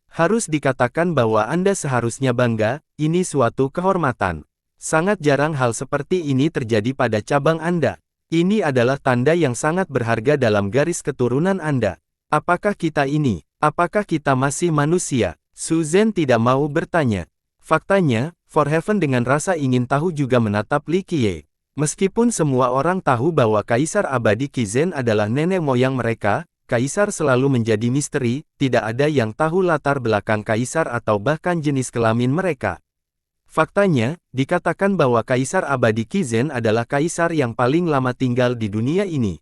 Harus dikatakan bahwa Anda seharusnya bangga, ini suatu kehormatan. Sangat jarang hal seperti ini terjadi pada cabang Anda. Ini adalah tanda yang sangat berharga dalam garis keturunan Anda. Apakah kita ini? Apakah kita masih manusia? Suzanne tidak mau bertanya. Faktanya, Forheaven dengan rasa ingin tahu juga menatap Li Qiye. Meskipun semua orang tahu bahwa Kaisar Abadi Qi Zhen adalah nenek moyang mereka, Kaisar selalu menjadi misteri, tidak ada yang tahu latar belakang Kaisar atau bahkan jenis kelamin mereka. Faktanya, dikatakan bahwa Kaisar Abadi Qi Zhen adalah Kaisar yang paling lama tinggal di dunia ini.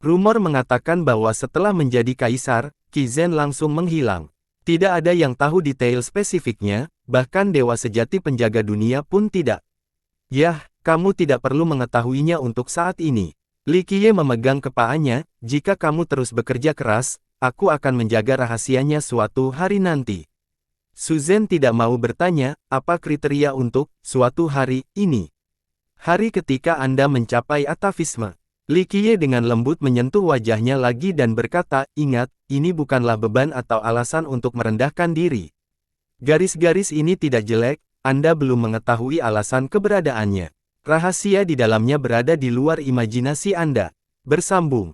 Rumor mengatakan bahwa setelah menjadi Kaisar, Qi Zhen langsung menghilang. Tidak ada yang tahu detail spesifiknya, bahkan Dewa Sejati Penjaga Dunia pun tidak. Yah, kamu tidak perlu mengetahuinya untuk saat ini. Li Qiye memegang kepalanya, jika kamu terus bekerja keras, aku akan menjaga rahasianya suatu hari nanti. Susan tidak mau bertanya, apa kriteria untuk suatu hari ini. Hari ketika Anda mencapai atavisme. Li Qiye dengan lembut menyentuh wajahnya lagi dan berkata, ingat, ini bukanlah beban atau alasan untuk merendahkan diri. Garis-garis ini tidak jelek, Anda belum mengetahui alasan keberadaannya. Rahasia di dalamnya berada di luar imajinasi Anda. Bersambung.